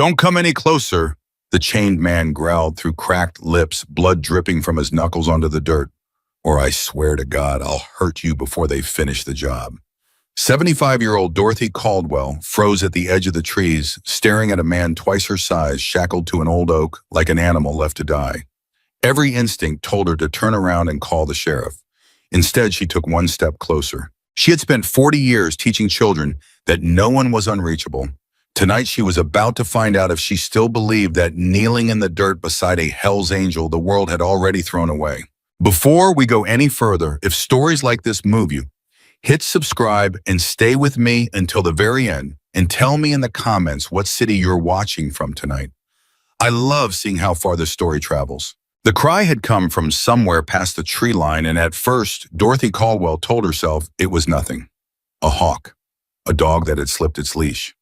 Don't come any closer, the chained man growled through cracked lips, blood dripping from his knuckles onto the dirt. Or I swear to God, I'll hurt you before they finish the job. 75-year-old Dorothy Caldwell froze at the edge of the trees, staring at a man twice her size shackled to an old oak like an animal left to die. Every instinct told her to turn around and call the sheriff. Instead, she took one step closer. She had spent 40 years teaching children that no one was unreachable. Tonight, she was about to find out if she still believed that kneeling in the dirt beside a Hell's Angel the world had already thrown away. Before we go any further, if stories like this move you, hit subscribe and stay with me until the very end and tell me in the comments what city you're watching from tonight. I love seeing how far this story travels. The cry had come from somewhere past the tree line, and at first, Dorothy Caldwell told herself it was nothing. A hawk, a dog that had slipped its leash.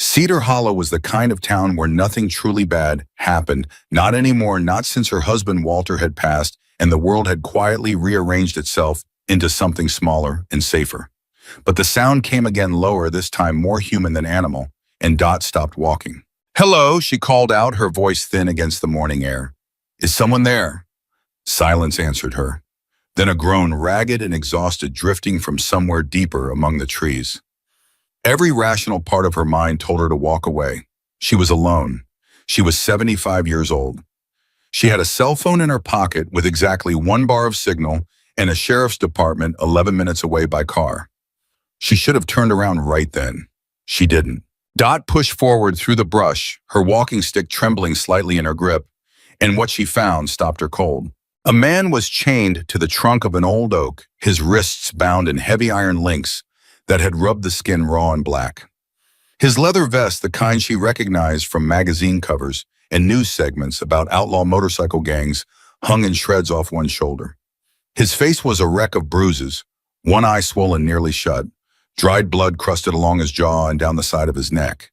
Cedar Hollow was the kind of town where nothing truly bad happened, not anymore, not since her husband Walter had passed and the world had quietly rearranged itself into something smaller and safer. But the sound came again lower, this time more human than animal, and Dot stopped walking. "Hello," she called out, her voice thin against the morning air. "Is someone there?" Silence answered her. Then a groan, ragged and exhausted, drifting from somewhere deeper among the trees. Every rational part of her mind told her to walk away. She was alone. She was 75 years old. She had a cell phone in her pocket with exactly 1 bar of signal and a sheriff's department 11 minutes away by car. She should have turned around right then. She didn't. Dot pushed forward through the brush, her walking stick trembling slightly in her grip, and what she found stopped her cold. A man was chained to the trunk of an old oak, his wrists bound in heavy iron links that had rubbed the skin raw and black. His leather vest, the kind she recognized from magazine covers and news segments about outlaw motorcycle gangs, hung in shreds off one shoulder. His face was a wreck of bruises, one eye swollen nearly shut, dried blood crusted along his jaw and down the side of his neck.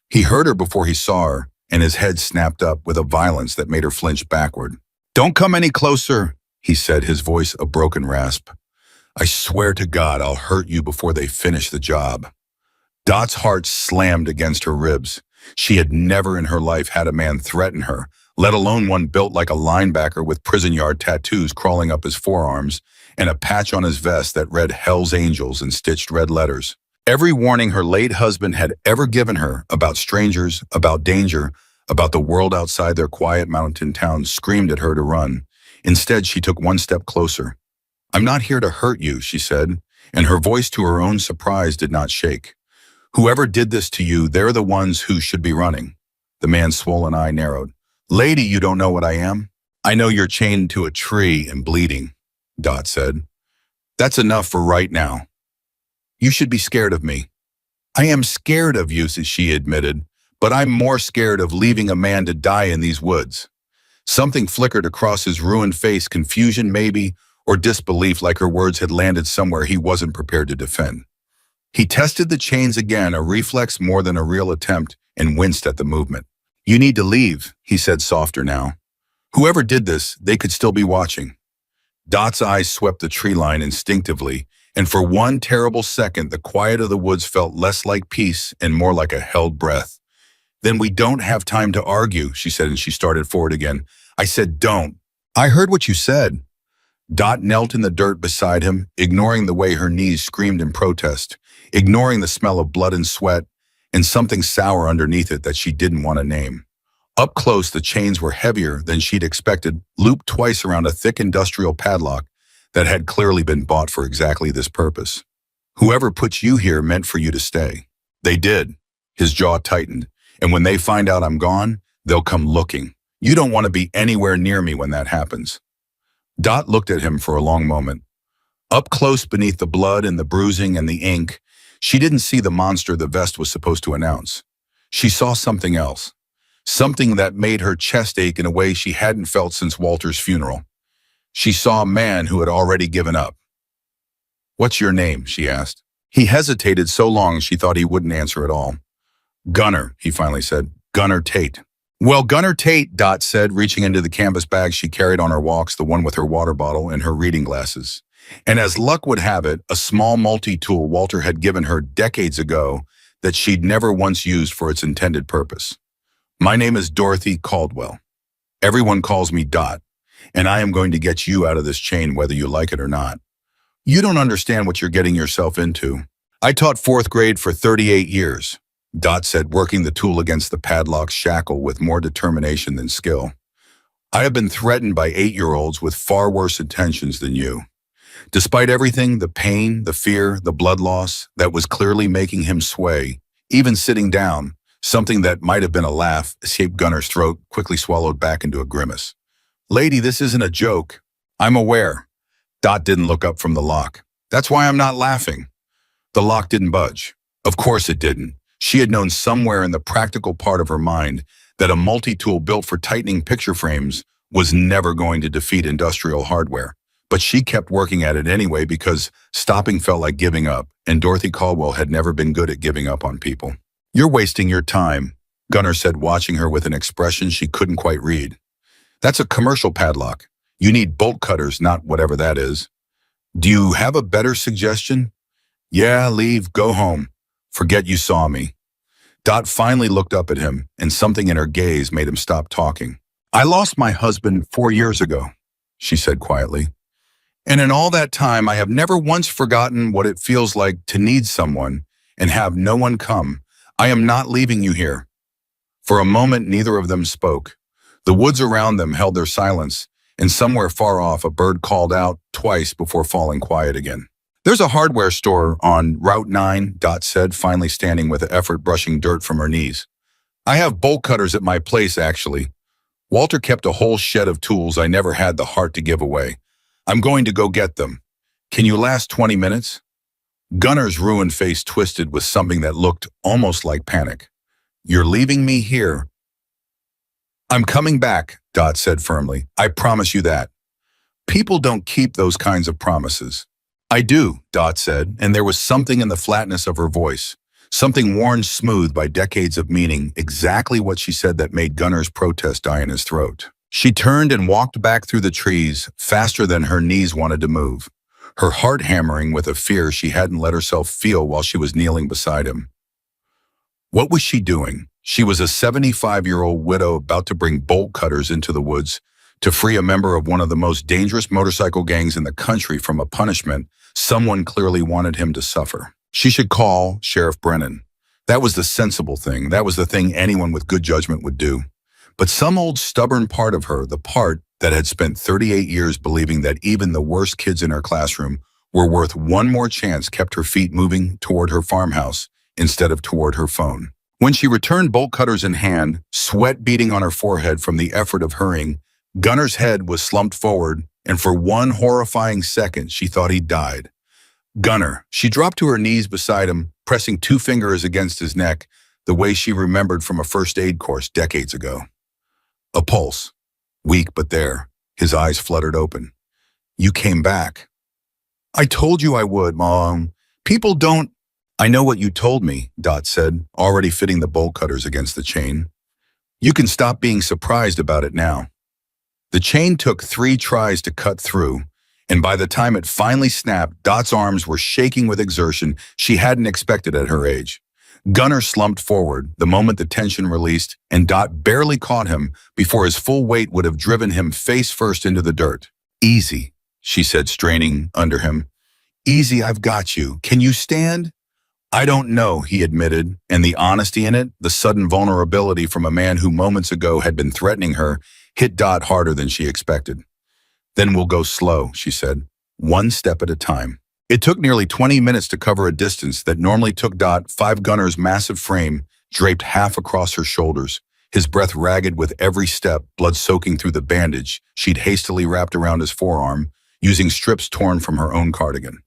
He heard her before he saw her, and his head snapped up with a violence that made her flinch backward. "Don't come any closer," he said, his voice a broken rasp. "I swear to God I'll hurt you before they finish the job." Dot's heart slammed against her ribs. She had never in her life had a man threaten her, let alone one built like a linebacker with prison yard tattoos crawling up his forearms and a patch on his vest that read Hell's Angels in stitched red letters. Every warning her late husband had ever given her about strangers, about danger, about the world outside their quiet mountain town screamed at her to run. Instead, she took one step closer. "I'm not here to hurt you," she said, and her voice to her own surprise did not shake. "Whoever did this to you, they're the ones who should be running." The man's swollen eye narrowed. "Lady, you don't know what I am? I know you're chained to a tree and bleeding," Dot said. "That's enough for right now. You should be scared of me." "I am scared of you," she admitted, "but I'm more scared of leaving a man to die in these woods." Something flickered across his ruined face, confusion maybe, or disbelief, like her words had landed somewhere he wasn't prepared to defend. He tested the chains again, a reflex more than a real attempt, and winced at the movement. "You need to leave," he said softer now. "Whoever did this, they could still be watching." Dot's eyes swept the tree line instinctively, and for one terrible second, the quiet of the woods felt less like peace and more like a held breath. "Then we don't have time to argue," she said, and she started forward again. "I said don't." "I heard what you said." Dot knelt in the dirt beside him, ignoring the way her knees screamed in protest, ignoring the smell of blood and sweat, and something sour underneath it that she didn't want to name. Up close, the chains were heavier than she'd expected, looped twice around a thick industrial padlock that had clearly been bought for exactly this purpose. "Whoever put you here meant for you to stay." "They did." His jaw tightened. "And when they find out I'm gone, they'll come looking. You don't want to be anywhere near me when that happens." Dot looked at him for a long moment. Up close beneath the blood and the bruising and the ink, she didn't see the monster the vest was supposed to announce. She saw something else. Something that made her chest ache in a way she hadn't felt since Walter's funeral. She saw a man who had already given up. "What's your name?" she asked. He hesitated so long she thought he wouldn't answer at all. "Gunner," he finally said. "Gunner Tate." "Well, Gunner Tate," Dot said, reaching into the canvas bag she carried on her walks, the one with her water bottle and her reading glasses. And as luck would have it, a small multi-tool Walter had given her decades ago that she'd never once used for its intended purpose. My name is Dorothy Caldwell. Everyone calls me Dot, and I am going to get you out of this chain whether you like it or not. You don't understand what you're getting yourself into. I taught fourth grade for 38 years, Dot said, working the tool against the padlock's shackle with more determination than skill. I have been threatened by 8-year-olds with far worse intentions than you. Despite everything, the pain, the fear, the blood loss that was clearly making him sway, even sitting down, something that might have been a laugh escaped Gunner's throat, quickly swallowed back into a grimace. Lady, this isn't a joke. I'm aware. Dot didn't look up from the lock. That's why I'm not laughing. The lock didn't budge. Of course it didn't. She had known somewhere in the practical part of her mind that a multi-tool built for tightening picture frames was never going to defeat industrial hardware. But she kept working at it anyway because stopping felt like giving up, and Dorothy Caldwell had never been good at giving up on people. You're wasting your time, Gunner said, watching her with an expression she couldn't quite read. That's a commercial padlock. You need bolt cutters, not whatever that is. Do you have a better suggestion? Yeah, leave, go home. Forget you saw me. Dot finally looked up at him, and something in her gaze made him stop talking. I lost my husband 4 years ago, she said quietly. And in all that time, I have never once forgotten what it feels like to need someone and have no one come. I am not leaving you here. For a moment, neither of them spoke. The woods around them held their silence, and somewhere far off, a bird called out twice before falling quiet again. There's a hardware store on Route 9, Dot said, finally standing with effort brushing dirt from her knees. I have bolt cutters at my place, actually. Walter kept a whole shed of tools I never had the heart to give away. I'm going to go get them. Can you last 20 minutes? Gunner's ruined face twisted with something that looked almost like panic. You're leaving me here? I'm coming back, Dot said firmly. I promise you that. People don't keep those kinds of promises. I do, Dot said, and there was something in the flatness of her voice, something worn smooth by decades of meaning, exactly what she said that made Gunner's protest die in his throat. She turned and walked back through the trees, faster than her knees wanted to move, her heart hammering with a fear she hadn't let herself feel while she was kneeling beside him. What was she doing? She was a 75-year-old widow about to bring bolt cutters into the woods to free a member of one of the most dangerous motorcycle gangs in the country from a punishment someone clearly wanted him to suffer. She should call Sheriff Brennan. That was the sensible thing. That was the thing anyone with good judgment would do. But some old stubborn part of her, the part that had spent 38 years believing that even the worst kids in her classroom were worth one more chance, kept her feet moving toward her farmhouse instead of toward her phone. When she returned, bolt cutters in hand, sweat beading on her forehead from the effort of hurrying, Gunner's head was slumped forward, and for one horrifying second, she thought he'd died. Gunner. She dropped to her knees beside him, pressing 2 fingers against his neck, the way she remembered from a first aid course decades ago. A pulse. Weak, but there. His eyes fluttered open. You came back. I told you I would, Mom. People don't... I know what you told me, Dot said, already fitting the bolt cutters against the chain. You can stop being surprised about it now. The chain took 3 tries to cut through, and by the time it finally snapped, Dot's arms were shaking with exertion she hadn't expected at her age. Gunner slumped forward the moment the tension released, and Dot barely caught him before his full weight would have driven him face first into the dirt. Easy, she said, straining under him. Easy, I've got you. Can you stand? I don't know, he admitted, and the honesty in it, the sudden vulnerability from a man who moments ago had been threatening her, hit Dot harder than she expected. Then we'll go slow, she said, 1 step at a time. It took nearly 20 minutes to cover a distance that normally took Dot 5. Gunner's massive frame draped half across her shoulders, his breath ragged with every step, blood soaking through the bandage she'd hastily wrapped around his forearm, using strips torn from her own cardigan.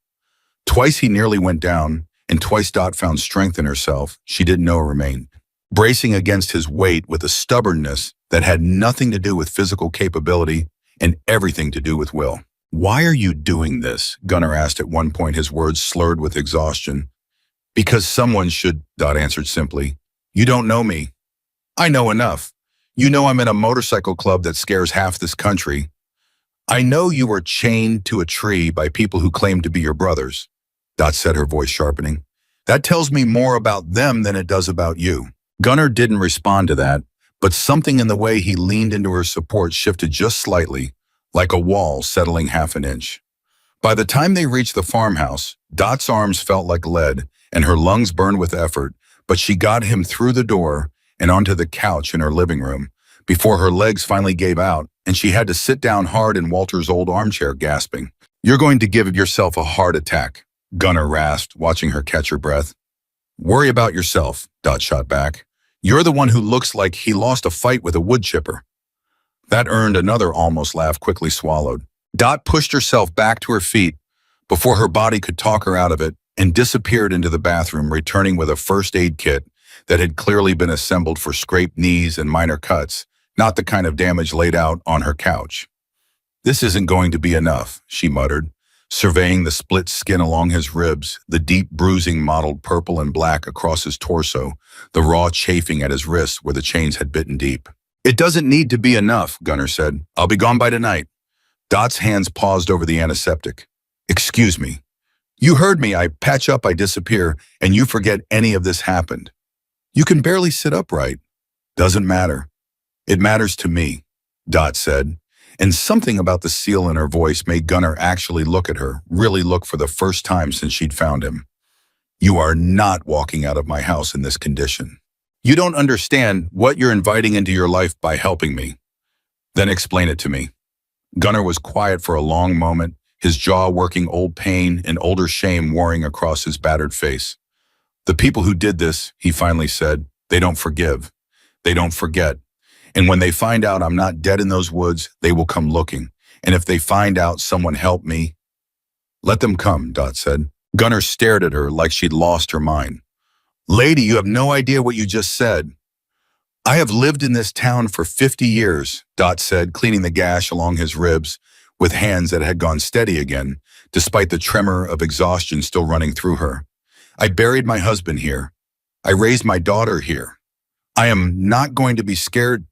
Twice he nearly went down, and twice Dot found strength in herself she didn't know remained, bracing against his weight with a stubbornness that had nothing to do with physical capability and everything to do with will. Why are you doing this? Gunner asked at one point, his words slurred with exhaustion. Because someone should, Dot answered simply. You don't know me. I know enough. You know I'm in a motorcycle club that scares half this country. I know you were chained to a tree by people who claim to be your brothers, Dot said, her voice sharpening. That tells me more about them than it does about you. Gunner didn't respond to that, but something in the way he leaned into her support shifted just slightly, like a wall settling half an inch. By the time they reached the farmhouse, Dot's arms felt like lead and her lungs burned with effort, but she got him through the door and onto the couch in her living room before her legs finally gave out and she had to sit down hard in Walter's old armchair, gasping. "You're going to give yourself a heart attack," Gunnar rasped, watching her catch her breath. "Worry about yourself," Dot shot back. "You're the one who looks like he lost a fight with a wood chipper." That earned another almost laugh, quickly swallowed. Dot pushed herself back to her feet before her body could talk her out of it and disappeared into the bathroom, returning with a first aid kit that had clearly been assembled for scraped knees and minor cuts, not the kind of damage laid out on her couch. "This isn't going to be enough," she muttered, surveying the split skin along his ribs, the deep bruising mottled purple and black across his torso, the raw chafing at his wrists where the chains had bitten deep. "It doesn't need to be enough," Gunnar said. "I'll be gone by tonight." Dot's hands paused over the antiseptic. "Excuse me. You heard me. I patch up, I disappear, and you forget any of this happened. You can barely sit upright." "Doesn't matter. It matters to me," Dot said, and something about the seal in her voice made Gunnar actually look at her, really look for the first time since she'd found him. "You are not walking out of my house in this condition. You don't understand what you're inviting into your life by helping me. Then explain it to me." Gunnar was quiet for a long moment, his jaw working old pain and older shame warring across his battered face. "The people who did this," he finally said, "they don't forgive. They don't forget. And when they find out I'm not dead in those woods, they will come looking. And if they find out someone helped me—" "Let them come," Dot said. Gunnar stared at her like she'd lost her mind. "Lady, you have no idea what you just said." "I have lived in this town for 50 years, Dot said, cleaning the gash along his ribs with hands that had gone steady again, despite the tremor of exhaustion still running through her. "I buried my husband here. I raised my daughter here. I am not going to be scared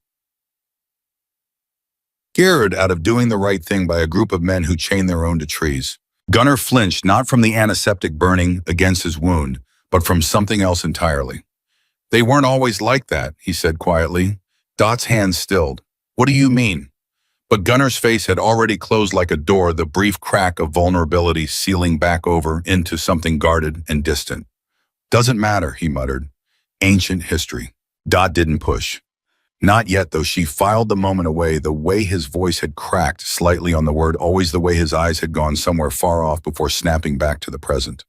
out of doing the right thing by a group of men who chain their own to trees." Gunnar flinched not from the antiseptic burning against his wound, but from something else entirely. "They weren't always like that," he said quietly. Dot's hands stilled. "What do you mean?" But Gunnar's face had already closed like a door, the brief crack of vulnerability sealing back over into something guarded and distant. "Doesn't matter," he muttered. "Ancient history." Dot didn't push. Not yet, though. She filed the moment away, the way his voice had cracked slightly on the word, always the way his eyes had gone somewhere far off before snapping back to the present.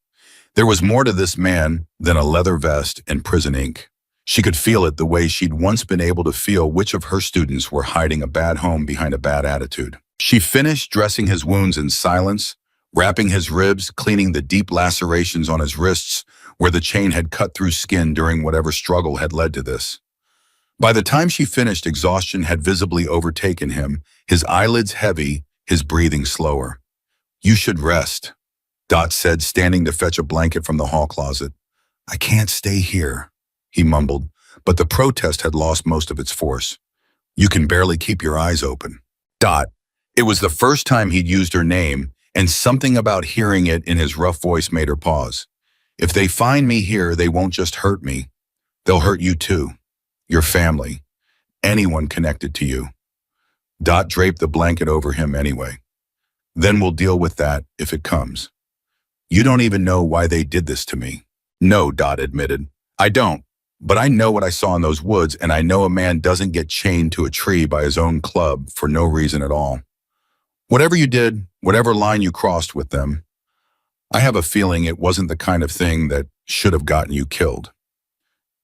There was more to this man than a leather vest and prison ink. She could feel it the way she'd once been able to feel which of her students were hiding a bad home behind a bad attitude. She finished dressing his wounds in silence, wrapping his ribs, cleaning the deep lacerations on his wrists where the chain had cut through skin during whatever struggle had led to this. By the time she finished, exhaustion had visibly overtaken him, his eyelids heavy, his breathing slower. "You should rest," Dot said, standing to fetch a blanket from the hall closet. "I can't stay here," he mumbled, but the protest had lost most of its force. "You can barely keep your eyes open." Dot. It was the first time he'd used her name, and something about hearing it in his rough voice made her pause. "If they find me here, they won't just hurt me. They'll hurt you too. Your family. Anyone connected to you." Dot draped the blanket over him anyway. "Then we'll deal with that if it comes. You don't even know why they did this to me." "No," Dot admitted. "I don't. But I know what I saw in those woods, and I know a man doesn't get chained to a tree by his own club for no reason at all. Whatever you did, whatever line you crossed with them, I have a feeling it wasn't the kind of thing that should have gotten you killed."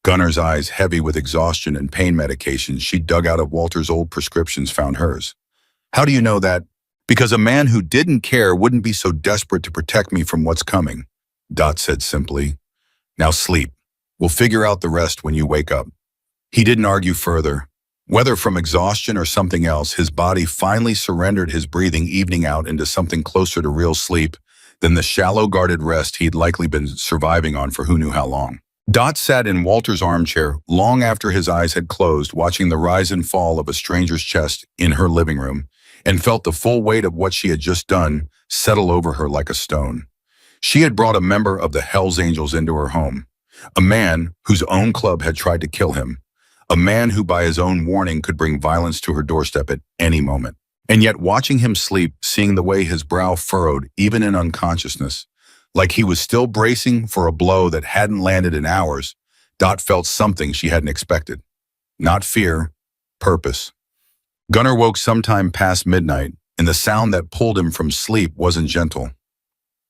Gunnar's eyes heavy with exhaustion and pain medications she dug out of Walter's old prescriptions found hers. "How do you know that?" "Because a man who didn't care wouldn't be so desperate to protect me from what's coming," Dot said simply. "Now sleep. We'll figure out the rest when you wake up." He didn't argue further. Whether from exhaustion or something else, his body finally surrendered, his breathing evening out into something closer to real sleep than the shallow guarded rest he'd likely been surviving on for who knew how long. Dot sat in Walter's armchair long after his eyes had closed, watching the rise and fall of a stranger's chest in her living room, and felt the full weight of what she had just done settle over her like a stone. She had brought a member of the HELLS Angels into her home, a man whose own club had tried to kill him, A man who by his own warning could bring violence to her doorstep at any moment. And yet watching him sleep, seeing the way his brow furrowed, even in unconsciousness, like he was still bracing for a blow that hadn't landed in hours, Dot felt something she hadn't expected. Not fear, purpose. Gunnar woke sometime past midnight, and the sound that pulled him from sleep wasn't gentle.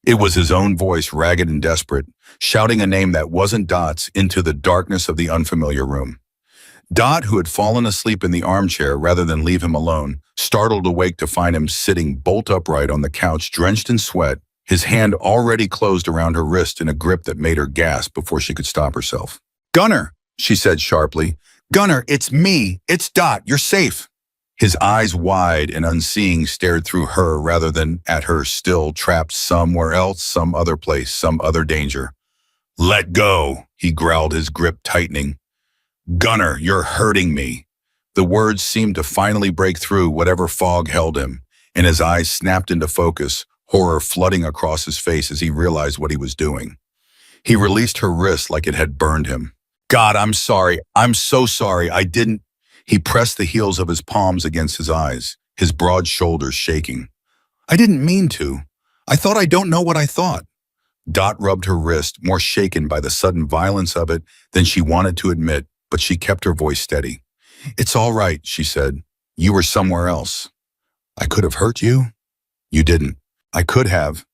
It was his own voice, ragged and desperate, shouting a name that wasn't Dot's into the darkness of the unfamiliar room. Dot, who had fallen asleep in the armchair rather than leave him alone, startled awake to find him sitting bolt upright on the couch, drenched in sweat, his hand already closed around her wrist in a grip that made her gasp before she could stop herself. "Gunnar," she said sharply. "Gunnar, it's me. It's Dot. You're safe." His eyes wide and unseeing stared through her rather than at her, still trapped somewhere else, some other place, some other danger. "Let go," he growled, his grip tightening. "Gunnar, you're hurting me." The words seemed to finally break through whatever fog held him, and his eyes snapped into focus, horror flooding across his face as he realized what he was doing. He released her wrist like it had burned him. "God, I'm sorry. I'm so sorry. I didn't." He pressed the heels of his palms against his eyes, his broad shoulders shaking. "I didn't mean to. I thought I don't know what I thought." Dot rubbed her wrist, more shaken by the sudden violence of it than she wanted to admit, but she kept her voice steady. "It's all right," she said. "You were somewhere else." "I could have hurt you?" "You didn't." "I could have."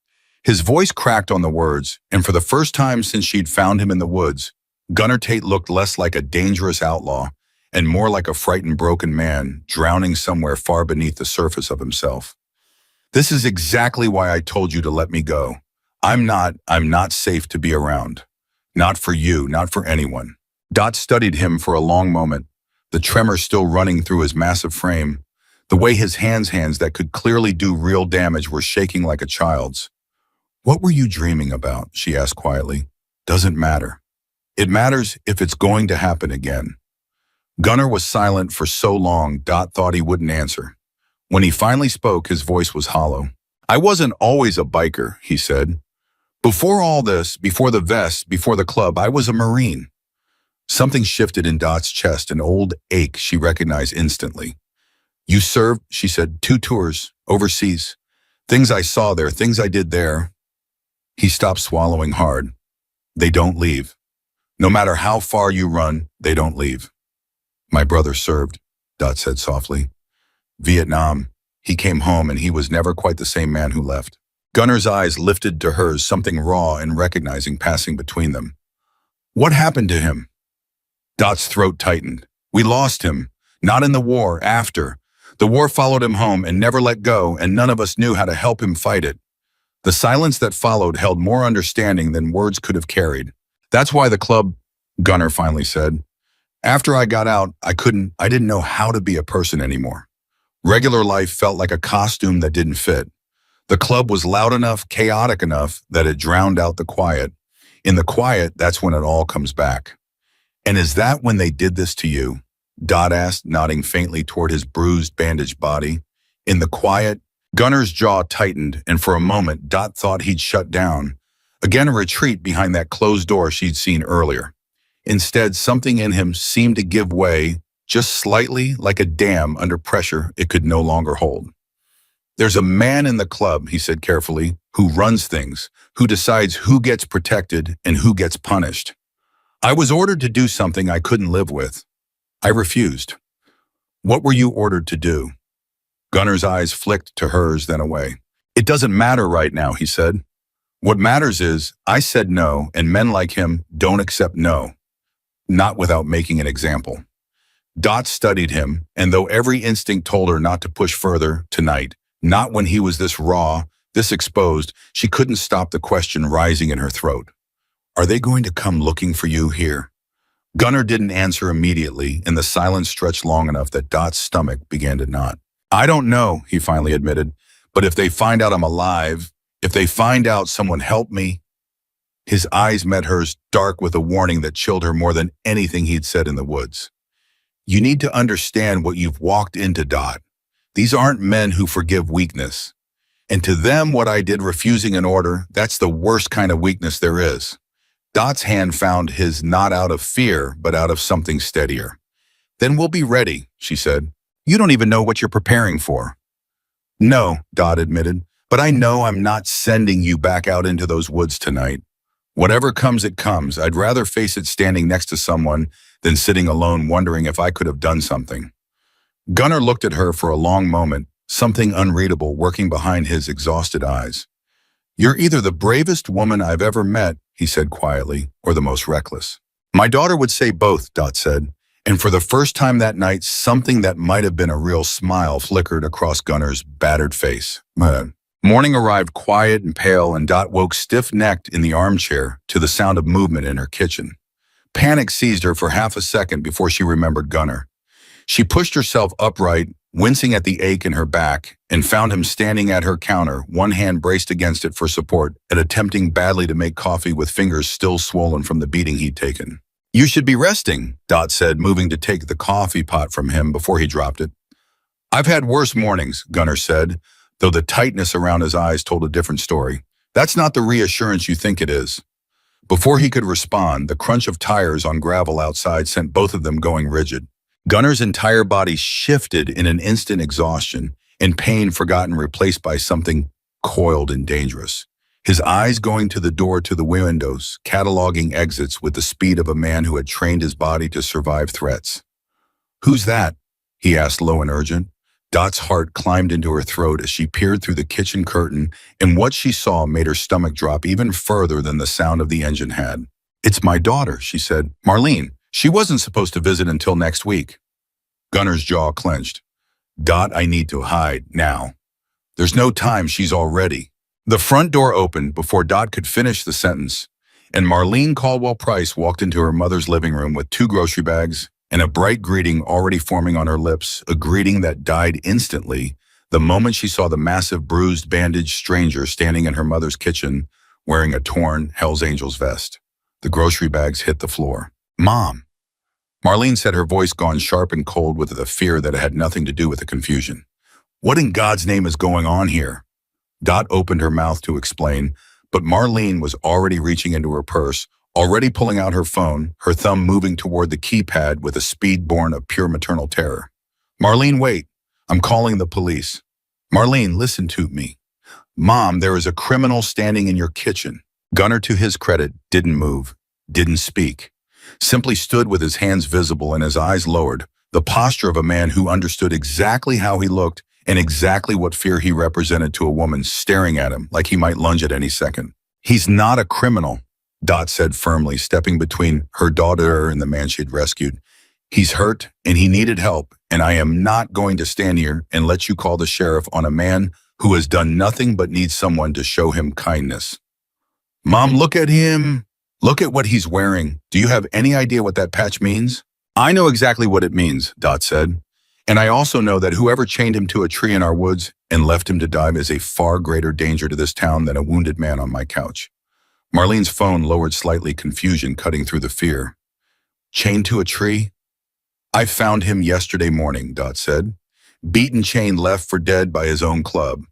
His voice cracked on the words, and for the first time since she'd found him in the woods, Gunnar Tate looked less like a dangerous outlaw and more like a frightened, broken man drowning somewhere far beneath the surface of himself. "This is exactly why I told you to let me go. I'm not safe to be around. Not for you, not for anyone." Dot studied him for a long moment, the tremor still running through his massive frame, the way his hands that could clearly do real damage were shaking like a child's. "What were you dreaming about?" she asked quietly. "Doesn't matter. It matters if it's going to happen again." Gunnar was silent for so long, Dot thought he wouldn't answer. When he finally spoke, his voice was hollow. "I wasn't always a biker," he said. "Before all this, before the vest, before the club, I was a Marine." Something shifted in Dot's chest, an old ache she recognized instantly. "You served," she said, "2 tours, overseas. Things I saw there, things I did there." He stopped, swallowing hard. "They don't leave. No matter how far you run, they don't leave." "My brother served," Dot said softly. "Vietnam. He came home and he was never quite the same man who left." Gunnar's eyes lifted to hers, something raw and recognizing passing between them. "What happened to him?" Dot's throat tightened. "We lost him. Not in the war, after. The war followed him home and never let go, and none of us knew how to help him fight it." The silence that followed held more understanding than words could have carried. "That's why the club," Gunnar finally said. "After I got out, I didn't know how to be a person anymore. Regular life felt like a costume that didn't fit. The club was loud enough, chaotic enough, that it drowned out the quiet. In the quiet, that's when it all comes back." "And is that when they did this to you?" Dot asked, nodding faintly toward his bruised, bandaged body. "In the quiet?" Gunnar's jaw tightened, and for a moment, Dot thought he'd shut down. Again, a retreat behind that closed door she'd seen earlier. Instead, something in him seemed to give way, just slightly, like a dam under pressure it could no longer hold. "There's a man in the club," he said carefully, "who runs things, who decides who gets protected and who gets punished. I was ordered to do something I couldn't live with. I refused." "What were you ordered to do?" Gunnar's eyes flicked to hers, then away. "It doesn't matter right now," he said. "What matters is I said no, and men like him don't accept no. Not without making an example." Dot studied him, and though every instinct told her not to push further tonight, not when he was this raw, this exposed, she couldn't stop the question rising in her throat. "Are they going to come looking for you here?" Gunnar didn't answer immediately, and the silence stretched long enough that Dot's stomach began to knot. "I don't know," he finally admitted, "but if they find out I'm alive, if they find out someone helped me." His eyes met hers, dark with a warning that chilled her more than anything he'd said in the woods. "You need to understand what you've walked into, Dot. These aren't men who forgive weakness. And to them, what I did refusing an order, that's the worst kind of weakness there is." Dot's hand found his, not out of fear, but out of something steadier. Then we'll be ready, she said. You don't even know what you're preparing for. No, Dot admitted, but I know I'm not sending you back out into those woods tonight. Whatever comes, it comes. I'd rather face it standing next to someone than sitting alone wondering if I could have done something. Gunnar looked at her for a long moment, something unreadable working behind his exhausted eyes. You're either the bravest woman I've ever met, he said quietly, or the most reckless. My daughter would say both, Dot said, and for the first time that night, something that might have been a real smile flickered across Gunnar's battered face. Morning arrived quiet and pale, and Dot woke stiff-necked in the armchair to the sound of movement in her kitchen. Panic seized her for half a second before she remembered Gunnar. She pushed herself upright, wincing at the ache in her back, and found him standing at her counter, one hand braced against it for support, and attempting badly to make coffee with fingers still swollen from the beating he'd taken. You should be resting, Dot said, moving to take the coffee pot from him before he dropped it. I've had worse mornings, Gunnar said, though the tightness around his eyes told a different story. That's not the reassurance you think it is. Before he could respond, the crunch of tires on gravel outside sent both of them going rigid. Gunnar's entire body shifted in an instant exhaustion, and pain forgotten replaced by something coiled and dangerous. His eyes going to the door to the windows, cataloging exits with the speed of a man who had trained his body to survive threats. Who's that? He asked low and urgent. Dot's heart climbed into her throat as she peered through the kitchen curtain, and what she saw made her stomach drop even further than the sound of the engine had. It's my daughter, she said. Marlene. She wasn't supposed to visit until next week. Gunnar's jaw clenched. Dot, I need to hide, now. There's no time, she's already. The front door opened before Dot could finish the sentence, and Marlene Caldwell Price walked into her mother's living room with 2 grocery bags and a bright greeting already forming on her lips, a greeting that died instantly the moment she saw the massive, bruised, bandaged stranger standing in her mother's kitchen wearing a torn Hell's Angels vest. The grocery bags hit the floor. Mom! Marlene said, her voice gone sharp and cold with the fear that it had nothing to do with the confusion. What in God's name is going on here? Dot opened her mouth to explain, but Marlene was already reaching into her purse, already pulling out her phone, her thumb moving toward the keypad with a speed born of pure maternal terror. Marlene, wait. I'm calling the police. Marlene, listen to me. Mom, there is a criminal standing in your kitchen. Gunnar, to his credit, didn't move, didn't speak. Simply stood with his hands visible and his eyes lowered, the posture of a man who understood exactly how he looked and exactly what fear he represented to a woman staring at him like he might lunge at any second. He's not a criminal, Dot said firmly, stepping between her daughter and the man she'd rescued. He's hurt and he needed help, and I am not going to stand here and let you call the sheriff on a man who has done nothing but needs someone to show him kindness. Mom, look at him. Look at what he's wearing. Do you have any idea what that patch means? I know exactly what it means, Dot said. And I also know that whoever chained him to a tree in our woods and left him to die is a far greater danger to this town than a wounded man on my couch. Marlene's phone lowered slightly, confusion cutting through the fear. Chained to a tree? I found him yesterday morning, Dot said. Beaten, chained, left for dead by his own club.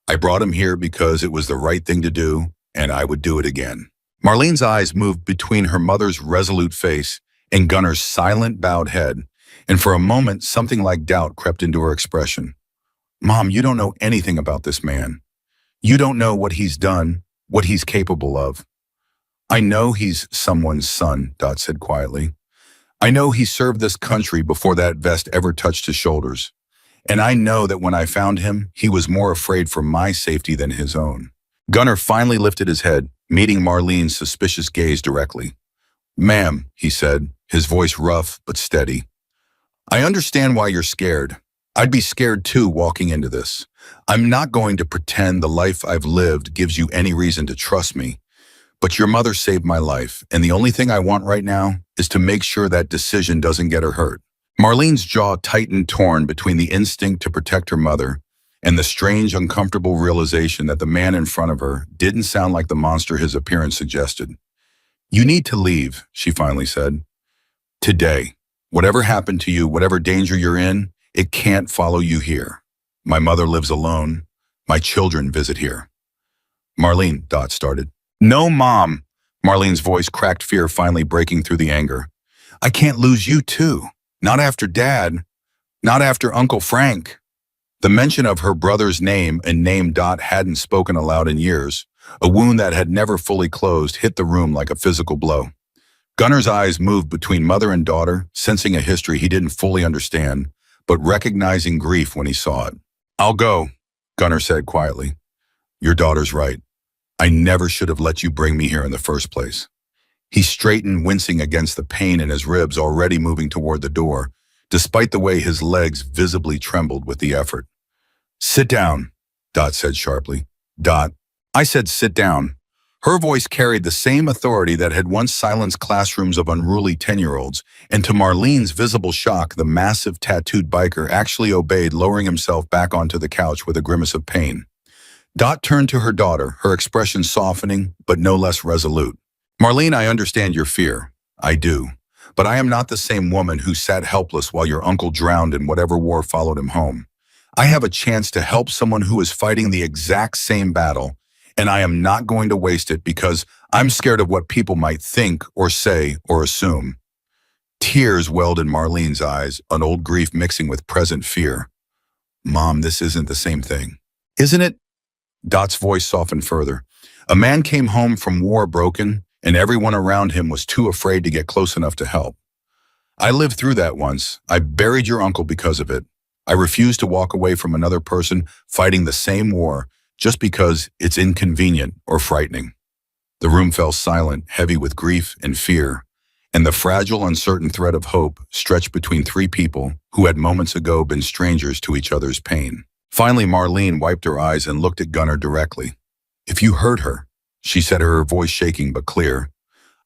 I brought him here because it was the right thing to do, and I would do it again. Marlene's eyes moved between her mother's resolute face and Gunnar's silent, bowed head, and for a moment something like doubt crept into her expression. Mom, you don't know anything about this man. You don't know what he's done, what he's capable of. I know he's someone's son, Dot said quietly. I know he served this country before that vest ever touched his shoulders. And I know that when I found him, he was more afraid for my safety than his own. Gunnar finally lifted his head, meeting Marlene's suspicious gaze directly. Ma'am, he said, his voice rough but steady. I understand why you're scared. I'd be scared too walking into this. I'm not going to pretend the life I've lived gives you any reason to trust me. But your mother saved my life, and the only thing I want right now is to make sure that decision doesn't get her hurt. Marlene's jaw tightened, torn between the instinct to protect her mother and the strange, uncomfortable realization that the man in front of her didn't sound like the monster his appearance suggested. You need to leave, she finally said. Today. Whatever happened to you, whatever danger you're in, it can't follow you here. My mother lives alone. My children visit here. Marlene, Dot started. No, Mom. Marlene's voice cracked, fear finally breaking through the anger. I can't lose you too. Not after Dad. Not after Uncle Frank. The mention of her brother's name and name Dot hadn't spoken aloud in years. A wound that had never fully closed hit the room like a physical blow. Gunner's eyes moved between mother and daughter, sensing a history he didn't fully understand, but recognizing grief when he saw it. "I'll go," Gunner said quietly. "Your daughter's right. I never should have let you bring me here in the first place." He straightened, wincing against the pain in his ribs already moving toward the door, despite the way his legs visibly trembled with the effort. "Sit down," Dot said sharply. "Dot." I said sit down. Her voice carried the same authority that had once silenced classrooms of unruly 10-year-olds, and to Marlene's visible shock, the massive tattooed biker actually obeyed, lowering himself back onto the couch with a grimace of pain. Dot turned to her daughter, her expression softening, but no less resolute. "Marlene, I understand your fear. I do. But I am not the same woman who sat helpless while your uncle drowned in whatever war followed him home. I have a chance to help someone who is fighting the exact same battle, and I am not going to waste it because I'm scared of what people might think or say or assume." Tears welled in Marlene's eyes, an old grief mixing with present fear. "Mom, this isn't the same thing." "Isn't it?" Dot's voice softened further. "A man came home from war broken, and everyone around him was too afraid to get close enough to help. I lived through that once. I buried your uncle because of it. I refused to walk away from another person fighting the same war just because it's inconvenient or frightening." The room fell silent, heavy with grief and fear, and the fragile, uncertain thread of hope stretched between three people who had moments ago been strangers to each other's pain. Finally, Marlene wiped her eyes and looked at Gunner directly. "If you hurt her," she said, her voice shaking but clear,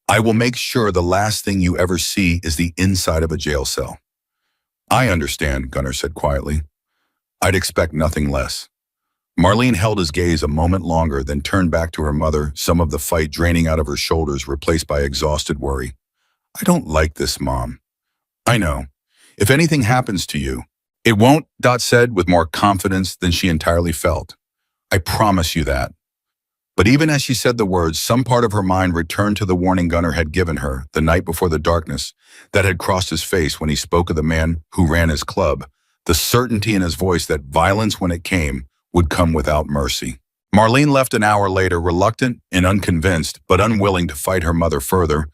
"I will make sure the last thing you ever see is the inside of a jail cell." "I understand," Gunner said quietly. "I'd expect nothing less." Marlene held his gaze a moment longer, then turned back to her mother, some of the fight draining out of her shoulders, replaced by exhausted worry. "I don't like this, Mom." "I know. If anything happens to you—" "It won't," Dot said with more confidence than she entirely felt. "I promise you that." But even as she said the words, some part of her mind returned to the warning Gunner had given her the night before the darkness that had crossed his face when he spoke of the man who ran his club, the certainty in his voice that violence, when it came, would come without mercy. Marlene left an hour later, reluctant and unconvinced, but unwilling to fight her mother further,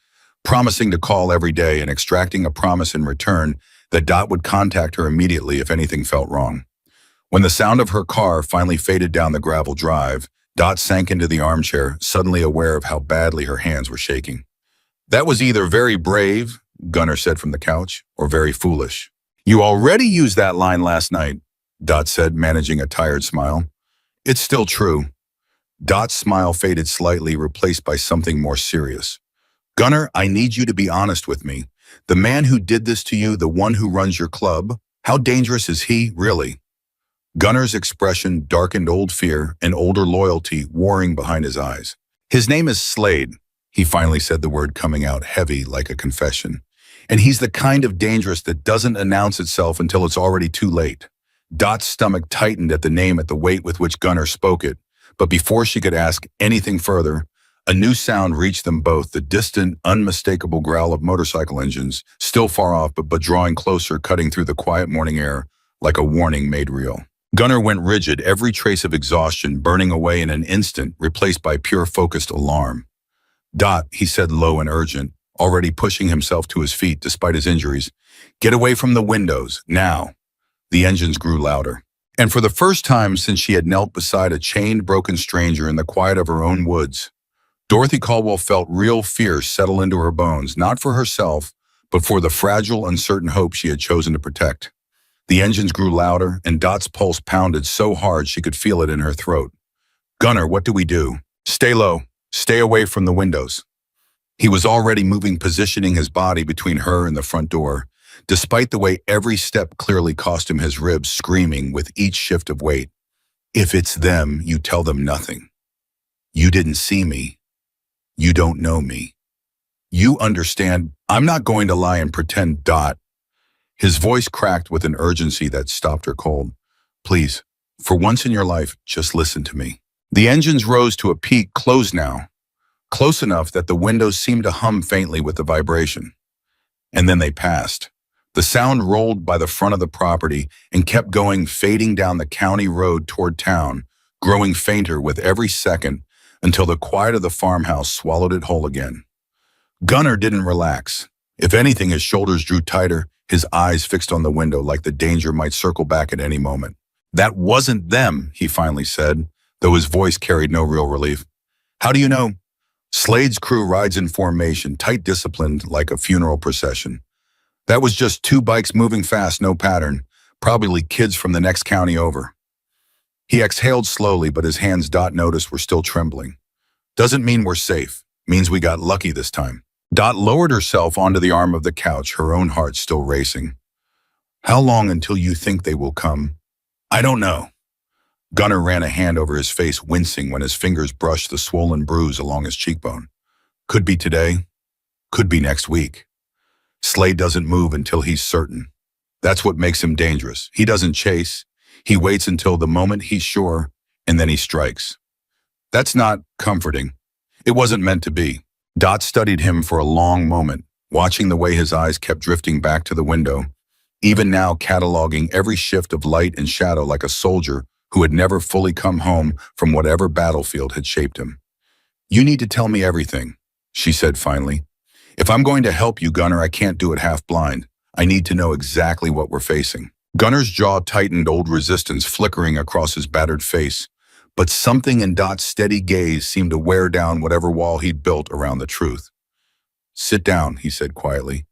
promising to call every day and extracting a promise in return that Dot would contact her immediately if anything felt wrong. When the sound of her car finally faded down the gravel drive, Dot sank into the armchair, suddenly aware of how badly her hands were shaking. "That was either very brave," Gunner said from the couch, "or very foolish." "You already used that line last night," Dot said, managing a tired smile. "It's still true." Dot's smile faded slightly, replaced by something more serious. "Gunner, I need you to be honest with me. The man who did this to you, the one who runs your club, how dangerous is he, really?" Gunner's expression darkened, old fear and older loyalty warring behind his eyes. "His name is Slade," he finally said, the word coming out heavy like a confession. "And he's the kind of dangerous that doesn't announce itself until it's already too late." Dot's stomach tightened at the name, at the weight with which Gunner spoke it, but before she could ask anything further, a new sound reached them both, the distant, unmistakable growl of motorcycle engines, still far off but drawing closer, cutting through the quiet morning air like a warning made real. Gunner went rigid, every trace of exhaustion burning away in an instant, replaced by pure focused alarm. "Dot," he said low and urgent, already pushing himself to his feet despite his injuries, "get away from the windows, now." The engines grew louder. And for the first time since she had knelt beside a chained, broken stranger in the quiet of her own woods, Dorothy Caldwell felt real fear settle into her bones, not for herself, but for the fragile, uncertain hope she had chosen to protect. The engines grew louder, and Dot's pulse pounded so hard she could feel it in her throat. "Gunner, what do we do?" "Stay low. Stay away from the windows." He was already moving, positioning his body between her and the front door, despite the way every step clearly cost him his ribs, screaming with each shift of weight. "If it's them, you tell them nothing. You didn't see me. You don't know me. You understand? I'm not going to lie and pretend, Dot." His voice cracked with an urgency that stopped her cold. "Please, for once in your life, just listen to me." The engines rose to a peak, close now, close enough that the windows seemed to hum faintly with the vibration. And then they passed. The sound rolled by the front of the property and kept going, fading down the county road toward town, growing fainter with every second until the quiet of the farmhouse swallowed it whole again. Gunnar didn't relax. If anything, his shoulders drew tighter, his eyes fixed on the window like the danger might circle back at any moment. "That wasn't them," he finally said, though his voice carried no real relief. "How do you know?" Slade's crew rides in formation, tight disciplined like a funeral procession. "That was just two bikes moving fast, no pattern. Probably kids from the next county over." He exhaled slowly, but his hands Dot noticed were still trembling. "Doesn't mean we're safe. Means we got lucky this time." Dot lowered herself onto the arm of the couch, her own heart still racing. "How long until you think they will come?" "I don't know." Gunnar ran a hand over his face, wincing when his fingers brushed the swollen bruise along his cheekbone. "Could be today. Could be next week." Slade doesn't move until he's certain. That's what makes him dangerous. He doesn't chase. He waits until the moment he's sure, and then he strikes. That's not comforting. It wasn't meant to be. Dot studied him for a long moment, watching the way his eyes kept drifting back to the window, even now cataloging every shift of light and shadow like a soldier who had never fully come home from whatever battlefield had shaped him. "You need to tell me everything," she said finally. "If I'm going to help you, Gunnar, I can't do it half-blind. I need to know exactly what we're facing." Gunnar's jaw tightened, old resistance flickering across his battered face, but something in Dot's steady gaze seemed to wear down whatever wall he'd built around the truth. "Sit down," he said quietly.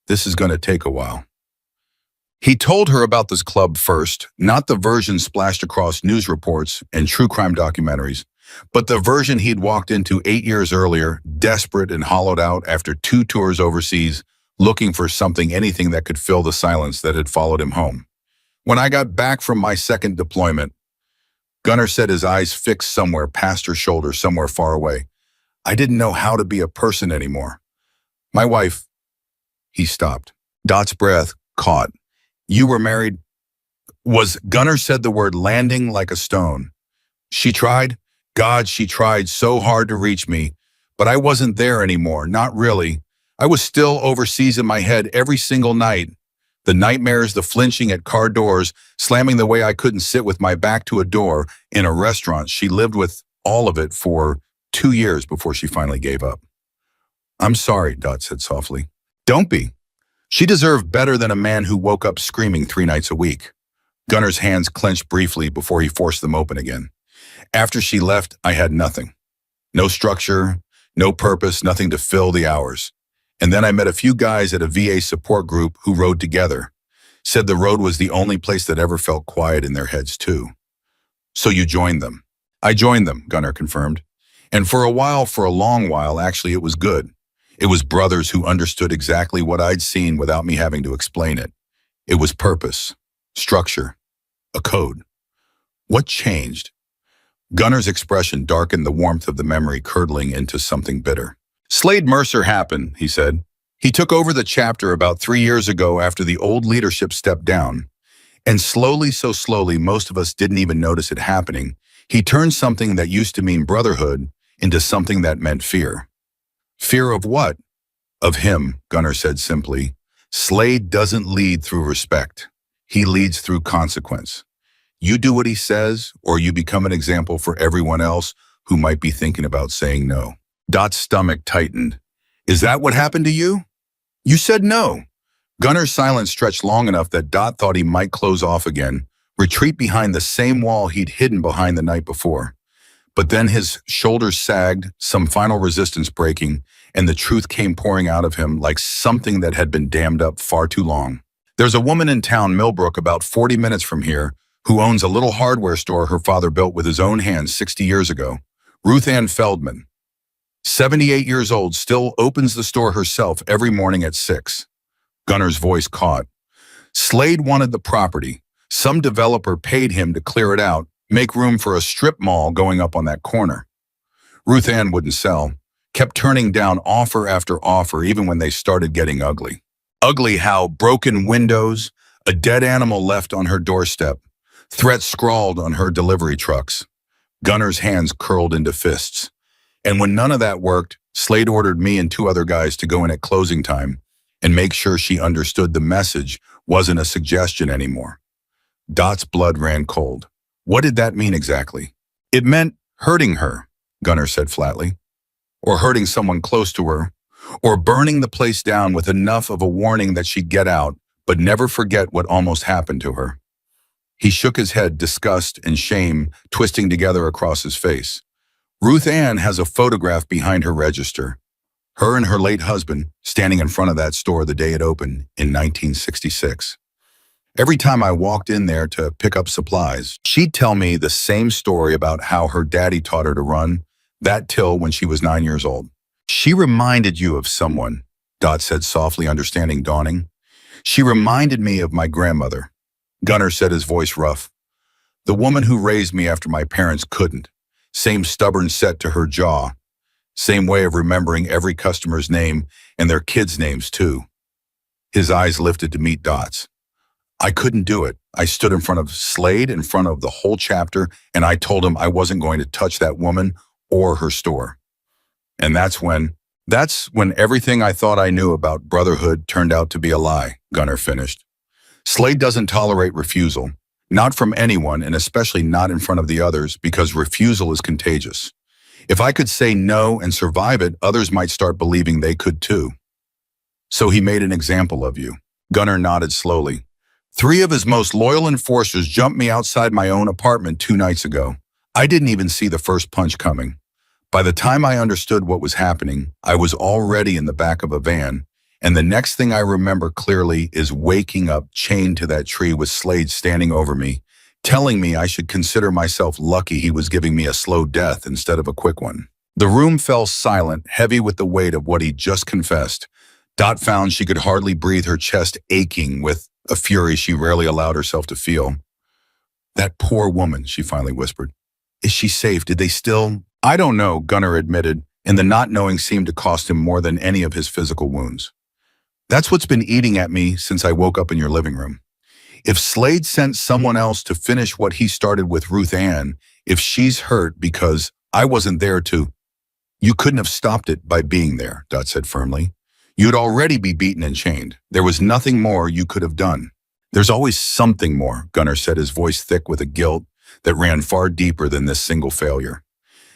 "This is going to take a while." He told her about this club first, not the version splashed across news reports and true crime documentaries, but the version he'd walked into 8 years earlier, desperate and hollowed out after 2 tours overseas, looking for something, anything that could fill the silence that had followed him home. "When I got back from my second deployment," Gunnar said, his eyes fixed somewhere past her shoulder, somewhere far away, "I didn't know how to be a person anymore. My wife—" He stopped. Dot's breath caught. "You were married?" Gunnar said the word landing like a stone. "She tried? God, she tried so hard to reach me, but I wasn't there anymore, not really. I was still overseas in my head every single night. The nightmares, the flinching at car doors, slamming the way I couldn't sit with my back to a door in a restaurant. She lived with all of it for 2 years before she finally gave up." "I'm sorry," Dot said softly. "Don't be. She deserved better than a man who woke up screaming 3 nights a week." Gunnar's hands clenched briefly before he forced them open again. "After she left, I had nothing. No structure, no purpose, nothing to fill the hours. And then I met a few guys at a VA support group who rode together. Said the road was the only place that ever felt quiet in their heads too." "So you joined them?" "I joined them," Gunnar confirmed. "And for a long while, actually, it was good. It was brothers who understood exactly what I'd seen without me having to explain it. It was purpose, structure, a code." "What changed?" Gunnar's expression darkened, the warmth of the memory curdling into something bitter. "Slade Mercer happened," he said. "He took over the chapter about 3 years ago after the old leadership stepped down. And slowly, so slowly, most of us didn't even notice it happening, he turned something that used to mean brotherhood into something that meant fear." "Fear of what?" "Of him," Gunnar said simply. "Slade doesn't lead through respect. He leads through consequence. You do what he says, or you become an example for everyone else who might be thinking about saying no." Dot's stomach tightened. "Is that what happened to you?" "You said no." Gunnar's silence stretched long enough that Dot thought he might close off again, retreat behind the same wall he'd hidden behind the night before. But then his shoulders sagged, some final resistance breaking, and the truth came pouring out of him like something that had been dammed up far too long. "There's a woman in town, Millbrook, about 40 minutes from here, who owns a little hardware store her father built with his own hands 60 years ago. Ruth Ann Feldman. 78 years old, still opens the store herself every morning at 6. Gunnar's voice caught. "Slade wanted the property. Some developer paid him to clear it out, make room for a strip mall going up on that corner. Ruth Ann wouldn't sell, kept turning down offer after offer even when they started getting ugly. Ugly how broken windows, a dead animal left on her doorstep, threats scrawled on her delivery trucks." Gunnar's hands curled into fists. "And when none of that worked, Slade ordered me and 2 other guys to go in at closing time and make sure she understood the message wasn't a suggestion anymore. Dot's blood ran cold. What did that mean exactly? It meant hurting her, Gunnar said flatly, or hurting someone close to her, or burning the place down with enough of a warning that she'd get out, but never forget what almost happened to her. He shook his head, disgust and shame twisting together across his face. Ruth Ann has a photograph behind her register. Her and her late husband standing in front of that store the day it opened in 1966. Every time I walked in there to pick up supplies, she'd tell me the same story about how her daddy taught her to run that till when she was 9 years old. She reminded you of someone, Dot said softly, understanding dawning. She reminded me of my grandmother. Gunnar said, his voice rough. The woman who raised me after my parents couldn't. Same stubborn set to her jaw. Same way of remembering every customer's name and their kids' names too. His eyes lifted to meet Dot's. I couldn't do it. I stood in front of Slade, in front of the whole chapter, and I told him I wasn't going to touch that woman or her store. And that's when everything I thought I knew about brotherhood turned out to be a lie, Gunnar finished. Slade doesn't tolerate refusal, not from anyone, and especially not in front of the others, because refusal is contagious. If I could say no and survive it, others might start believing they could too. So he made an example of you. Gunnar nodded slowly. 3 of his most loyal enforcers jumped me outside my own apartment 2 nights ago. I didn't even see the first punch coming. By the time I understood what was happening, I was already in the back of a van, and the next thing I remember clearly is waking up chained to that tree with Slade standing over me, telling me I should consider myself lucky he was giving me a slow death instead of a quick one. The room fell silent, heavy with the weight of what he'd just confessed. Dot found she could hardly breathe, her chest aching with a fury she rarely allowed herself to feel. That poor woman, she finally whispered. Is she safe? Did they still? I don't know, Gunnar admitted, and the not knowing seemed to cost him more than any of his physical wounds. That's what's been eating at me since I woke up in your living room. If Slade sent someone else to finish what he started with Ruth Ann, if she's hurt because I wasn't there to... You couldn't have stopped it by being there, Dot said firmly. You'd already be beaten and chained. There was nothing more you could have done. There's always something more, Gunnar said, his voice thick with a guilt that ran far deeper than this single failure.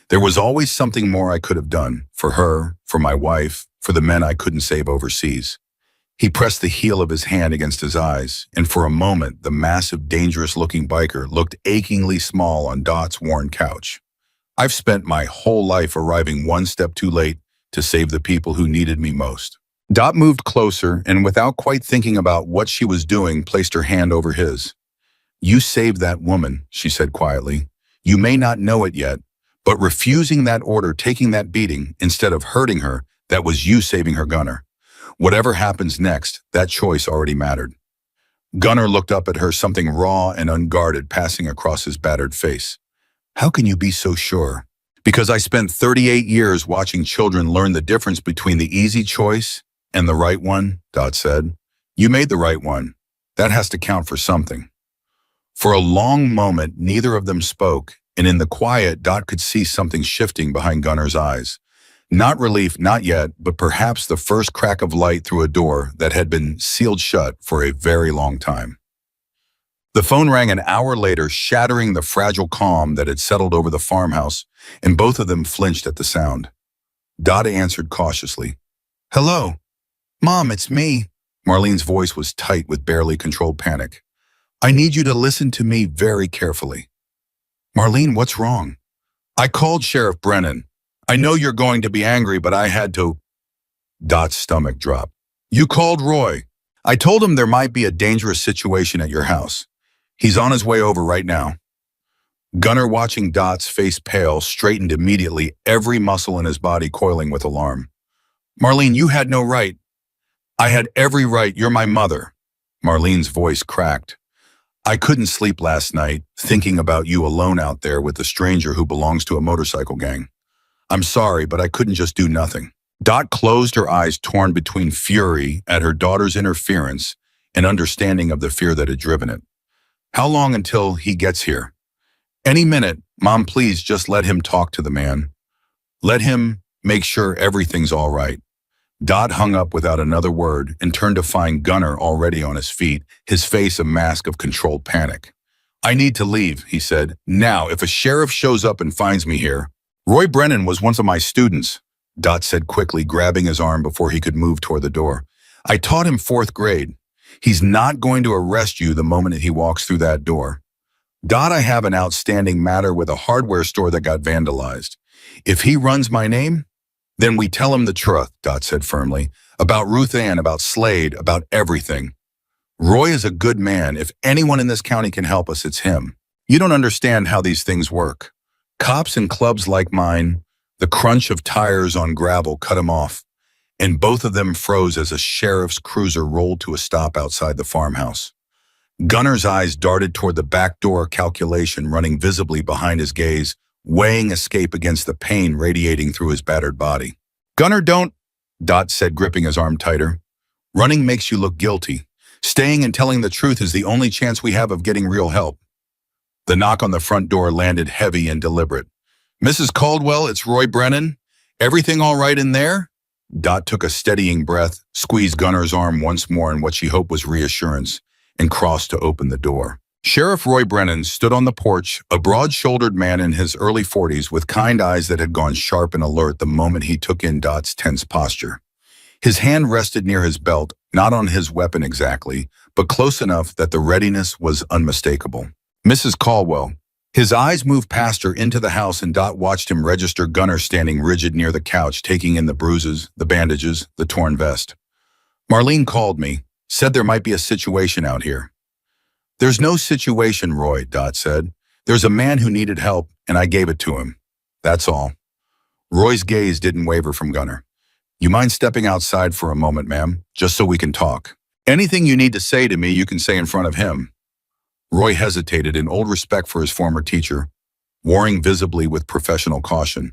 There was always something more I could have done, for her, for my wife, for the men I couldn't save overseas. He pressed the heel of his hand against his eyes, and for a moment, the massive, dangerous-looking biker looked achingly small on Dot's worn couch. I've spent my whole life arriving one step too late to save the people who needed me most. Dot moved closer and, without quite thinking about what she was doing, placed her hand over his. You saved that woman, she said quietly. You may not know it yet, but refusing that order, taking that beating, instead of hurting her, that was you saving her, Gunnar. Whatever happens next, that choice already mattered. Gunnar looked up at her, something raw and unguarded passing across his battered face. How can you be so sure? Because I spent 38 years watching children learn the difference between the easy choice and the right one, Dot said. You made the right one. That has to count for something. For a long moment, neither of them spoke, and in the quiet, Dot could see something shifting behind Gunnar's eyes. Not relief, not yet, but perhaps the first crack of light through a door that had been sealed shut for a very long time. The phone rang an hour later, shattering the fragile calm that had settled over the farmhouse, and both of them flinched at the sound. Dot answered cautiously. Hello. Mom, it's me. Marlene's voice was tight with barely controlled panic. I need you to listen to me very carefully. Marlene, what's wrong? I called Sheriff Brennan. I know you're going to be angry, but I had to. Dot's stomach dropped. You called Roy. I told him there might be a dangerous situation at your house. He's on his way over right now. Gunnar, watching Dot's face pale, straightened immediately, every muscle in his body coiling with alarm. Marlene, you had no right. I had every right. You're my mother. Marlene's voice cracked. I couldn't sleep last night, thinking about you alone out there with a stranger who belongs to a motorcycle gang. I'm sorry, but I couldn't just do nothing. Dot closed her eyes, torn between fury at her daughter's interference and understanding of the fear that had driven it. How long until he gets here? Any minute. Mom, please just let him talk to the man. Let him make sure everything's all right. Dot hung up without another word and turned to find Gunnar already on his feet, his face a mask of controlled panic. I need to leave, he said. Now, if a sheriff shows up and finds me here. Roy Brennan was one of my students, Dot said quickly, grabbing his arm before he could move toward the door. I taught him 4th grade. He's not going to arrest you the moment he walks through that door. Dot, I have an outstanding matter with a hardware store that got vandalized. If he runs my name, then we tell him the truth, Dot said firmly. About Ruth Ann, about Slade, about everything. Roy is a good man. If anyone in this county can help us, it's him. You don't understand how these things work. Cops in clubs like mine, the crunch of tires on gravel cut him off, and both of them froze as a sheriff's cruiser rolled to a stop outside the farmhouse. Gunnar's eyes darted toward the back door, calculation running visibly behind his gaze, weighing escape against the pain radiating through his battered body. Gunnar, don't, Dot said, gripping his arm tighter. Running makes you look guilty. Staying and telling the truth is the only chance we have of getting real help. The knock on the front door landed heavy and deliberate. Mrs. Caldwell, it's Roy Brennan. Everything all right in there? Dot took a steadying breath, squeezed Gunnar's arm once more in what she hoped was reassurance, and crossed to open the door. Sheriff Roy Brennan stood on the porch, a broad-shouldered man in his early 40s with kind eyes that had gone sharp and alert the moment he took in Dot's tense posture. His hand rested near his belt, not on his weapon exactly, but close enough that the readiness was unmistakable. Mrs. Caldwell. His eyes moved past her into the house, and Dot watched him register Gunnar standing rigid near the couch, taking in the bruises, the bandages, the torn vest. Marlene called me, said there might be a situation out here. There's no situation, Roy, Dot said. There's a man who needed help, and I gave it to him. That's all. Roy's gaze didn't waver from Gunnar. You mind stepping outside for a moment, ma'am, just so we can talk? Anything you need to say to me, you can say in front of him. Roy hesitated in old respect for his former teacher, warring visibly with professional caution.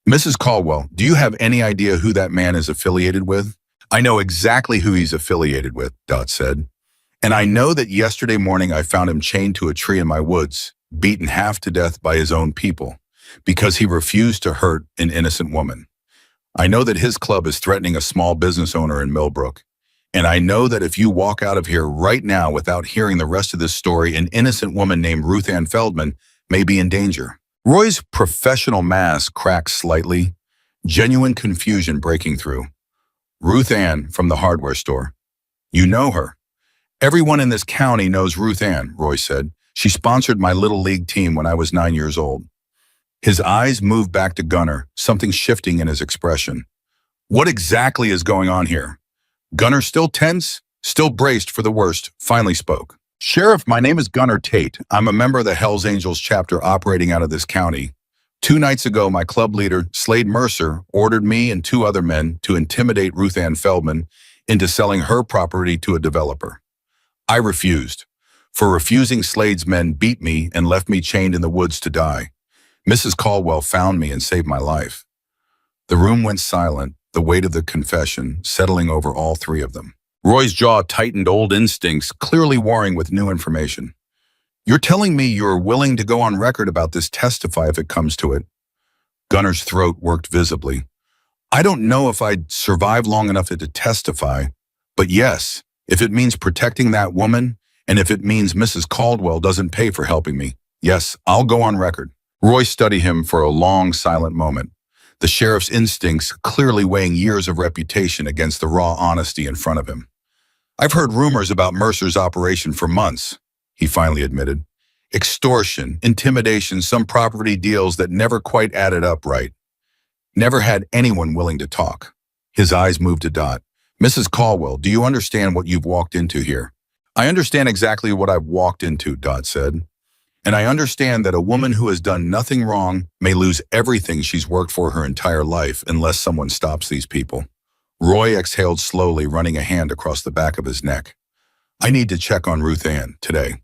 Mrs. Caldwell, do you have any idea who that man is affiliated with? I know exactly who he's affiliated with, Dot said. And I know that yesterday morning I found him chained to a tree in my woods, beaten half to death by his own people, because he refused to hurt an innocent woman. I know that his club is threatening a small business owner in Millbrook. And I know that if you walk out of here right now without hearing the rest of this story, an innocent woman named Ruth Ann Feldman may be in danger. Roy's professional mask cracked slightly, genuine confusion breaking through. Ruth Ann from the hardware store. You know her. Everyone in this county knows Ruth Ann, Roy said. She sponsored my little league team when I was 9 years old. His eyes moved back to Gunnar, something shifting in his expression. What exactly is going on here? Gunnar, still tense, still braced for the worst, finally spoke. Sheriff, my name is Gunnar Tate. I'm a member of the HELLS Angels chapter operating out of this county. 2 nights ago, my club leader, Slade Mercer, ordered me and 2 other men to intimidate Ruth Ann Feldman into selling her property to a developer. I refused. For refusing, Slade's men beat me and left me chained in the woods to die. Mrs. Caldwell found me and saved my life. The room went silent, the weight of the confession settling over all 3 of them. Roy's jaw tightened, old instincts clearly warring with new information. You're telling me you're willing to go on record about this, testify if it comes to it? Gunnar's throat worked visibly. I don't know if I'd survive long enough to testify, but yes, if it means protecting that woman, and if it means Mrs. Caldwell doesn't pay for helping me, yes, I'll go on record. Roy studied him for a long, silent moment, the sheriff's instincts clearly weighing years of reputation against the raw honesty in front of him. I've heard rumors about Mercer's operation for months, he finally admitted. Extortion, intimidation, some property deals that never quite added up right. Never had anyone willing to talk. His eyes moved to Dot. Mrs. Caldwell, do you understand what you've walked into here? I understand exactly what I've walked into, Dot said. And I understand that a woman who has done nothing wrong may lose everything she's worked for her entire life unless someone stops these people. Roy exhaled slowly, running a hand across the back of his neck. I need to check on Ruth Ann today.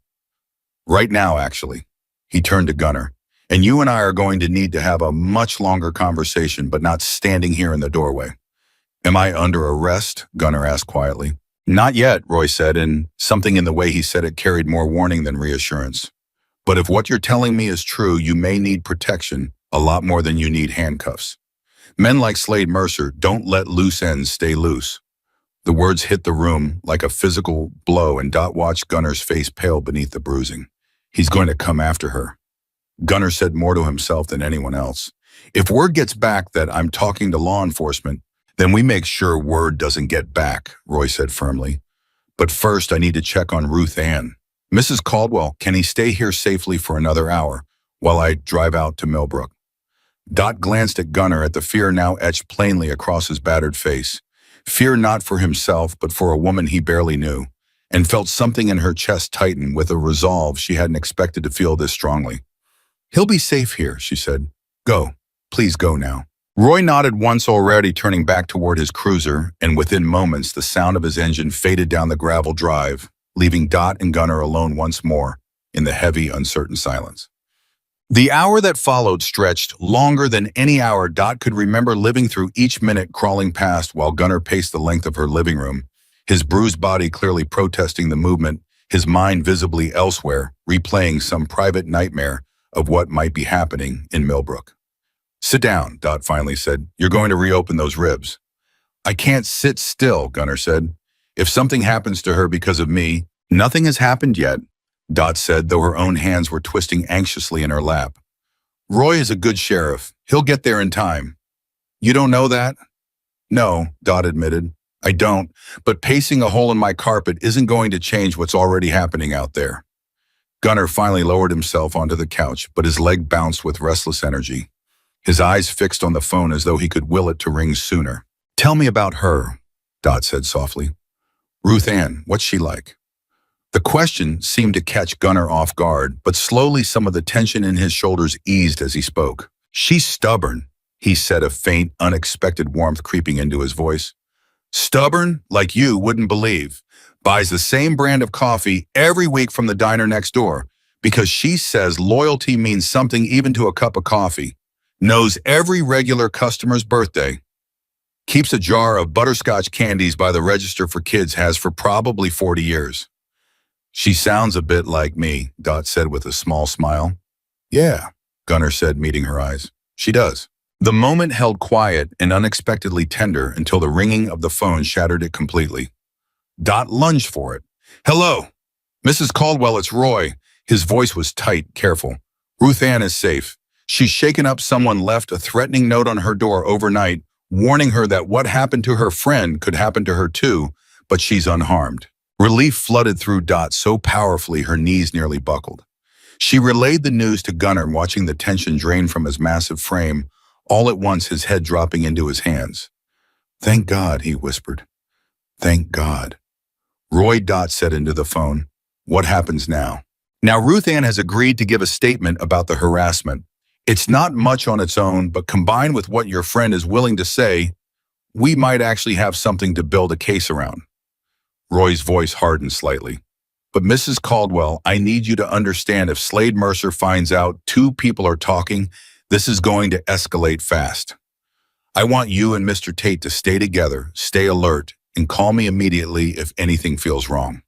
Right now, actually. He turned to Gunnar. And you and I are going to need to have a much longer conversation, but not standing here in the doorway. Am I under arrest? Gunnar asked quietly. Not yet, Roy said, and something in the way he said it carried more warning than reassurance. But if what you're telling me is true, you may need protection a lot more than you need handcuffs. Men like Slade Mercer don't let loose ends stay loose. The words hit the room like a physical blow, and Dot watched Gunner's face pale beneath the bruising. He's going to come after her. Gunner said more to himself than anyone else. If word gets back that I'm talking to law enforcement, then we make sure word doesn't get back, Roy said firmly. But first, I need to check on Ruth Ann. Mrs. Caldwell, can he stay here safely for another hour while I drive out to Millbrook? Dot glanced at Gunner at the fear now etched plainly across his battered face. Fear not for himself, but for a woman he barely knew, and felt something in her chest tighten with a resolve she hadn't expected to feel this strongly. He'll be safe here, she said. Go. Please go now. Roy nodded once, already turning back toward his cruiser, and within moments the sound of his engine faded down the gravel drive, leaving Dot and Gunner alone once more in the heavy, uncertain silence. The hour that followed stretched longer than any hour Dot could remember living through, each minute crawling past while Gunner paced the length of her living room, his bruised body clearly protesting the movement, his mind visibly elsewhere, replaying some private nightmare of what might be happening in Millbrook. Sit down, Dot finally said. You're going to reopen those ribs. I can't sit still, Gunner said. If something happens to her because of me, nothing has happened yet, Dot said, though her own hands were twisting anxiously in her lap. Roy is a good sheriff. He'll get there in time. You don't know that? No, Dot admitted. I don't, but pacing a hole in my carpet isn't going to change what's already happening out there. Gunner finally lowered himself onto the couch, but his leg bounced with restless energy. His eyes fixed on the phone as though he could will it to ring sooner. Tell me about her, Dot said softly. Ruth Ann, what's she like? The question seemed to catch Gunner off guard, but slowly some of the tension in his shoulders eased as he spoke. She's stubborn, he said, a faint, unexpected warmth creeping into his voice. Stubborn, like you wouldn't believe. Buys the same brand of coffee every week from the diner next door because she says loyalty means something even to a cup of coffee. Knows every regular customer's birthday. Keeps a jar of butterscotch candies by the register for kids, has for probably 40 years. She sounds a bit like me, Dot said with a small smile. Yeah, Gunner said, meeting her eyes. She does. The moment held quiet and unexpectedly tender until the ringing of the phone shattered it completely. Dot lunged for it. Hello, Mrs. Caldwell, it's Roy. His voice was tight, careful. Ruth Ann is safe. She's shaken up. Someone left a threatening note on her door overnight, warning her that what happened to her friend could happen to her too, but she's unharmed. Relief flooded through Dot so powerfully her knees nearly buckled. She relayed the news to Gunner, watching the tension drain from his massive frame, all at once his head dropping into his hands. Thank God, he whispered. Thank God. Roy, Dot said into the phone. What happens now? Now Ruth Ann has agreed to give a statement about the harassment. It's not much on its own, but combined with what your friend is willing to say, we might actually have something to build a case around. Roy's voice hardened slightly. But Mrs. Caldwell, I need you to understand, if Slade Mercer finds out two people are talking, this is going to escalate fast. I want you and Mr. Tate to stay together, stay alert, and call me immediately if anything feels wrong.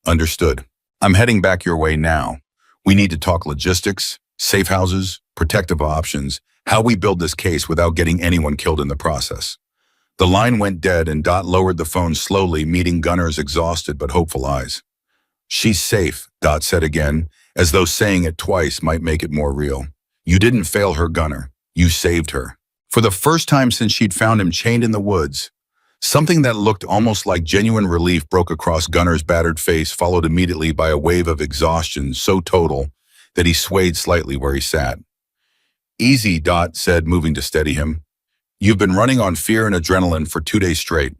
Understood. I'm heading back your way now. We need to talk logistics, safe houses, protective options, how we build this case without getting anyone killed in the process. The line went dead and Dot lowered the phone slowly, meeting Gunner's exhausted but hopeful eyes. She's safe, Dot said again, as though saying it twice might make it more real. You didn't fail her, Gunner. You saved her. For the first time since she'd found him chained in the woods, something that looked almost like genuine relief broke across Gunner's battered face, followed immediately by a wave of exhaustion so total that he swayed slightly where he sat. Easy, Dot said, moving to steady him. You've been running on fear and adrenaline for 2 days straight.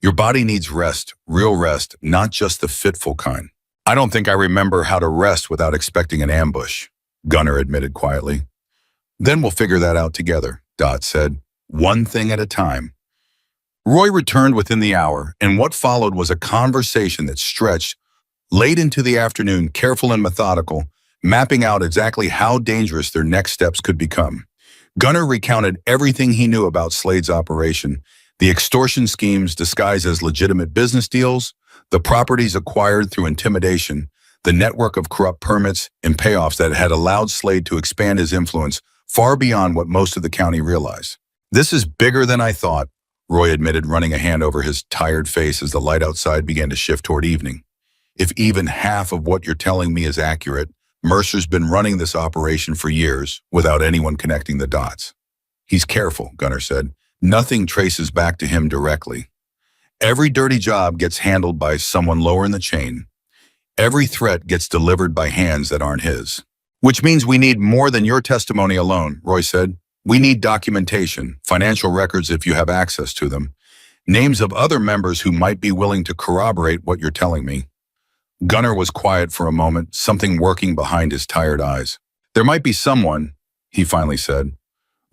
Your body needs rest, real rest, not just the fitful kind. I don't think I remember how to rest without expecting an ambush, Gunner admitted quietly. Then we'll figure that out together, Dot said, one thing at a time. Roy returned within the hour, and what followed was a conversation that stretched late into the afternoon, careful and methodical, mapping out exactly how dangerous their next steps could become. Gunner recounted everything he knew about Slade's operation, the extortion schemes disguised as legitimate business deals, the properties acquired through intimidation, the network of corrupt permits and payoffs that had allowed Slade to expand his influence far beyond what most of the county realized. This is bigger than I thought, Roy admitted, running a hand over his tired face as the light outside began to shift toward evening. If even half of what you're telling me is accurate, Mercer's been running this operation for years without anyone connecting the dots. He's careful, Gunnar said. Nothing traces back to him directly. Every dirty job gets handled by someone lower in the chain. Every threat gets delivered by hands that aren't his. Which means we need more than your testimony alone, Roy said. We need documentation, financial records if you have access to them, names of other members who might be willing to corroborate what you're telling me. Gunnar was quiet for a moment, something working behind his tired eyes. There might be someone, he finally said.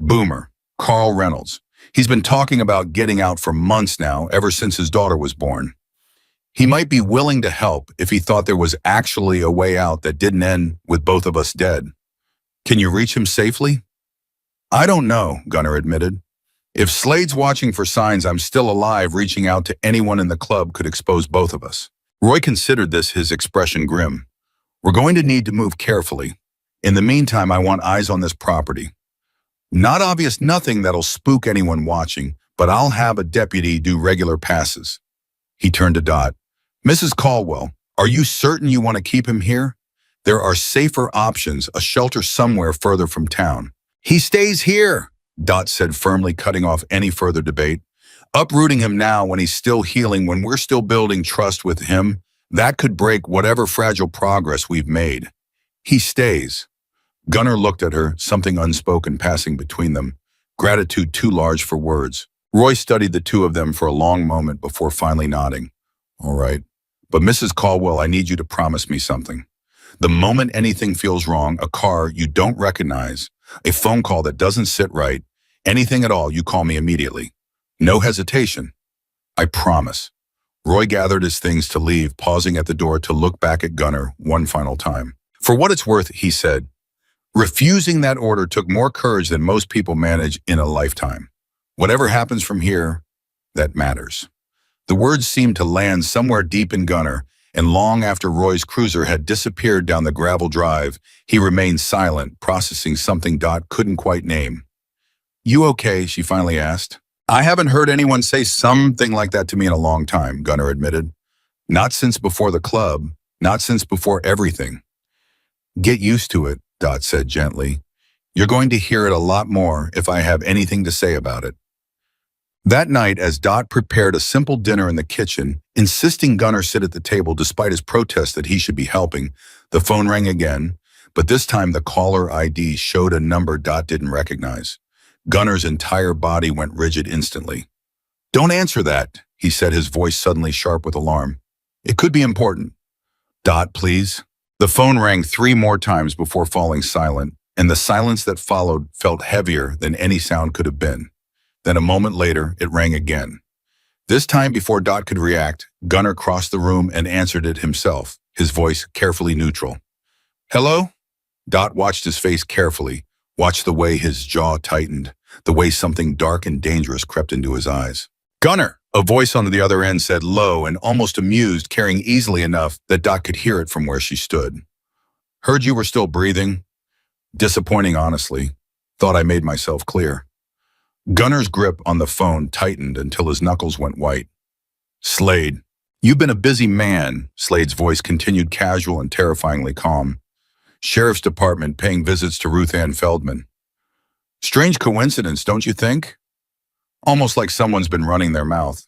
Boomer, Carl Reynolds. He's been talking about getting out for months now, ever since his daughter was born. He might be willing to help if he thought there was actually a way out that didn't end with both of us dead. Can you reach him safely? I don't know, Gunnar admitted. If Slade's watching for signs I'm still alive, reaching out to anyone in the club could expose both of us. Roy considered this, his expression grim. We're going to need to move carefully. In the meantime, I want eyes on this property. Not obvious nothing that'll spook anyone watching, but I'll have a deputy do regular passes. He turned to Dot. Mrs. Caldwell, are you certain you want to keep him here? There are safer options, a shelter somewhere further from town. He stays here, Dot said firmly, cutting off any further debate. Uprooting him now when he's still healing, when we're still building trust with him, that could break whatever fragile progress we've made. He stays. Gunnar looked at her, something unspoken passing between them, gratitude too large for words. Roy studied the two of them for a long moment before finally nodding. All right, but Mrs. Caldwell, I need you to promise me something. The moment anything feels wrong, a car you don't recognize, a phone call that doesn't sit right, anything at all, you call me immediately. No hesitation. I promise. Roy gathered his things to leave, pausing at the door to look back at Gunnar one final time. For what it's worth, he said, refusing that order took more courage than most people manage in a lifetime. Whatever happens from here, that matters. The words seemed to land somewhere deep in Gunnar, and long after Roy's cruiser had disappeared down the gravel drive, he remained silent, processing something Dot couldn't quite name. You okay? She finally asked. I haven't heard anyone say something like that to me in a long time, Gunnar admitted. Not since before the club, not since before everything. Get used to it, Dot said gently. You're going to hear it a lot more if I have anything to say about it. That night, as Dot prepared a simple dinner in the kitchen, insisting Gunnar sit at the table despite his protest that he should be helping, the phone rang again, but this time the caller ID showed a number Dot didn't recognize. Gunnar's entire body went rigid instantly. Don't answer that, he said, his voice suddenly sharp with alarm. It could be important. Dot, please. The phone rang 3 more times before falling silent, and the silence that followed felt heavier than any sound could have been. Then a moment later, it rang again. This time, before Dot could react, Gunnar crossed the room and answered it himself, his voice carefully neutral. Hello? Dot watched his face carefully, watched the way his jaw tightened, the way something dark and dangerous crept into his eyes. Gunnar, a voice on the other end said, low and almost amused, carrying easily enough that Dot could hear it from where she stood. Heard you were still breathing. Disappointing, honestly. Thought I made myself clear. Gunnar's grip on the phone tightened until his knuckles went white. Slade, you've been a busy man, Slade's voice continued, casual and terrifyingly calm. Sheriff's Department paying visits to Ruth Ann Feldman. Strange coincidence, don't you think? Almost like someone's been running their mouth.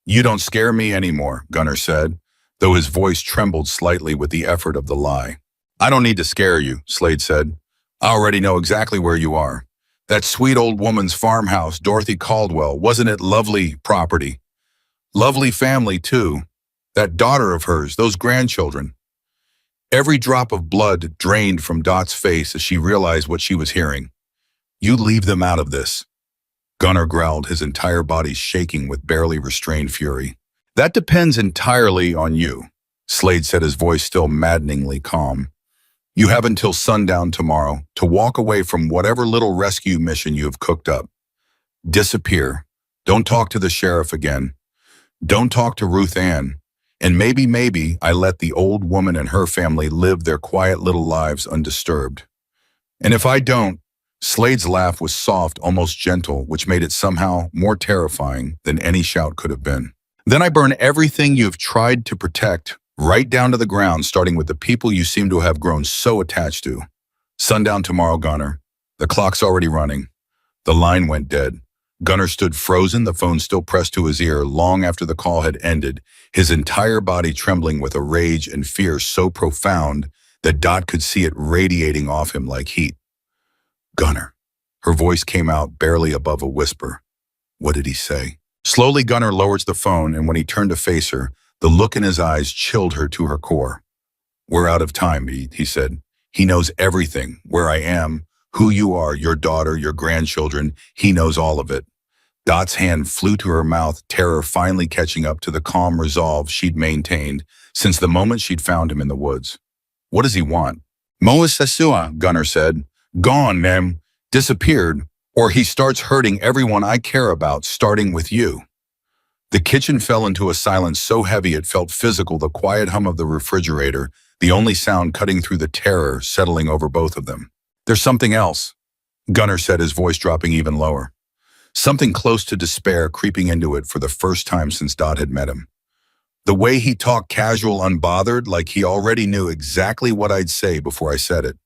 You don't scare me anymore, Gunnar said, though his voice trembled slightly with the effort of the lie. I don't need to scare you, Slade said. I already know exactly where you are. That sweet old woman's farmhouse, Dorothy Caldwell, wasn't it lovely property? Lovely family, too. That daughter of hers, those grandchildren. Every drop of blood drained from Dot's face as she realized what she was hearing. You leave them out of this. Gunnar growled, his entire body shaking with barely restrained fury. That depends entirely on you, Slade said, his voice still maddeningly calm. You have until sundown tomorrow to walk away from whatever little rescue mission you have cooked up. Disappear. Don't talk to the sheriff again. Don't talk to Ruth Ann. And maybe I let the old woman and her family live their quiet little lives undisturbed. And if I don't, Slade's laugh was soft, almost gentle, which made it somehow more terrifying than any shout could have been. Then I burn everything you've tried to protect, right down to the ground, starting with the people you seem to have grown so attached to. Sundown tomorrow, Gunner. The clock's already running. The line went dead. Gunner stood frozen, the phone still pressed to his ear long after the call had ended, his entire body trembling with a rage and fear so profound that Dot could see it radiating off him like heat. Gunner. Her voice came out barely above a whisper. What did he say? Slowly, Gunner lowers the phone, and when he turned to face her, the look in his eyes chilled her to her core. We're out of time, he said. He knows everything, where I am, who you are, your daughter, your grandchildren. He knows all of it. Dot's hand flew to her mouth, terror finally catching up to the calm resolve she'd maintained since the moment she'd found him in the woods. What does he want? Moa Sesua, Gunner said. Gone, ma'am. Disappeared, or he starts hurting everyone I care about, starting with you. The kitchen fell into a silence so heavy it felt physical, the quiet hum of the refrigerator, the only sound cutting through the terror settling over both of them. There's something else, Gunner said, his voice dropping even lower. Something close to despair creeping into it for the first time since Dot had met him. The way he talked casual, unbothered, like he already knew exactly what I'd say before I said it.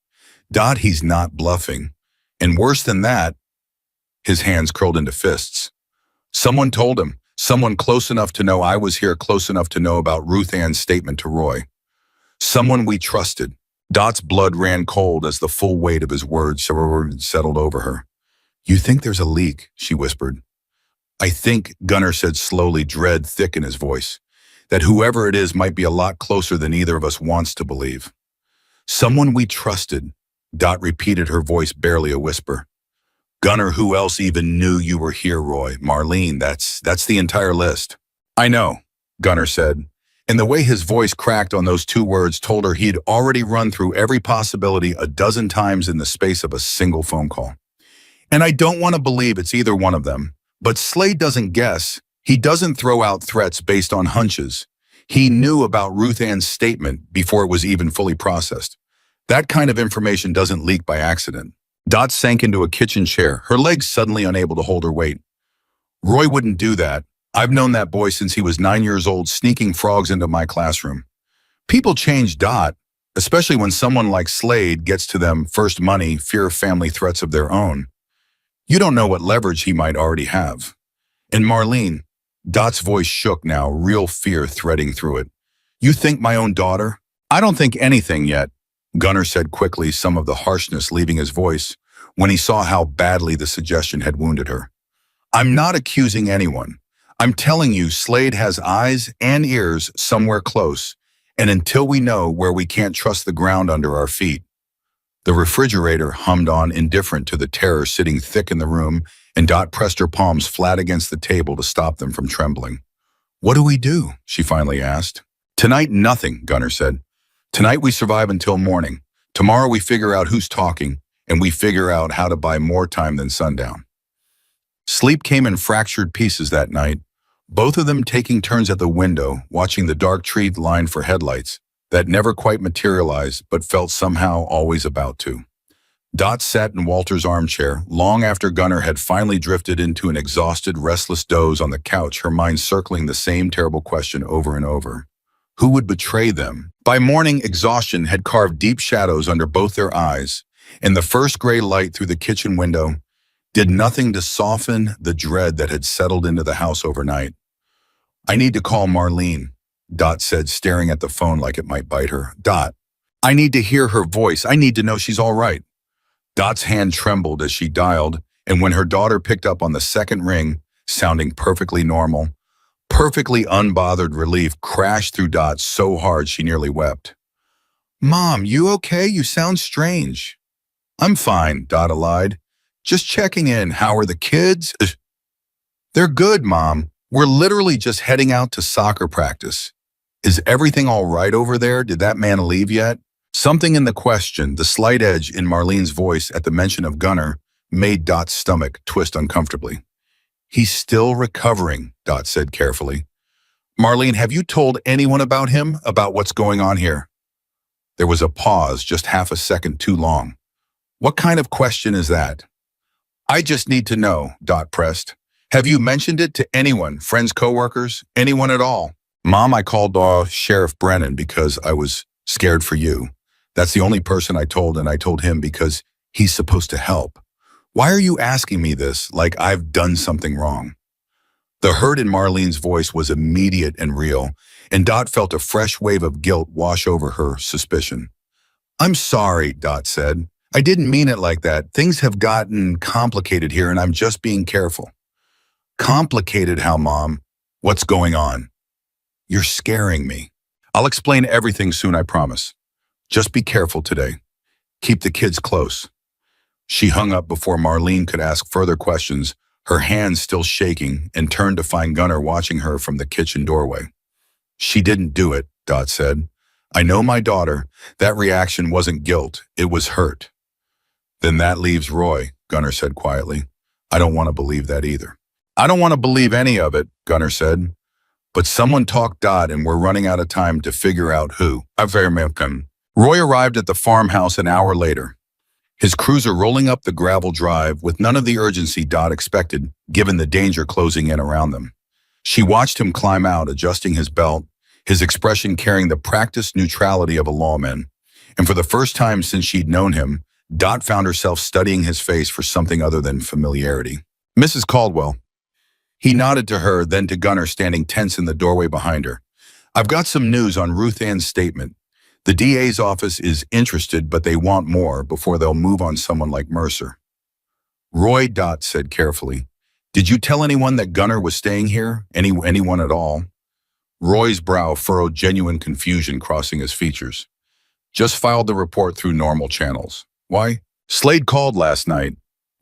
Dot, he's not bluffing. And worse than that, his hands curled into fists. Someone told him, someone close enough to know I was here, close enough to know about Ruth Ann's statement to Roy. Someone we trusted. Dot's blood ran cold as the full weight of his words settled over her. You think there's a leak, she whispered. I think, Gunner said slowly, dread thick in his voice, that whoever it is might be a lot closer than either of us wants to believe. Someone we trusted, Dot repeated, her voice barely a whisper. Gunner, who else even knew you were here, Roy? Marlene, that's the entire list. I know, Gunner said, and the way his voice cracked on those two words told her he'd already run through every possibility a dozen times in the space of a single phone call. And I don't want to believe it's either one of them, but Slade doesn't guess. He doesn't throw out threats based on hunches. He knew about Ruth Ann's statement before it was even fully processed. That kind of information doesn't leak by accident. Dot sank into a kitchen chair, her legs suddenly unable to hold her weight. Roy wouldn't do that. I've known that boy since he was 9 years old, sneaking frogs into my classroom. People change, Dot, especially when someone like Slade gets to them first money, fear of family, threats of their own. You don't know what leverage he might already have. And Marlene, Dot's voice shook now, real fear threading through it. You think my own daughter? I don't think anything yet, Gunner said quickly, some of the harshness leaving his voice when he saw how badly the suggestion had wounded her. I'm not accusing anyone. I'm telling you, Slade has eyes and ears somewhere close, and until we know where we can't trust the ground under our feet. The refrigerator hummed on, indifferent to the terror sitting thick in the room, and Dot pressed her palms flat against the table to stop them from trembling. What do we do? She finally asked. Tonight, nothing, Gunner said. Tonight we survive until morning. Tomorrow we figure out who's talking, and we figure out how to buy more time than sundown. Sleep came in fractured pieces that night, both of them taking turns at the window, watching the dark tree line for headlights that never quite materialized but felt somehow always about to. Dot sat in Walter's armchair long after Gunner had finally drifted into an exhausted, restless doze on the couch, her mind circling the same terrible question over and over. Who would betray them? By morning, exhaustion had carved deep shadows under both their eyes, and the first gray light through the kitchen window did nothing to soften the dread that had settled into the house overnight. I need to call Marlene, Dot said, staring at the phone like it might bite her. Dot, I need to hear her voice. I need to know she's all right. Dot's hand trembled as she dialed, and when her daughter picked up on the second ring, sounding perfectly normal, perfectly unbothered relief crashed through Dot so hard she nearly wept. Mom, you okay? You sound strange. I'm fine, Dot lied. Just checking in. How are the kids? They're good, Mom. We're literally just heading out to soccer practice. Is everything all right over there? Did that man leave yet? Something in the question, the slight edge in Marlene's voice at the mention of Gunner, made Dot's stomach twist uncomfortably. He's still recovering, Dot said carefully. Marlene, have you told anyone about him, about what's going on here? There was a pause, just half a second too long. What kind of question is that? I just need to know, Dot pressed. Have you mentioned it to anyone, friends, coworkers, anyone at all? Mom, I called Sheriff Brennan because I was scared for you. That's the only person I told, and I told him because he's supposed to help. Why are you asking me this like I've done something wrong? The hurt in Marlene's voice was immediate and real, and Dot felt a fresh wave of guilt wash over her suspicion. I'm sorry, Dot said. I didn't mean it like that. Things have gotten complicated here, and I'm just being careful. Complicated how, Mom? What's going on? You're scaring me. I'll explain everything soon, I promise. Just be careful today. Keep the kids close. She hung up before Marlene could ask further questions, her hands still shaking, and turned to find Gunnar watching her from the kitchen doorway. She didn't do it, Dot said. I know my daughter. That reaction wasn't guilt. It was hurt. Then that leaves Roy, Gunnar said quietly. I don't want to believe that either. I don't want to believe any of it, Gunnar said. But someone talked Dot, and we're running out of time to figure out who. Roy arrived at the farmhouse an hour later, his cruiser rolling up the gravel drive with none of the urgency Dot expected, given the danger closing in around them. She watched him climb out, adjusting his belt, his expression carrying the practiced neutrality of a lawman. And for the first time since she'd known him, Dot found herself studying his face for something other than familiarity. Mrs. Caldwell. He nodded to her, then to Gunnar standing tense in the doorway behind her. I've got some news on Ruth Ann's statement. The DA's office is interested, but they want more before they'll move on someone like Mercer. Roy, Dot said carefully. Did you tell anyone that Gunnar was staying here? Anyone at all? Roy's brow furrowed, genuine confusion crossing his features. Just filed the report through normal channels. Why? Slade called last night,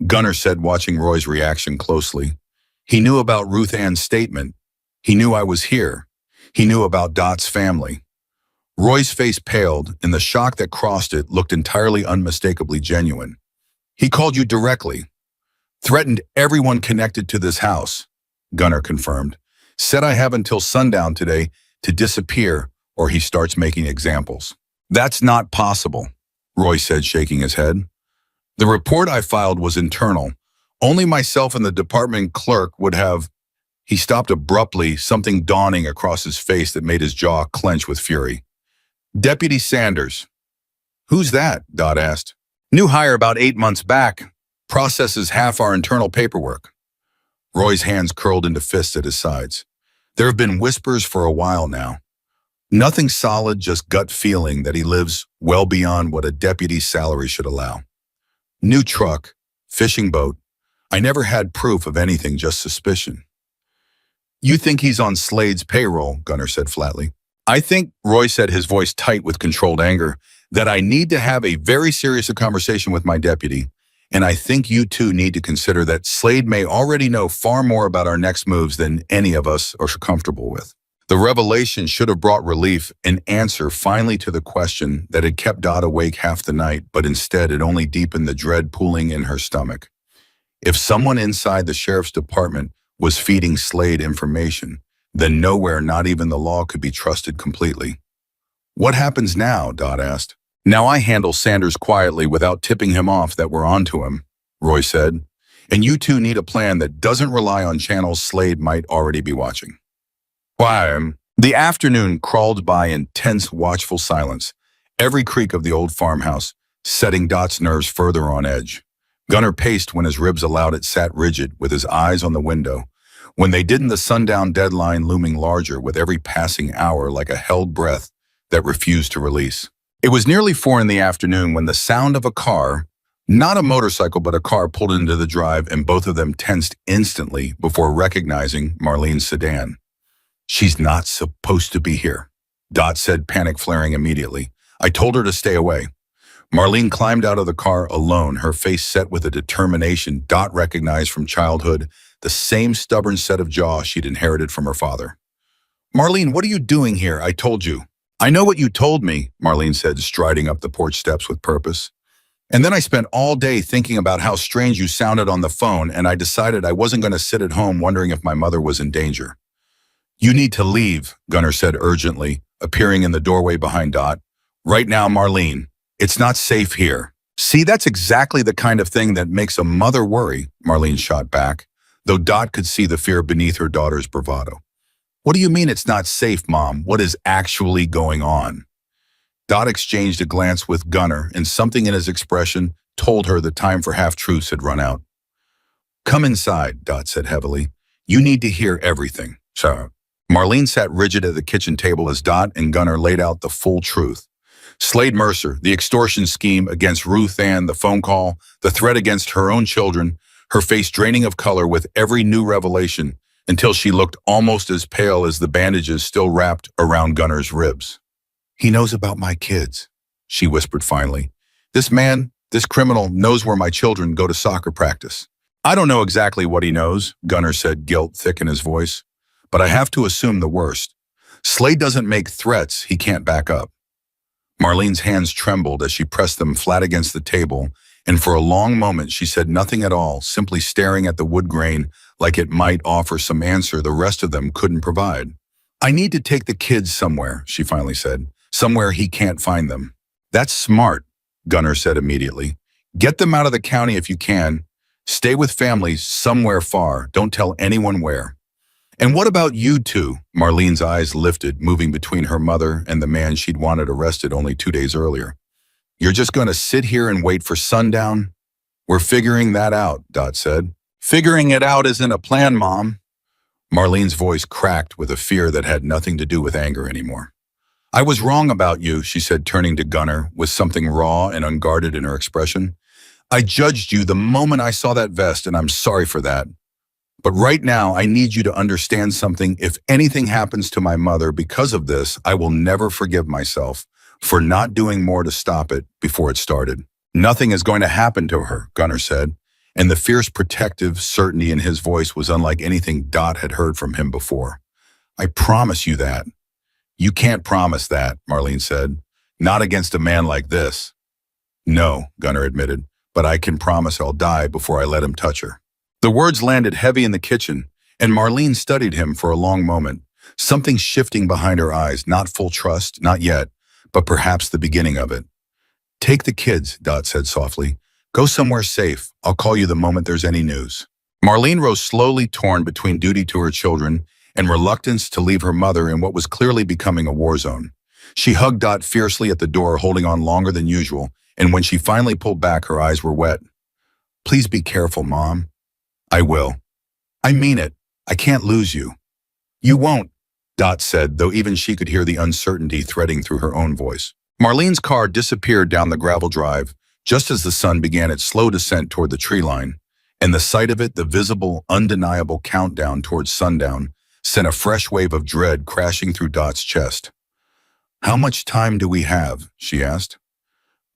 Gunnar said, watching Roy's reaction closely. He knew about Ruth Ann's statement. He knew I was here. He knew about Dot's family. Roy's face paled, and the shock that crossed it looked entirely unmistakably genuine. He called you directly. Threatened everyone connected to this house, Gunnar confirmed. Said I have until sundown today to disappear, or he starts making examples. That's not possible, Roy said, shaking his head. The report I filed was internal. Only myself and the department clerk would have... He stopped abruptly, something dawning across his face that made his jaw clench with fury. Deputy Sanders. Who's that? Dot asked. New hire about 8 months back. Processes half our internal paperwork. Roy's hands curled into fists at his sides. There have been whispers for a while now. Nothing solid, just gut feeling that he lives well beyond what a deputy's salary should allow. New truck, fishing boat. I never had proof of anything, just suspicion. You think he's on Slade's payroll, Gunnar said flatly. I think, Roy said, his voice tight with controlled anger, that I need to have a very serious conversation with my deputy, and I think you two need to consider that Slade may already know far more about our next moves than any of us are comfortable with. The revelation should have brought relief, an answer finally to the question that had kept Dot awake half the night, but instead it only deepened the dread pooling in her stomach. If someone inside the sheriff's department was feeding Slade information, then nowhere, not even the law, could be trusted completely. What happens now? Dot asked. Now I handle Sanders quietly without tipping him off that we're onto him, Roy said. And you two need a plan that doesn't rely on channels Slade might already be watching. Why? The afternoon crawled by in tense, watchful silence, every creak of the old farmhouse setting Dot's nerves further on edge. Gunnar paced when his ribs allowed it, sat rigid with his eyes on the window. When they didn't, the sundown deadline looming larger with every passing hour like a held breath that refused to release. It was nearly 4 in the afternoon when the sound of a car, not a motorcycle but a car, pulled into the drive, and both of them tensed instantly before recognizing Marlene's sedan. She's not supposed to be here, Dot said, panic flaring immediately. I told her to stay away. Marlene climbed out of the car alone, her face set with a determination Dot recognized from childhood, the same stubborn set of jaw she'd inherited from her father. Marlene, what are you doing here? I told you. I know what you told me, Marlene said, striding up the porch steps with purpose. And then I spent all day thinking about how strange you sounded on the phone, and I decided I wasn't going to sit at home wondering if my mother was in danger. You need to leave, Gunnar said urgently, appearing in the doorway behind Dot. Right now, Marlene. It's not safe here. See, that's exactly the kind of thing that makes a mother worry, Marlene shot back, though Dot could see the fear beneath her daughter's bravado. What do you mean it's not safe, Mom? What is actually going on? Dot exchanged a glance with Gunnar, and something in his expression told her the time for half-truths had run out. Come inside, Dot said heavily. You need to hear everything. So, Marlene sat rigid at the kitchen table as Dot and Gunnar laid out the full truth. Slade Mercer, the extortion scheme against Ruth Ann, the phone call, the threat against her own children, her face draining of color with every new revelation until she looked almost as pale as the bandages still wrapped around Gunnar's ribs. He knows about my kids, she whispered finally. This man, this criminal, knows where my children go to soccer practice. I don't know exactly what he knows, Gunnar said, guilt thick in his voice, but I have to assume the worst. Slade doesn't make threats he can't back up. Marlene's hands trembled as she pressed them flat against the table, and for a long moment she said nothing at all, simply staring at the wood grain like it might offer some answer the rest of them couldn't provide. I need to take the kids somewhere, she finally said, somewhere he can't find them. That's smart, Gunnar said immediately. Get them out of the county if you can. Stay with families somewhere far. Don't tell anyone where. And what about you two? Marlene's eyes lifted, moving between her mother and the man she'd wanted arrested only 2 days earlier. You're just going to sit here and wait for sundown? We're figuring that out, Dot said. Figuring it out isn't a plan, Mom. Marlene's voice cracked with a fear that had nothing to do with anger anymore. I was wrong about you, she said, turning to Gunnar with something raw and unguarded in her expression. I judged you the moment I saw that vest, and I'm sorry for that. But right now, I need you to understand something. If anything happens to my mother because of this, I will never forgive myself for not doing more to stop it before it started. Nothing is going to happen to her, Gunnar said, and the fierce protective certainty in his voice was unlike anything Dot had heard from him before. I promise you that. You can't promise that, Marlene said. Not against a man like this. No, Gunnar admitted, but I can promise I'll die before I let him touch her. The words landed heavy in the kitchen, and Marlene studied him for a long moment, something shifting behind her eyes, not full trust, not yet, but perhaps the beginning of it. Take the kids, Dot said softly. Go somewhere safe. I'll call you the moment there's any news. Marlene rose slowly, torn between duty to her children and reluctance to leave her mother in what was clearly becoming a war zone. She hugged Dot fiercely at the door, holding on longer than usual, and when she finally pulled back, her eyes were wet. Please be careful, Mom. I will. I mean it. I can't lose you. You won't, Dot said, though even she could hear the uncertainty threading through her own voice. Marlene's car disappeared down the gravel drive, just as the sun began its slow descent toward the tree line, and the sight of it, the visible, undeniable countdown towards sundown, sent a fresh wave of dread crashing through Dot's chest. How much time do we have? She asked.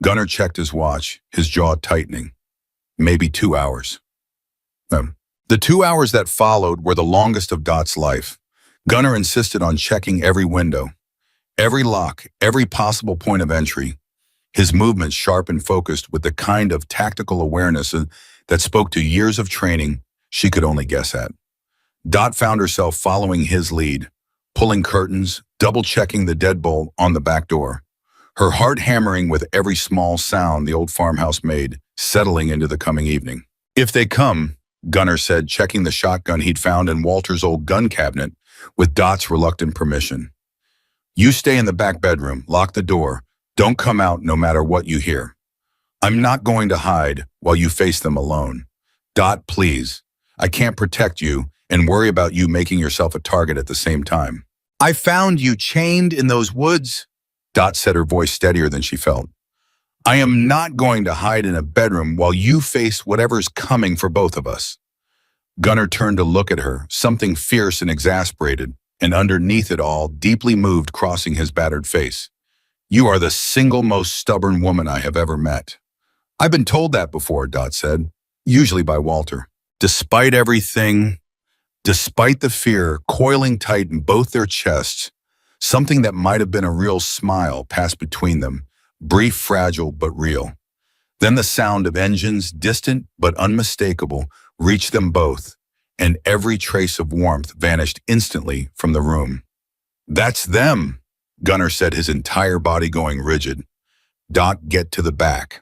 Gunnar checked his watch, his jaw tightening. Maybe 2 hours. The 2 hours that followed were the longest of Dot's life. Gunnar insisted on checking every window, every lock, every possible point of entry, his movements sharp and focused with the kind of tactical awareness that spoke to years of training she could only guess at. Dot found herself following his lead, pulling curtains, double-checking the deadbolt on the back door, her heart hammering with every small sound the old farmhouse made, settling into the coming evening. If they come, Gunnar said, checking the shotgun he'd found in Walter's old gun cabinet with Dot's reluctant permission. You stay in the back bedroom, lock the door, don't come out no matter what you hear. I'm not going to hide while you face them alone. Dot, please. I can't protect you and worry about you making yourself a target at the same time. I found you chained in those woods, Dot said, her voice steadier than she felt. I am not going to hide in a bedroom while you face whatever's coming for both of us. Gunnar turned to look at her, something fierce and exasperated, and underneath it all, deeply moved, crossing his battered face. You are the single most stubborn woman I have ever met. I've been told that before, Dot said, usually by Walter. Despite everything, despite the fear coiling tight in both their chests, something that might have been a real smile passed between them, brief, fragile, but real. Then the sound of engines, distant but unmistakable, reached them both, and every trace of warmth vanished instantly from the room. That's them, Gunnar said, his entire body going rigid. Dot, get to the back.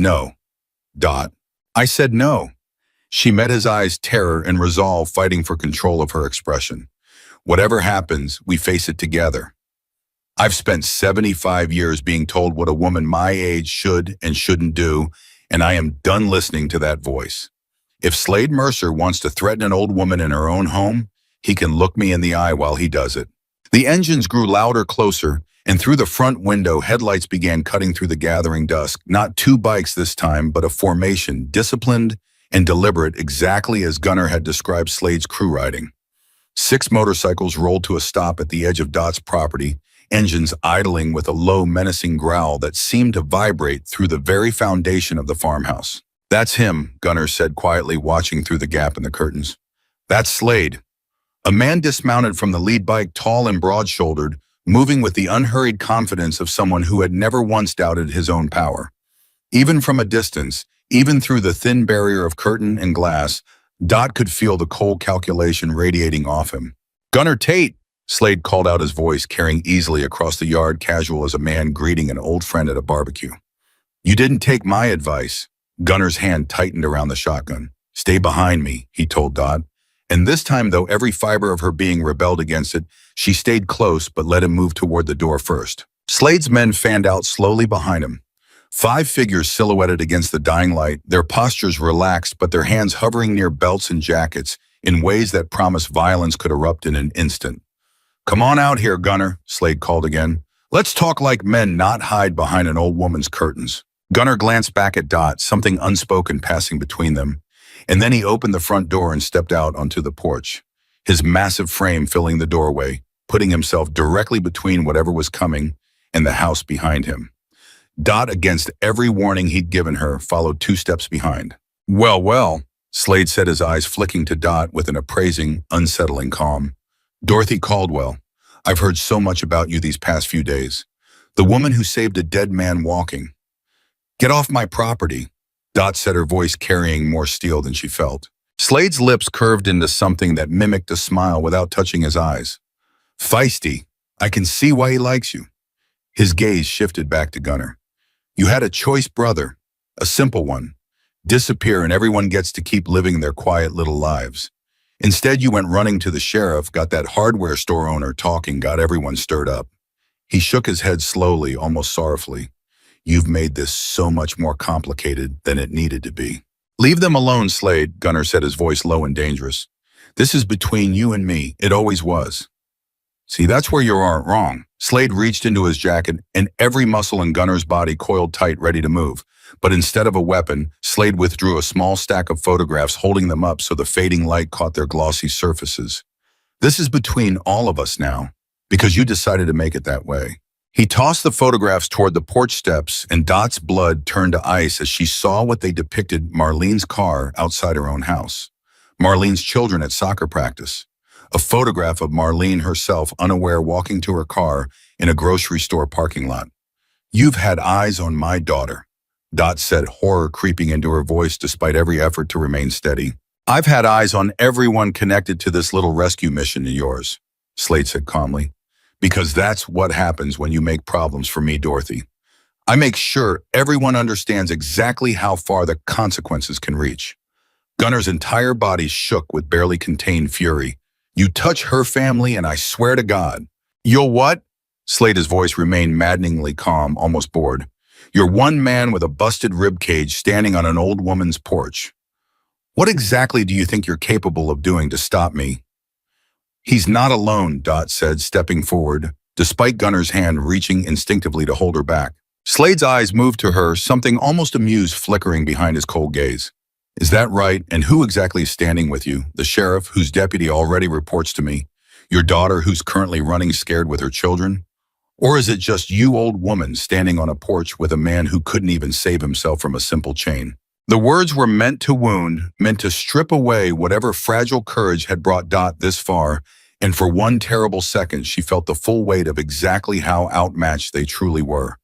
No. Dot. I said no. She met his eyes, terror and resolve fighting for control of her expression. Whatever happens, we face it together. I've spent 75 years being told what a woman my age should and shouldn't do, and I am done listening to that voice. If Slade Mercer wants to threaten an old woman in her own home, he can look me in the eye while he does it. The engines grew louder, closer, and through the front window, headlights began cutting through the gathering dusk. Not two bikes this time, but a formation, disciplined and deliberate, exactly as Gunner had described Slade's crew riding. 6 motorcycles rolled to a stop at the edge of Dot's property, engines idling with a low, menacing growl that seemed to vibrate through the very foundation of the farmhouse. That's him, Gunner said quietly, watching through the gap in the curtains. That's Slade. A man dismounted from the lead bike, tall and broad-shouldered, moving with the unhurried confidence of someone who had never once doubted his own power. Even from a distance, even through the thin barrier of curtain and glass, Dot could feel the cold calculation radiating off him. Gunner Tate, Slade called out, his voice carrying easily across the yard, casual as a man greeting an old friend at a barbecue. You didn't take my advice. Gunner's hand tightened around the shotgun. Stay behind me, he told Dot. And this time, though every fiber of her being rebelled against it, she stayed close but let him move toward the door first. Slade's men fanned out slowly behind him. 5 figures silhouetted against the dying light, their postures relaxed but their hands hovering near belts and jackets in ways that promised violence could erupt in an instant. Come on out here, Gunner, Slade called again. Let's talk like men, not hide behind an old woman's curtains. Gunner glanced back at Dot, something unspoken passing between them, and then he opened the front door and stepped out onto the porch, his massive frame filling the doorway, putting himself directly between whatever was coming and the house behind him. Dot, against every warning he'd given her, followed 2 steps behind. Well, Slade said, his eyes flicking to Dot with an appraising, unsettling calm. Dorothy Caldwell, I've heard so much about you these past few days. The woman who saved a dead man walking. Get off my property, Dot said, her voice carrying more steel than she felt. Slade's lips curved into something that mimicked a smile without touching his eyes. Feisty, I can see why he likes you. His gaze shifted back to Gunner. You had a choice, brother, a simple one. Disappear and everyone gets to keep living their quiet little lives. Instead, you went running to the sheriff, got that hardware store owner talking, got everyone stirred up. He shook his head slowly, almost sorrowfully. You've made this so much more complicated than it needed to be. Leave them alone, Slade, Gunner said, his voice low and dangerous. This is between you and me. It always was. See, that's where you aren't wrong. Slade reached into his jacket, and every muscle in Gunner's body coiled tight, ready to move. But instead of a weapon, Slade withdrew a small stack of photographs, holding them up so the fading light caught their glossy surfaces. This is between all of us now, because you decided to make it that way. He tossed the photographs toward the porch steps, and Dot's blood turned to ice as she saw what they depicted: Marlene's car outside her own house, Marlene's children at soccer practice, a photograph of Marlene herself unaware walking to her car in a grocery store parking lot. You've had eyes on my daughter, Dot said, horror creeping into her voice despite every effort to remain steady. I've had eyes on everyone connected to this little rescue mission of yours, Slade said calmly. Because that's what happens when you make problems for me, Dorothy. I make sure everyone understands exactly how far the consequences can reach. Gunner's entire body shook with barely contained fury. You touch her family and I swear to God. You'll what? Slade's voice remained maddeningly calm, almost bored. You're one man with a busted rib cage standing on an old woman's porch. What exactly do you think you're capable of doing to stop me? He's not alone, Dot said, stepping forward, despite Gunner's hand reaching instinctively to hold her back. Slade's eyes moved to her, something almost amused flickering behind his cold gaze. Is that right? And who exactly is standing with you? The sheriff, whose deputy already reports to me? Your daughter, who's currently running scared with her children? Or is it just you, old woman, standing on a porch with a man who couldn't even save himself from a simple chain? The words were meant to wound, meant to strip away whatever fragile courage had brought Dot this far, and for one terrible second she felt the full weight of exactly how outmatched they truly were.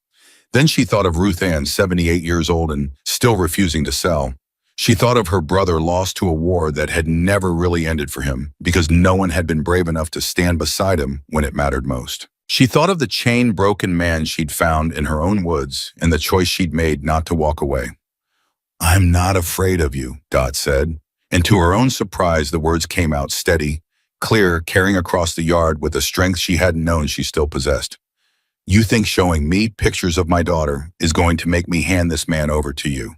Then she thought of Ruth Ann, 78 years old and still refusing to sell. She thought of her brother lost to a war that had never really ended for him because no one had been brave enough to stand beside him when it mattered most. She thought of the chain-broken man she'd found in her own woods and the choice she'd made not to walk away. I'm not afraid of you, Dot said. And to her own surprise, the words came out steady, clear, carrying across the yard with a strength she hadn't known she still possessed. You think showing me pictures of my daughter is going to make me hand this man over to you?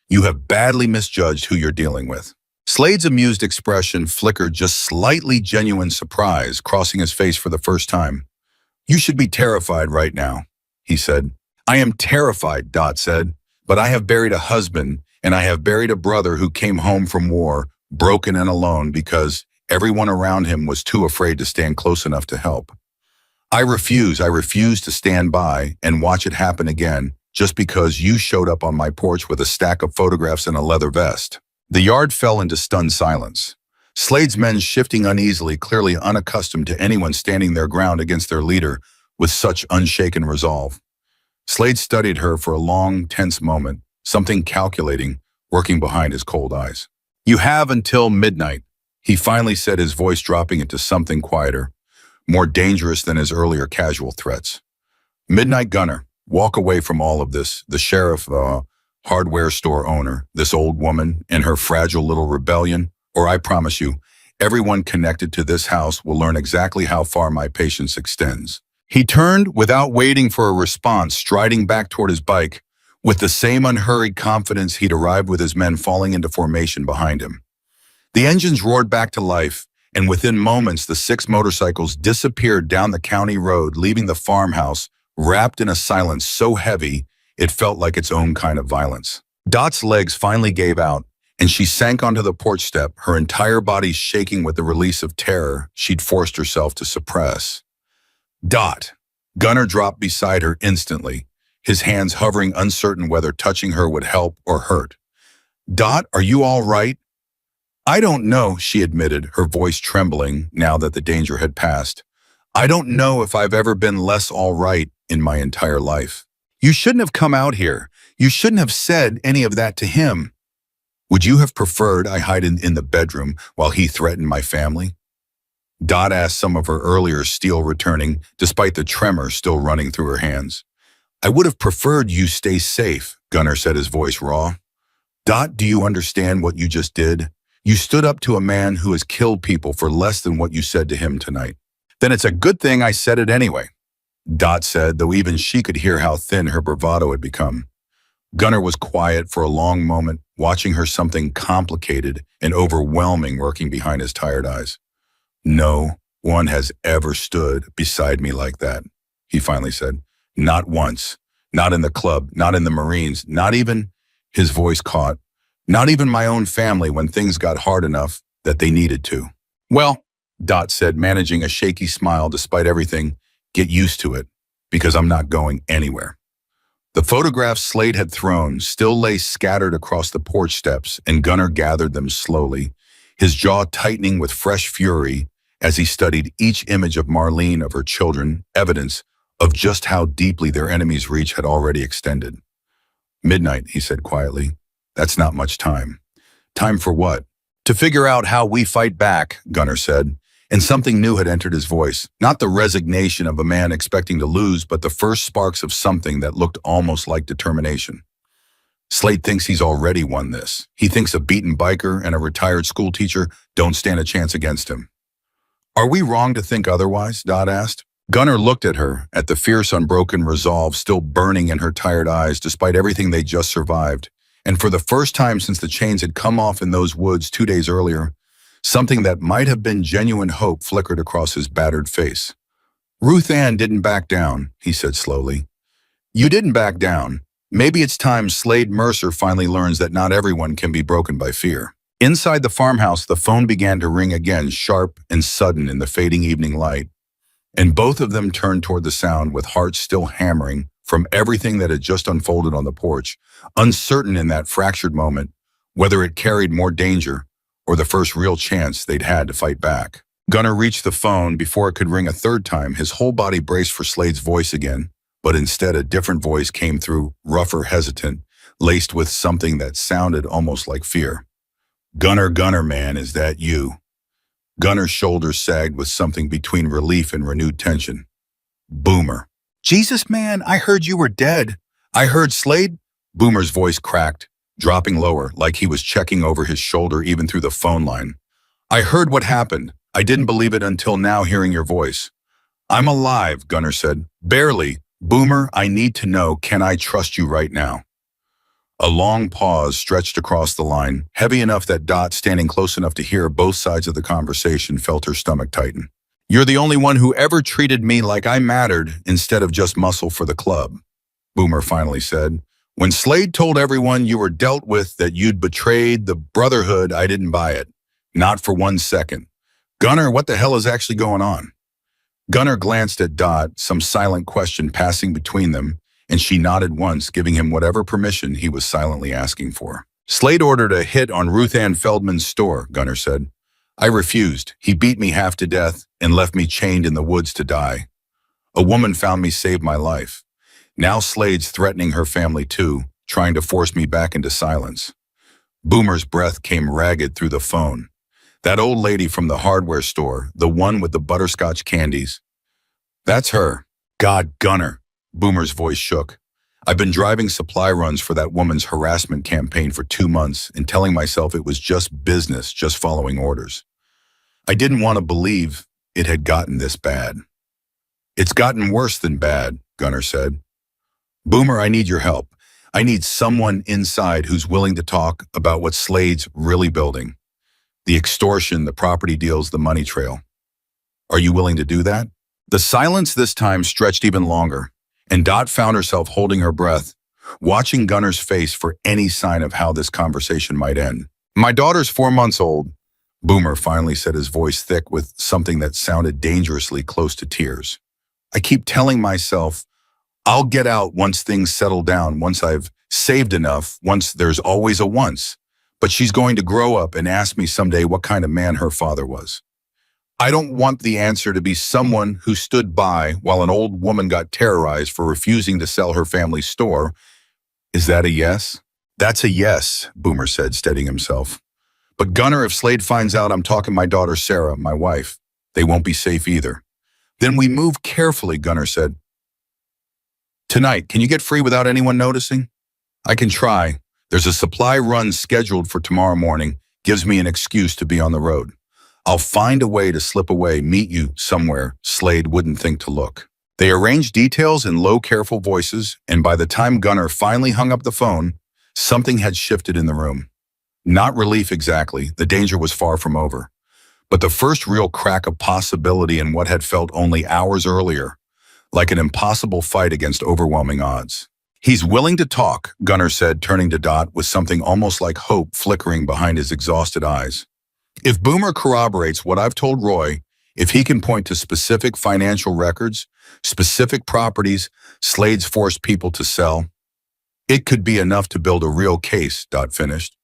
You have badly misjudged who you're dealing with. Slade's amused expression flickered just slightly genuine surprise, crossing his face for the first time. You should be terrified right now, he said. I am terrified, Dot said, but I have buried a husband and I have buried a brother who came home from war, broken and alone because everyone around him was too afraid to stand close enough to help. I refuse to stand by and watch it happen again just because you showed up on my porch with a stack of photographs and a leather vest. The yard fell into stunned silence. Slade's men shifting uneasily, clearly unaccustomed to anyone standing their ground against their leader with such unshaken resolve. Slade studied her for a long, tense moment, something calculating, working behind his cold eyes. You have until midnight, he finally said, his voice dropping into something quieter, more dangerous than his earlier casual threats. Midnight, Gunner, walk away from all of this, the sheriff, the hardware store owner, this old woman, and her fragile little rebellion, or I promise you, everyone connected to this house will learn exactly how far my patience extends. He turned without waiting for a response, striding back toward his bike, with the same unhurried confidence he'd arrived with his men falling into formation behind him. The engines roared back to life, and within moments the 6 motorcycles disappeared down the county road, leaving the farmhouse wrapped in a silence so heavy it felt like its own kind of violence. Dot's legs finally gave out, and she sank onto the porch step, her entire body shaking with the release of terror she'd forced herself to suppress. Dot! Gunner dropped beside her instantly, his hands hovering, uncertain whether touching her would help or hurt. Dot, are you all right? I don't know, she admitted, her voice trembling now that the danger had passed. I don't know if I've ever been less all right in my entire life. You shouldn't have come out here. You shouldn't have said any of that to him. Would you have preferred I hide in the bedroom while he threatened my family? Dot asked, some of her earlier steel returning, despite the tremor still running through her hands. I would have preferred you stay safe, Gunner said, his voice raw. Dot, do you understand what you just did? You stood up to a man who has killed people for less than what you said to him tonight. Then it's a good thing I said it anyway, Dot said, though even she could hear how thin her bravado had become. Gunner was quiet for a long moment, watching her, something complicated and overwhelming working behind his tired eyes. No one has ever stood beside me like that, he finally said. Not once. Not in the club, not in the Marines, not even, his voice caught, not even my own family when things got hard enough that they needed to. Well, Dot said, managing a shaky smile despite everything, get used to it, because I'm not going anywhere. The photographs Slade had thrown still lay scattered across the porch steps, and Gunner gathered them slowly, his jaw tightening with fresh fury as he studied each image of Marlene, of her children, evidence of just how deeply their enemy's reach had already extended. Midnight, he said quietly. That's not much time. Time for what? To figure out how we fight back, Gunner said, and something new had entered his voice. Not the resignation of a man expecting to lose, but the first sparks of something that looked almost like determination. Slade thinks he's already won this. He thinks a beaten biker and a retired school teacher don't stand a chance against him. Are we wrong to think otherwise? Dot asked. Gunner looked at her, at the fierce, unbroken resolve still burning in her tired eyes despite everything they just survived. And for the first time since the chains had come off in those woods 2 days earlier, something that might have been genuine hope flickered across his battered face. Ruth Ann didn't back down, he said slowly. You didn't back down. Maybe it's time Slade Mercer finally learns that not everyone can be broken by fear. Inside the farmhouse, the phone began to ring again, sharp and sudden in the fading evening light, and both of them turned toward the sound with hearts still hammering from everything that had just unfolded on the porch, uncertain in that fractured moment whether it carried more danger or the first real chance they'd had to fight back. Gunner reached the phone before it could ring a third time, his whole body braced for Slade's voice again, but instead a different voice came through, rougher, hesitant, laced with something that sounded almost like fear. Gunner, man, is that you? Gunner's shoulders sagged with something between relief and renewed tension. Boomer. Jesus, man, I heard you were dead. I heard Slade. Boomer's voice cracked, dropping lower like he was checking over his shoulder even through the phone line. I heard what happened. I didn't believe it until now hearing your voice. I'm alive, Gunnar said. Barely. Boomer, I need to know, can I trust you right now? A long pause stretched across the line, heavy enough that Dot, standing close enough to hear both sides of the conversation, felt her stomach tighten. You're the only one who ever treated me like I mattered instead of just muscle for the club, Boomer finally said. When Slade told everyone you were dealt with, that you'd betrayed the Brotherhood, I didn't buy it. Not for 1 second. Gunnar, what the hell is actually going on? Gunnar glanced at Dot, some silent question passing between them, and she nodded once, giving him whatever permission he was silently asking for. Slade ordered a hit on Ruth Ann Feldman's store, Gunnar said. I refused. He beat me half to death and left me chained in the woods to die. A woman found me, saved my life. Now Slade's threatening her family too, trying to force me back into silence. Boomer's breath came ragged through the phone. That old lady from the hardware store, the one with the butterscotch candies. That's her. God, Gunnar. Boomer's voice shook. I've been driving supply runs for that woman's harassment campaign for 2 months and telling myself it was just business, just following orders. I didn't want to believe it had gotten this bad. It's gotten worse than bad, Gunnar said. Boomer, I need your help. I need someone inside who's willing to talk about what Slade's really building. The extortion, the property deals, the money trail. Are you willing to do that? The silence this time stretched even longer, and Dot found herself holding her breath, watching Gunnar's face for any sign of how this conversation might end. My daughter's 4 months old, Boomer finally said, his voice thick with something that sounded dangerously close to tears. I keep telling myself, I'll get out once things settle down, once I've saved enough, once there's always a once. But she's going to grow up and ask me someday what kind of man her father was. I don't want the answer to be someone who stood by while an old woman got terrorized for refusing to sell her family's store. Is that a yes? That's a yes, Boomer said, steadying himself. But Gunnar, if Slade finds out I'm talking my daughter Sarah, my wife, they won't be safe either. Then we move carefully, Gunnar said. Tonight, can you get free without anyone noticing? I can try. There's a supply run scheduled for tomorrow morning. Gives me an excuse to be on the road. I'll find a way to slip away, meet you somewhere Slade wouldn't think to look. They arranged details in low, careful voices, and by the time Gunnar finally hung up the phone, something had shifted in the room. Not relief exactly, the danger was far from over. But the first real crack of possibility in what had felt only hours earlier, like an impossible fight against overwhelming odds. He's willing to talk, Gunnar said, turning to Dot with something almost like hope flickering behind his exhausted eyes. If Boomer corroborates what I've told Roy, if he can point to specific financial records, specific properties Slade's forced people to sell, it could be enough to build a real case, Dot finished.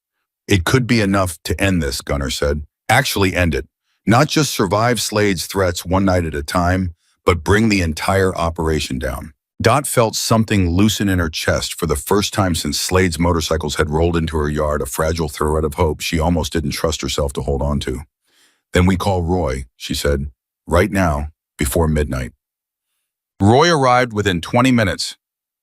It could be enough to end this, Gunnar said. Actually end it. Not just survive Slade's threats one night at a time, but bring the entire operation down. Dot felt something loosen in her chest for the first time since Slade's motorcycles had rolled into her yard, a fragile thread of hope she almost didn't trust herself to hold on to. Then we call Roy, she said, right now, before midnight. Roy arrived within 20 minutes,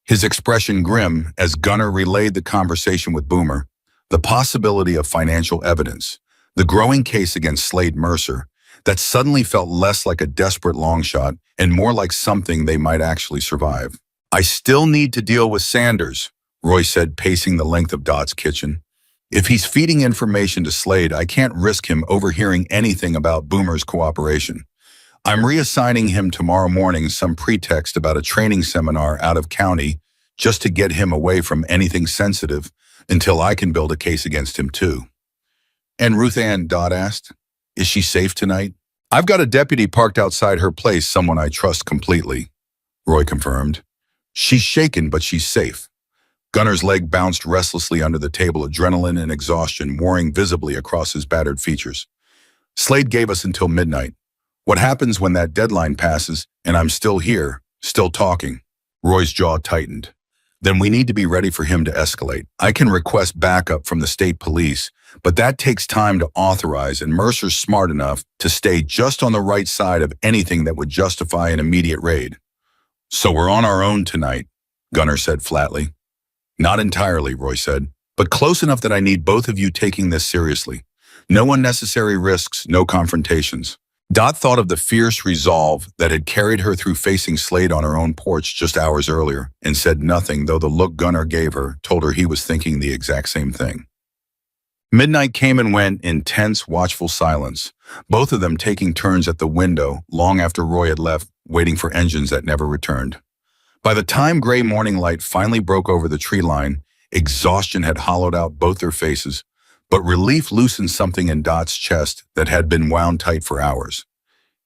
his expression grim as Gunnar relayed the conversation with Boomer, the possibility of financial evidence, the growing case against Slade Mercer, that suddenly felt less like a desperate long shot and more like something they might actually survive. I still need to deal with Sanders, Roy said, pacing the length of Dot's kitchen. If he's feeding information to Slade, I can't risk him overhearing anything about Boomer's cooperation. I'm reassigning him tomorrow morning some pretext about a training seminar out of county just to get him away from anything sensitive until I can build a case against him too. And Ruth Ann, Dot asked, is she safe tonight? I've got a deputy parked outside her place, someone I trust completely, Roy confirmed. She's shaken, but she's safe. Gunnar's leg bounced restlessly under the table, adrenaline and exhaustion warring visibly across his battered features. Slade gave us until midnight. What happens when that deadline passes and I'm still here, still talking? Roy's jaw tightened. Then we need to be ready for him to escalate. I can request backup from the state police, but that takes time to authorize, and Mercer's smart enough to stay just on the right side of anything that would justify an immediate raid. So we're on our own tonight, Gunnar said flatly. Not entirely, Roy said. but close enough that I need both of you taking this seriously. No unnecessary risks, no confrontations. Dot thought of the fierce resolve that had carried her through facing Slade on her own porch just hours earlier and said nothing, though the look Gunnar gave her told her he was thinking the exact same thing. Midnight came and went in tense, watchful silence, both of them taking turns at the window long after Roy had left, waiting for engines that never returned. By the time gray morning light finally broke over the tree line, exhaustion had hollowed out both their faces, but relief loosened something in Dot's chest that had been wound tight for hours.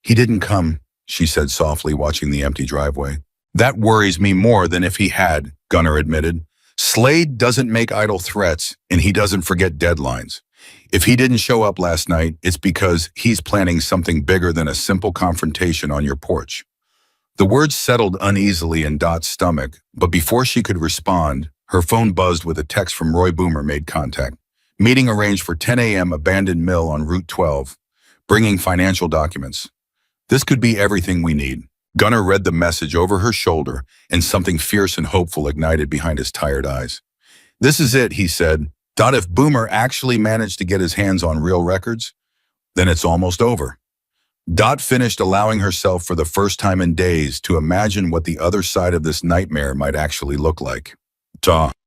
"He didn't come," she said softly, watching the empty driveway. "That worries me more than if he had," Gunnar admitted. "Slade doesn't make idle threats, and he doesn't forget deadlines. If he didn't show up last night, it's because he's planning something bigger than a simple confrontation on your porch." The words settled uneasily in Dot's stomach, but before she could respond, her phone buzzed with a text from Roy. Boomer made contact. "Meeting arranged for 10 a.m. abandoned mill on Route 12. Bringing financial documents." "This could be everything we need." Gunnar read the message over her shoulder, and something fierce and hopeful ignited behind his tired eyes. "This is it," he said. "Dot, if Boomer actually managed to get his hands on real records, then it's almost over." Dot finished, allowing herself for the first time in days to imagine what the other side of this nightmare might actually look like.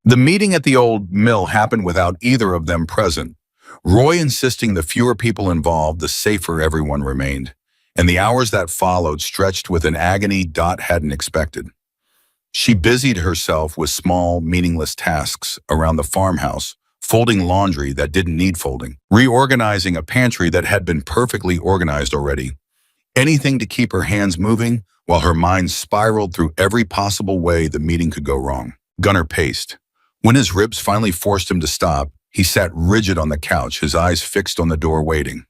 The meeting at the old mill happened without either of them present, Roy insisting the fewer people involved, the safer everyone remained, and the hours that followed stretched with an agony Dot hadn't expected. She busied herself with small, meaningless tasks around the farmhouse, folding laundry that didn't need folding, reorganizing a pantry that had been perfectly organized already. Anything to keep her hands moving while her mind spiraled through every possible way the meeting could go wrong. Gunnar paced. When his ribs finally forced him to stop, he sat rigid on the couch, his eyes fixed on the door, waiting.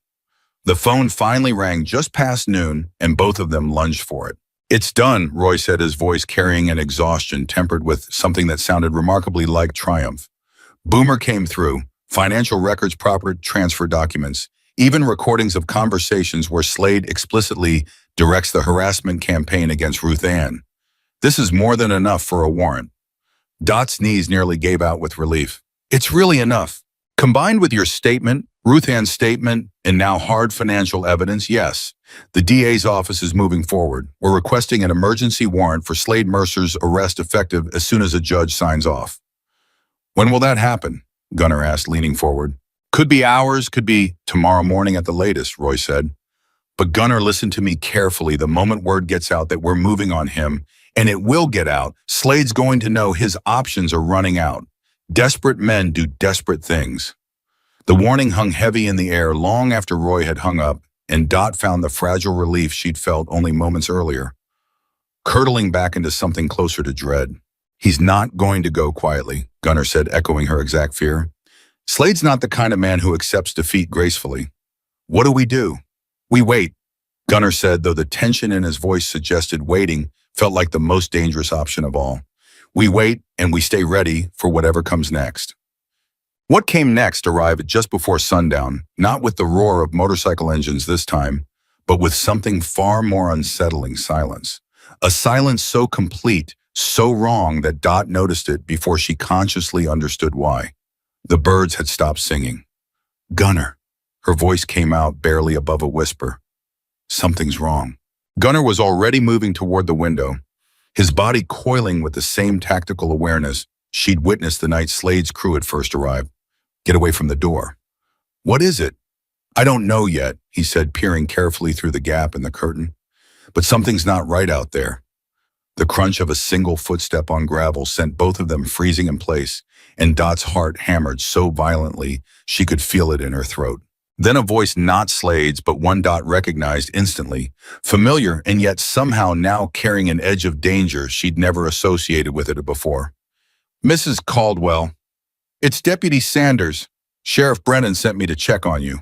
The phone finally rang just past noon, and both of them lunged for it. "It's done," Roy said, his voice carrying an exhaustion tempered with something that sounded remarkably like triumph. "Boomer came through. Financial records, proper transfer documents, even recordings of conversations where Slade explicitly directs the harassment campaign against Ruth Ann. This is more than enough for a warrant." Dot's knees nearly gave out with relief. "It's really enough. Combined with your statement, Ruth Ann's statement, and now hard financial evidence, yes. The DA's office is moving forward. We're requesting an emergency warrant for Slade Mercer's arrest effective as soon as a judge signs off." "When will that happen?" Gunnar asked, leaning forward. "Could be hours, could be tomorrow morning at the latest," Roy said. "But Gunnar, listen to me carefully. The moment word gets out that we're moving on him, and it will get out, Slade's going to know his options are running out. Desperate men do desperate things." The warning hung heavy in the air long after Roy had hung up, and Dot found the fragile relief she'd felt only moments earlier, curdling back into something closer to dread. "He's not going to go quietly," Gunnar said, echoing her exact fear. "Slade's not the kind of man who accepts defeat gracefully." "What do? We wait," Gunnar said, though the tension in his voice suggested waiting felt like the most dangerous option of all. "We wait, and we stay ready for whatever comes next." What came next arrived just before sundown, not with the roar of motorcycle engines this time, but with something far more unsettling: silence. A silence so complete, so wrong that Dot noticed it before she consciously understood why. The birds had stopped singing. "Gunnar," her voice came out barely above a whisper. "Something's wrong." Gunnar was already moving toward the window, his body coiling with the same tactical awareness she'd witnessed the night Slade's crew had first arrived. "Get away from the door." "What is it?" "I don't know yet," he said, peering carefully through the gap in the curtain. "But something's not right out there." The crunch of a single footstep on gravel sent both of them freezing in place, and Dot's heart hammered so violently she could feel it in her throat. Then a voice not Slade's, but one Dot recognized instantly, familiar and yet somehow now carrying an edge of danger she'd never associated with it before. "Mrs. Caldwell, it's Deputy Sanders. Sheriff Brennan sent me to check on you."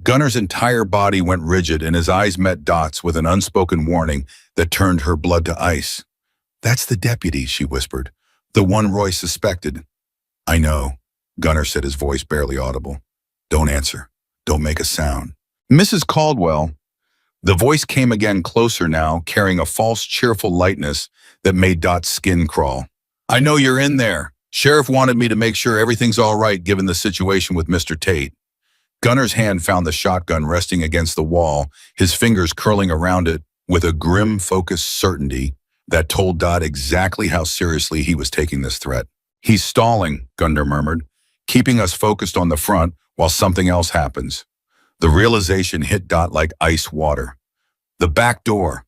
Gunnar's entire body went rigid, and his eyes met Dot's with an unspoken warning that turned her blood to ice. "That's the deputy," she whispered. "The one Roy suspected." "I know," Gunnar said, his voice barely audible. "Don't answer. Don't make a sound." "Mrs. Caldwell." The voice came again, closer now, carrying a false cheerful lightness that made Dot's skin crawl. "I know you're in there. Sheriff wanted me to make sure everything's all right given the situation with Mr. Tate. Gunner's hand found the shotgun resting against the wall, his fingers curling around it with a grim, focused certainty that told Dot exactly how seriously he was taking this threat. He's stalling, Gunner murmured, keeping us focused on the front while something else happens. The realization hit Dot like ice water. The back door.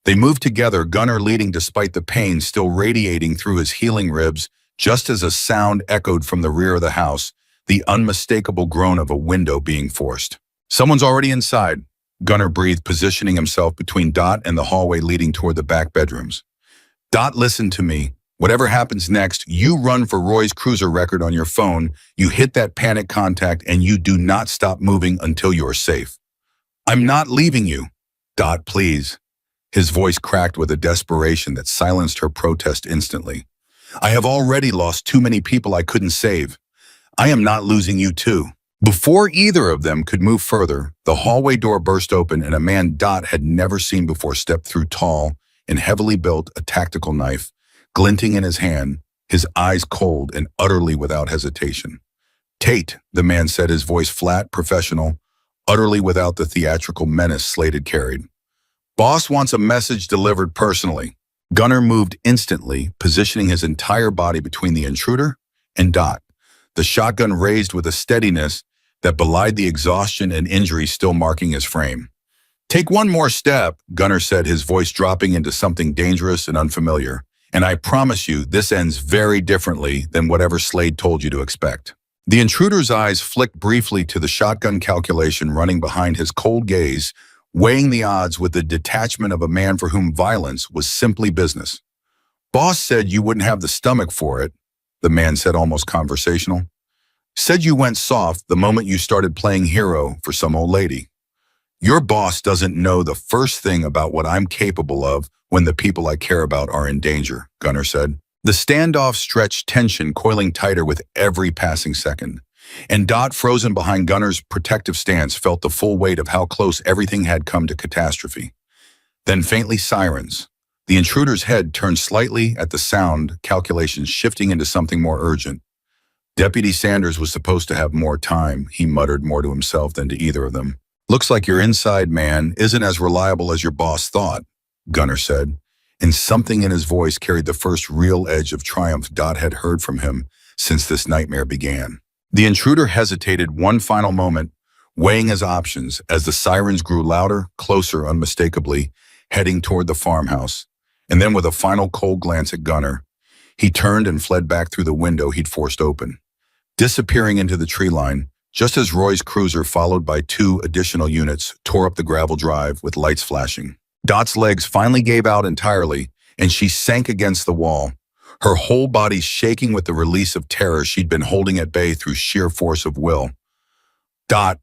They moved together, Gunner leading despite the pain still radiating through his healing ribs, just as a sound echoed from the rear of the house, the unmistakable groan of a window being forced. Someone's already inside, Gunner breathed, positioning himself between Dot and the hallway leading toward the back bedrooms. Dot, listen to me. Whatever happens next, you run for Roy's cruiser record on your phone, you hit that panic contact, and you do not stop moving until you're safe. I'm not leaving you. Dot, please. His voice cracked with a desperation that silenced her protest instantly. I have already lost too many people I couldn't save. I am not losing you too. Before either of them could move further, the hallway door burst open and a man Dot had never seen before stepped through, tall and heavily built, a tactical knife glinting in his hand, his eyes cold and utterly without hesitation. Tate, the man said, his voice flat, professional, utterly without the theatrical menace Slade had carried. Boss wants a message delivered personally. Gunner moved instantly, positioning his entire body between the intruder and Dot, the shotgun raised with a steadiness that belied the exhaustion and injury still marking his frame. Take one more step, Gunner said, his voice dropping into something dangerous and unfamiliar, and I promise you this ends very differently than whatever Slade told you to expect. The intruder's eyes flicked briefly to the shotgun calculation running behind his cold gaze, weighing the odds with the detachment of a man for whom violence was simply business. Boss said you wouldn't have the stomach for it, the man said, almost conversational. Said you went soft the moment you started playing hero for some old lady. Your boss doesn't know the first thing about what I'm capable of when the people I care about are in danger, Gunner said. The standoff stretched, tension coiling tighter with every passing second. And Dot, frozen behind Gunner's protective stance, felt the full weight of how close everything had come to catastrophe. Then faintly sirens. The intruder's head turned slightly at the sound, calculations shifting into something more urgent. Deputy Sanders was supposed to have more time, he muttered, more to himself than to either of them. Looks like your inside man isn't as reliable as your boss thought, Gunner said, and something in his voice carried the first real edge of triumph Dot had heard from him since this nightmare began. The intruder hesitated one final moment, weighing his options as the sirens grew louder, closer unmistakably, heading toward the farmhouse. And then with a final cold glance at Gunner, he turned and fled back through the window he'd forced open, disappearing into the tree line, just as Roy's cruiser, followed by 2 additional units, tore up the gravel drive with lights flashing. Dot's legs finally gave out entirely, and she sank against the wall, her whole body shaking with the release of terror she'd been holding at bay through sheer force of will. Dot,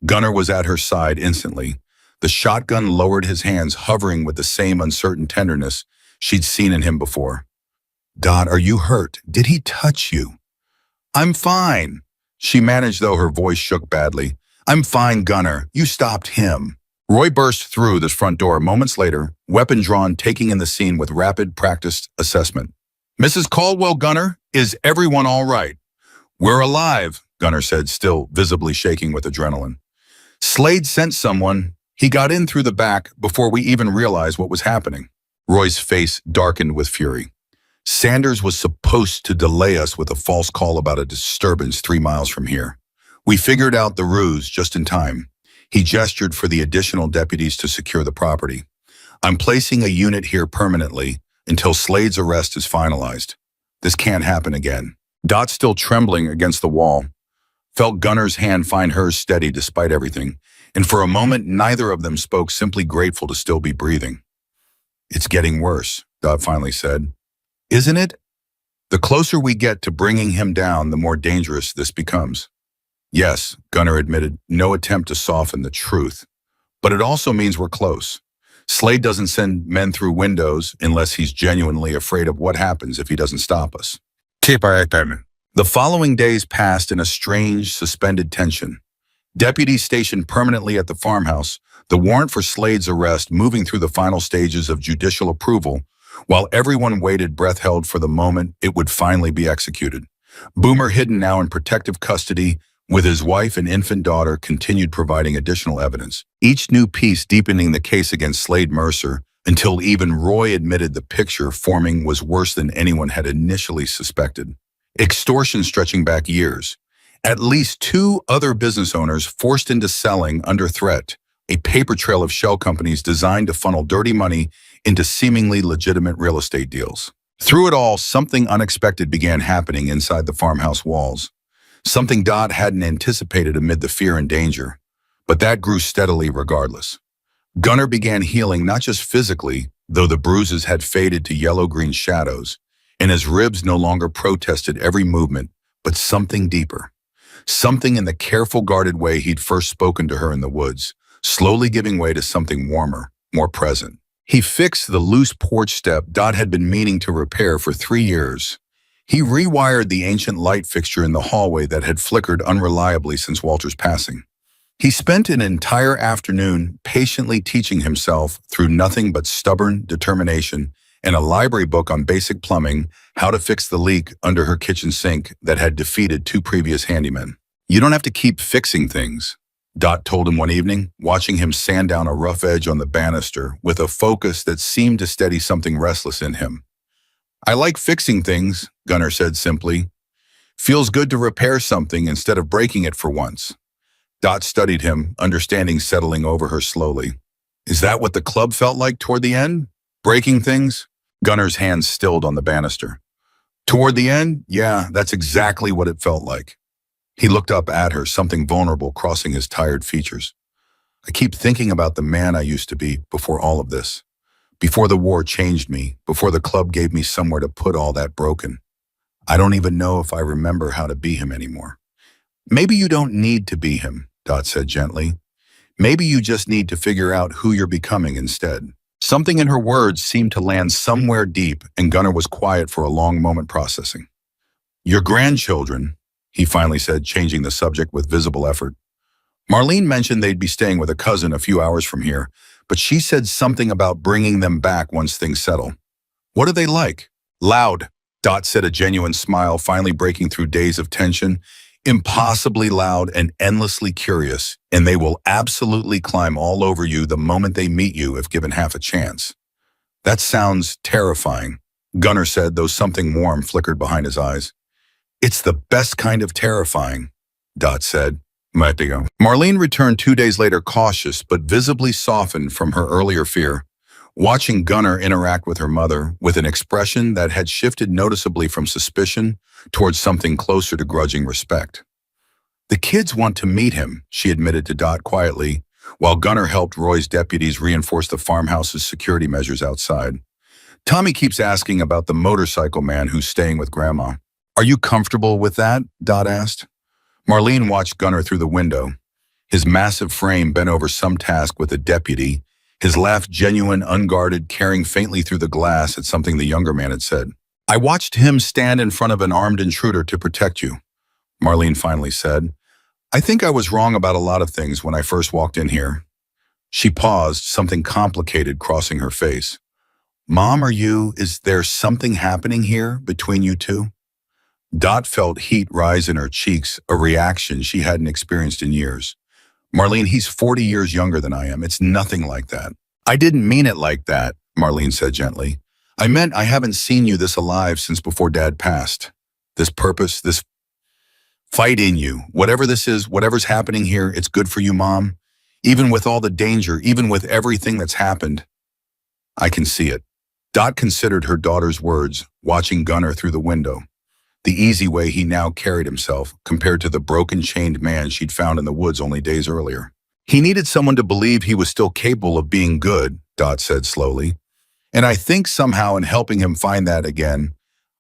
Gunner was at her side instantly. The shotgun lowered, his hands hovering with the same uncertain tenderness she'd seen in him before. Dot, are you hurt? Did he touch you? I'm fine, she managed, though her voice shook badly. I'm fine, Gunner. You stopped him. Roy burst through this front door moments later, weapon drawn, taking in the scene with rapid, practiced assessment. Mrs. Caldwell, Gunner, is everyone all right? We're alive, Gunner said, still visibly shaking with adrenaline. Slade sent someone. He got in through the back before we even realized what was happening. Roy's face darkened with fury. Sanders was supposed to delay us with a false call about a disturbance 3 miles from here. We figured out the ruse just in time. He gestured for the additional deputies to secure the property. I'm placing a unit here permanently until Slade's arrest is finalized. This can't happen again. Dot, still trembling against the wall, felt Gunner's hand find hers steady despite everything, and for a moment neither of them spoke, simply grateful to still be breathing. It's getting worse, Dot finally said. Isn't it? The closer we get to bringing him down, the more dangerous this becomes. Yes, Gunner admitted, no attempt to soften the truth. But it also means we're close. Slade doesn't send men through windows unless he's genuinely afraid of what happens if he doesn't stop us. The following days passed in a strange, suspended tension. Deputies stationed permanently at the farmhouse, the warrant for Slade's arrest moving through the final stages of judicial approval, while everyone waited breath held for the moment it would finally be executed. Boomer, hidden now in protective custody with his wife and infant daughter, continued providing additional evidence, each new piece deepening the case against Slade Mercer until even Roy admitted the picture forming was worse than anyone had initially suspected. Extortion stretching back years. At least two other business owners forced into selling under threat, a paper trail of shell companies designed to funnel dirty money into seemingly legitimate real estate deals. Through it all, something unexpected began happening inside the farmhouse walls. Something Dot hadn't anticipated amid the fear and danger, but that grew steadily regardless. Gunnar began healing not just physically, though the bruises had faded to yellow-green shadows, and his ribs no longer protested every movement, but something deeper. Something in the careful, guarded way he'd first spoken to her in the woods, slowly giving way to something warmer, more present. He fixed the loose porch step Dot had been meaning to repair for 3 years. He rewired the ancient light fixture in the hallway that had flickered unreliably since Walter's passing. He spent an entire afternoon patiently teaching himself, through nothing but stubborn determination and a library book on basic plumbing, how to fix the leak under her kitchen sink that had defeated 2 previous handymen. "You don't have to keep fixing things," Dot told him one evening, watching him sand down a rough edge on the banister with a focus that seemed to steady something restless in him. "I like fixing things," Gunnar said simply. "Feels good to repair something instead of breaking it for once." Dot studied him, understanding settling over her slowly. "Is that what the club felt like toward the end? Breaking things?" Gunnar's hands stilled on the banister. "Toward the end? Yeah, that's exactly what it felt like." He looked up at her, something vulnerable crossing his tired features. "I keep thinking about the man I used to be before all of this. Before the war changed me, before the club gave me somewhere to put all that broken. I don't even know if I remember how to be him anymore." "Maybe you don't need to be him," Dot said gently. "Maybe you just need to figure out who you're becoming instead." Something in her words seemed to land somewhere deep, and Gunnar was quiet for a long moment processing. "Your grandchildren," he finally said, changing the subject with visible effort. "Marlene mentioned they'd be staying with a cousin a few hours from here, but she said something about bringing them back once things settle. What are they like?" "Loud," Dot said, a genuine smile finally breaking through days of tension. "Impossibly loud and endlessly curious, and they will absolutely climb all over you the moment they meet you if given half a chance." "That sounds terrifying," Gunnar said, though something warm flickered behind his eyes. "It's the best kind of terrifying," Dot said. Marlene returned 2 days later, cautious but visibly softened from her earlier fear, watching Gunnar interact with her mother with an expression that had shifted noticeably from suspicion towards something closer to grudging respect. "The kids want to meet him," she admitted to Dot quietly, while Gunnar helped Roy's deputies reinforce the farmhouse's security measures outside. "Tommy keeps asking about the motorcycle man who's staying with Grandma." "Are you comfortable with that?" Dot asked. Marlene watched Gunnar through the window, his massive frame bent over some task with a deputy, his laugh genuine, unguarded, caring faintly through the glass at something the younger man had said. "I watched him stand in front of an armed intruder to protect you," Marlene finally said. "I think I was wrong about a lot of things when I first walked in here." She paused, something complicated crossing her face. "Mom, is there something happening here between you two?" Dot felt heat rise in her cheeks, a reaction she hadn't experienced in years. "Marlene, he's 40 years younger than I am. It's nothing like that." "I didn't mean it like that," Marlene said gently. "I meant I haven't seen you this alive since before Dad passed. This purpose, this fight in you, whatever this is, whatever's happening here, it's good for you, Mom. Even with all the danger, even with everything that's happened, I can see it." Dot considered her daughter's words, watching Gunnar through the window. The easy way he now carried himself compared to the broken, chained man she'd found in the woods only days earlier. "He needed someone to believe he was still capable of being good," Dot said slowly. "And I think somehow in helping him find that again,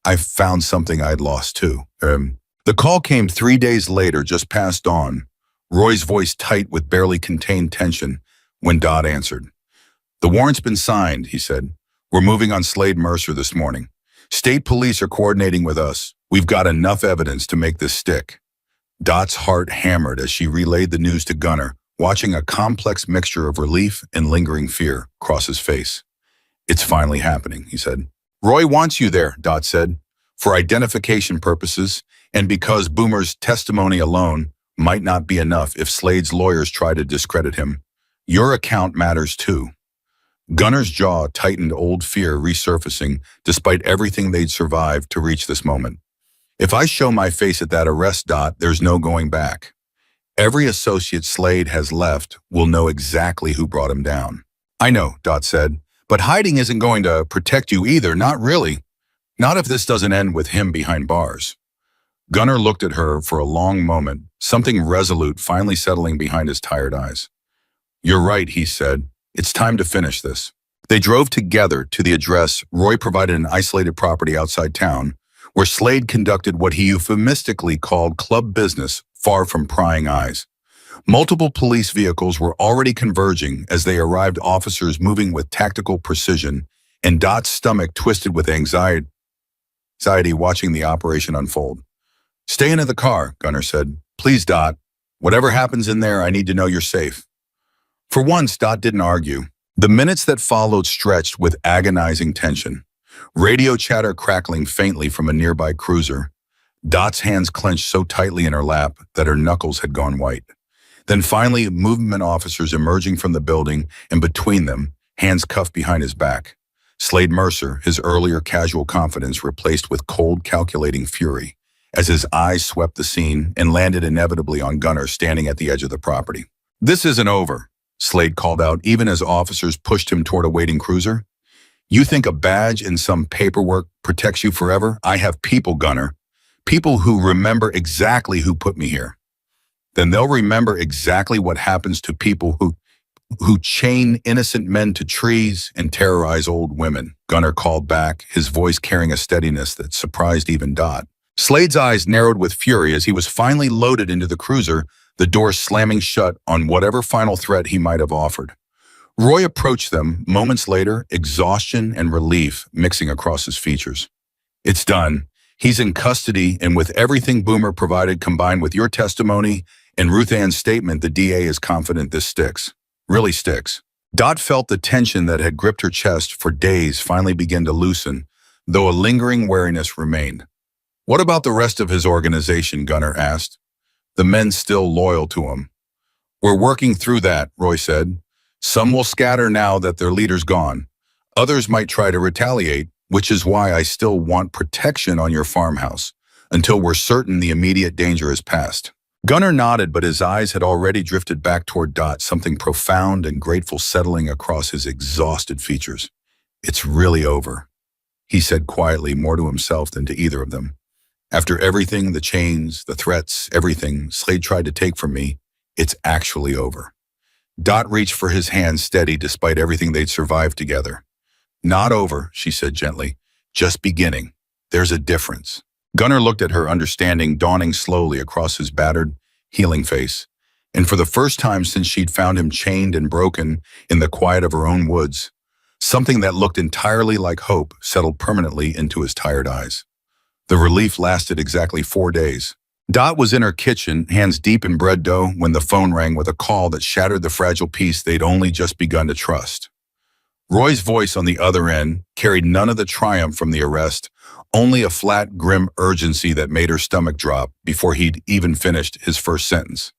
I've found something I'd lost too." The call came 3 days later, just past dawn, Roy's voice tight with barely contained tension, when Dot answered. "The warrant's been signed," he said. "We're moving on Slade Mercer this morning. State police are coordinating with us. We've got enough evidence to make this stick." Dot's heart hammered as she relayed the news to Gunnar, watching a complex mixture of relief and lingering fear cross his face. It's finally happening, he said. Roy wants you there, Dot said, for identification purposes, and because Boomer's testimony alone might not be enough if Slade's lawyers try to discredit him. Your account matters too. Gunner's jaw tightened, old fear resurfacing despite everything they'd survived to reach this moment. If I show my face at that arrest, Dot, there's no going back. Every associate Slade has left will know exactly who brought him down. I know, Dot said, but hiding isn't going to protect you either, not really. Not if this doesn't end with him behind bars. Gunner looked at her for a long moment, something resolute finally settling behind his tired eyes. You're right, he said. It's time to finish this. They drove together to the address Roy provided, an isolated property outside town, where Slade conducted what he euphemistically called club business, far from prying eyes. Multiple police vehicles were already converging as they arrived, officers moving with tactical precision, and Dot's stomach twisted with anxiety watching the operation unfold. Stay in the car, Gunner said. Please, Dot. Whatever happens in there, I need to know you're safe. For once, Dot didn't argue. The minutes that followed stretched with agonizing tension. Radio chatter crackling faintly from a nearby cruiser. Dot's hands clenched so tightly in her lap that her knuckles had gone white. Then finally, movement officers emerging from the building, and between them, hands cuffed behind his back. Slade Mercer, his earlier casual confidence replaced with cold, calculating fury, as his eyes swept the scene and landed inevitably on Gunner standing at the edge of the property. This isn't over, Slade called out even as officers pushed him toward a waiting cruiser. You think a badge and some paperwork protects you forever? I have people, Gunner. People who remember exactly who put me here. Then they'll remember exactly what happens to people who chain innocent men to trees and terrorize old women, Gunner called back, his voice carrying a steadiness that surprised even Dot. Slade's eyes narrowed with fury as he was finally loaded into the cruiser, the door slamming shut on whatever final threat he might have offered. Roy approached them moments later, exhaustion and relief mixing across his features. It's done. He's in custody, and with everything Boomer provided combined with your testimony and Ruth Ann's statement, the DA is confident this sticks. Really sticks. Dot felt the tension that had gripped her chest for days finally begin to loosen, though a lingering wariness remained. What about the rest of his organization, Gunner asked. The men still loyal to him. We're working through that, Roy said. Some will scatter now that their leader's gone. Others might try to retaliate, which is why I still want protection on your farmhouse, until we're certain the immediate danger is past. Gunner nodded, but his eyes had already drifted back toward Dot, something profound and grateful settling across his exhausted features. It's really over, he said quietly, more to himself than to either of them. After everything, the chains, the threats, everything Slade tried to take from me, it's actually over. Dot reached for his hand, steady despite everything they'd survived together. Not over, she said gently. Just beginning. There's a difference. Gunner looked at her, understanding dawning slowly across his battered, healing face. And for the first time since she'd found him chained and broken in the quiet of her own woods, something that looked entirely like hope settled permanently into his tired eyes. The relief lasted exactly 4 days. Dot was in her kitchen, hands deep in bread dough, when the phone rang with a call that shattered the fragile peace they'd only just begun to trust. Roy's voice on the other end carried none of the triumph from the arrest, only a flat, grim urgency that made her stomach drop before he'd even finished his first sentence.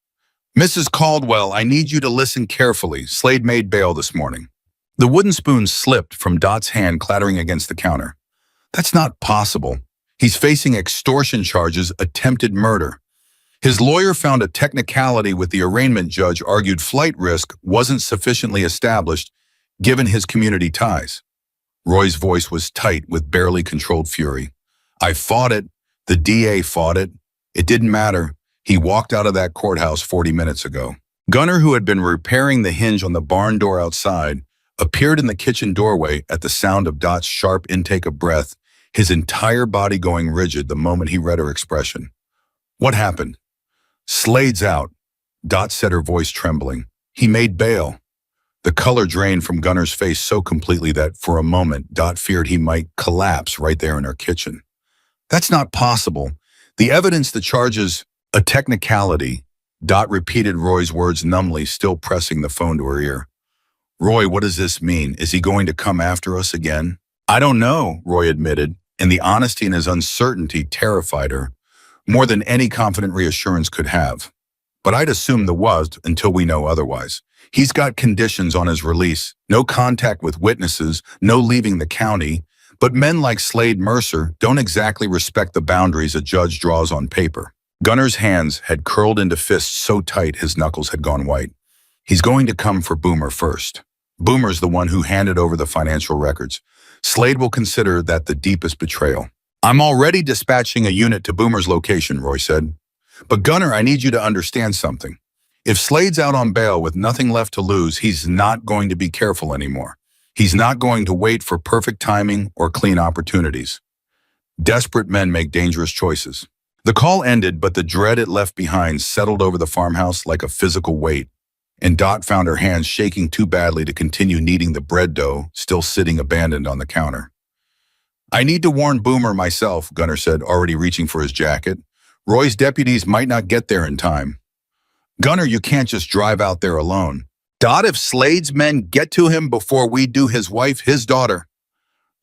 Mrs. Caldwell, I need you to listen carefully. Slade made bail this morning. The wooden spoon slipped from Dot's hand, clattering against the counter. That's not possible. He's facing extortion charges, attempted murder. His lawyer found a technicality with the arraignment judge, argued flight risk wasn't sufficiently established given his community ties. Roy's voice was tight with barely controlled fury. I fought it. The DA fought it. It didn't matter. He walked out of that courthouse 40 minutes ago. Gunner, who had been repairing the hinge on the barn door outside, appeared in the kitchen doorway at the sound of Dot's sharp intake of breath, his entire body going rigid the moment he read her expression. What happened? Slade's out, Dot said, her voice trembling. He made bail. The color drained from Gunner's face so completely that for a moment Dot feared he might collapse right there in her kitchen. That's not possible. The evidence, the charges, a technicality. Dot repeated Roy's words numbly, still pressing the phone to her ear. Roy, what does this mean? Is he going to come after us again? I don't know, Roy admitted, and the honesty in his uncertainty terrified her, more than any confident reassurance could have. But I'd assume the was until we know otherwise. He's got conditions on his release, no contact with witnesses, no leaving the county, but men like Slade Mercer don't exactly respect the boundaries a judge draws on paper. Gunner's hands had curled into fists so tight his knuckles had gone white. He's going to come for Boomer first. Boomer's the one who handed over the financial records. Slade will consider that the deepest betrayal. I'm already dispatching a unit to Boomer's location, Roy said. But Gunner, I need you to understand something. If Slade's out on bail with nothing left to lose, he's not going to be careful anymore. He's not going to wait for perfect timing or clean opportunities. Desperate men make dangerous choices. The call ended, but the dread it left behind settled over the farmhouse like a physical weight, and Dot found her hands shaking too badly to continue kneading the bread dough still sitting abandoned on the counter. I need to warn Boomer myself, Gunner said, already reaching for his jacket. Roy's deputies might not get there in time. Gunner, you can't just drive out there alone. Dot, if Slade's men get to him before we do, his wife, his daughter.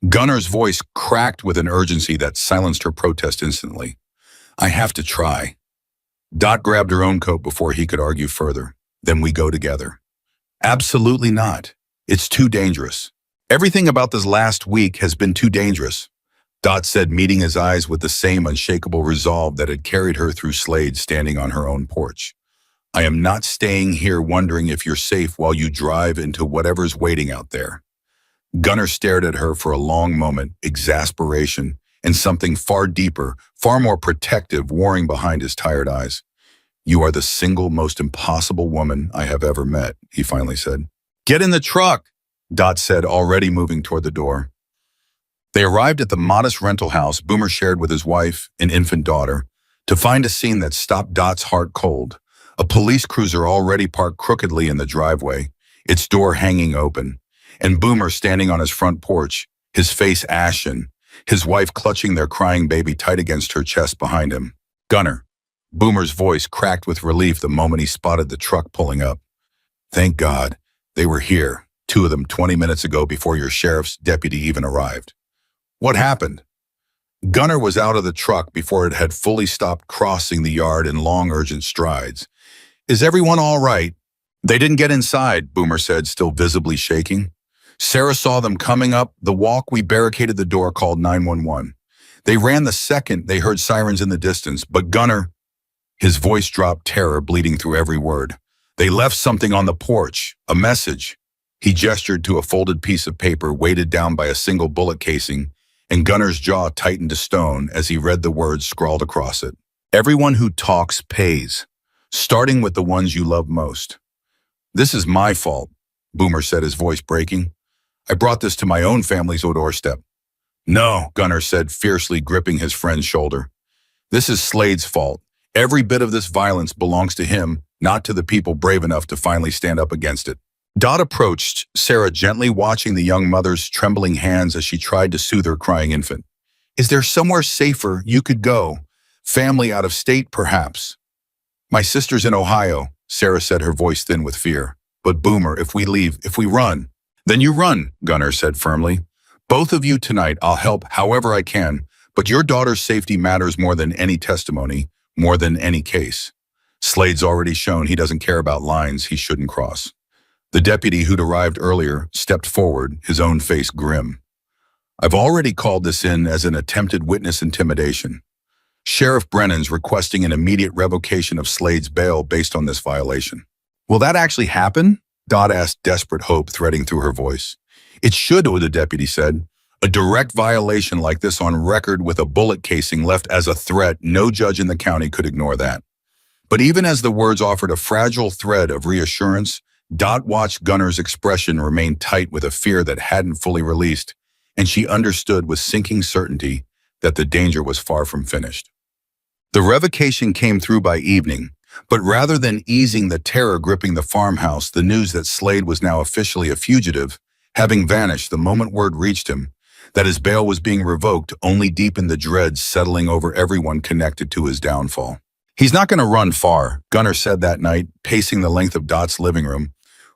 Gunner's voice cracked with an urgency that silenced her protest instantly. I have to try. Dot grabbed her own coat before he could argue further. Then we go together. Absolutely not. It's too dangerous. Everything about this last week has been too dangerous, Dot said, meeting his eyes with the same unshakable resolve that had carried her through Slade standing on her own porch. I am not staying here wondering if you're safe while you drive into whatever's waiting out there. Gunner stared at her for a long moment, exasperation and something far deeper, far more protective warring behind his tired eyes. You are the single most impossible woman I have ever met, he finally said. Get in the truck, Dot said, already moving toward the door. They arrived at the modest rental house Boomer shared with his wife and infant daughter to find a scene that stopped Dot's heart cold. A police cruiser already parked crookedly in the driveway, its door hanging open, and Boomer standing on his front porch, his face ashen, his wife clutching their crying baby tight against her chest behind him. Gunner. Boomer's voice cracked with relief the moment he spotted the truck pulling up. Thank God, they were here, 2 of them 20 minutes ago before your sheriff's deputy even arrived. What happened? Gunner was out of the truck before it had fully stopped crossing the yard in long, urgent strides. Is everyone all right? They didn't get inside, Boomer said, still visibly shaking. Sarah saw them coming up the walk. We barricaded the door, called 911. They ran the second they heard sirens in the distance, but Gunner... His voice dropped, terror bleeding through every word. They left something on the porch, a message. He gestured to a folded piece of paper weighted down by a single bullet casing, and Gunner's jaw tightened to stone as he read the words scrawled across it. Everyone who talks pays, starting with the ones you love most. This is my fault, Boomer said, his voice breaking. I brought this to my own family's doorstep. No, Gunner said, fiercely gripping his friend's shoulder. This is Slade's fault. Every bit of this violence belongs to him, not to the people brave enough to finally stand up against it. Dot approached Sarah, gently watching the young mother's trembling hands as she tried to soothe her crying infant. Is there somewhere safer you could go? Family out of state, perhaps? My sister's in Ohio, Sarah said, her voice thin with fear. But Boomer, if we leave, if we run. Then you run, Gunner said firmly. Both of you tonight, I'll help however I can, but your daughter's safety matters more than any testimony, more than any case. Slade's already shown he doesn't care about lines he shouldn't cross. The deputy who'd arrived earlier stepped forward, his own face grim. I've already called this in as an attempted witness intimidation. Sheriff Brennan's requesting an immediate revocation of Slade's bail based on this violation. Will that actually happen? Dot asked, desperate hope threading through her voice. It should, the deputy said. A direct violation like this on record with a bullet casing left as a threat, no judge in the county could ignore that. But even as the words offered a fragile thread of reassurance, Dot watched Gunner's expression remain tight with a fear that hadn't fully released, and she understood with sinking certainty that the danger was far from finished. The revocation came through by evening, but rather than easing the terror gripping the farmhouse, the news that Slade was now officially a fugitive, having vanished the moment word reached him, that his bail was being revoked, only deepened the dread settling over everyone connected to his downfall. He's not going to run far, Gunner said that night, pacing the length of Dot's living room.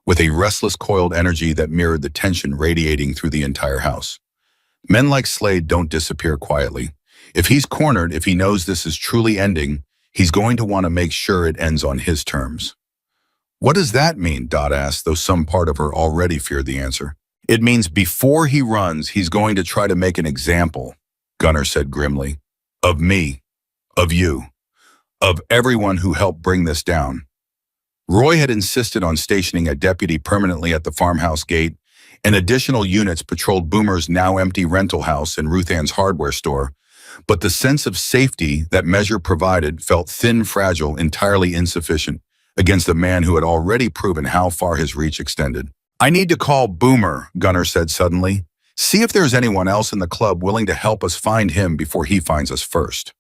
with a restless coiled energy that mirrored the tension radiating through the entire house. Men like Slade don't disappear quietly. If he's cornered, if he knows this is truly ending, he's going to want to make sure it ends on his terms. What does that mean? Dot asked, though some part of her already feared the answer. It means before he runs, he's going to try to make an example, Gunnar said grimly. Of me, of you, of everyone who helped bring this down. Roy had insisted on stationing a deputy permanently at the farmhouse gate, and additional units patrolled Boomer's now empty rental house and Ruth Ann's hardware store, but the sense of safety that measure provided felt thin, fragile, entirely insufficient against a man who had already proven how far his reach extended. I need to call Boomer, Gunnar said suddenly. See if there's anyone else in the club willing to help us find him before he finds us first.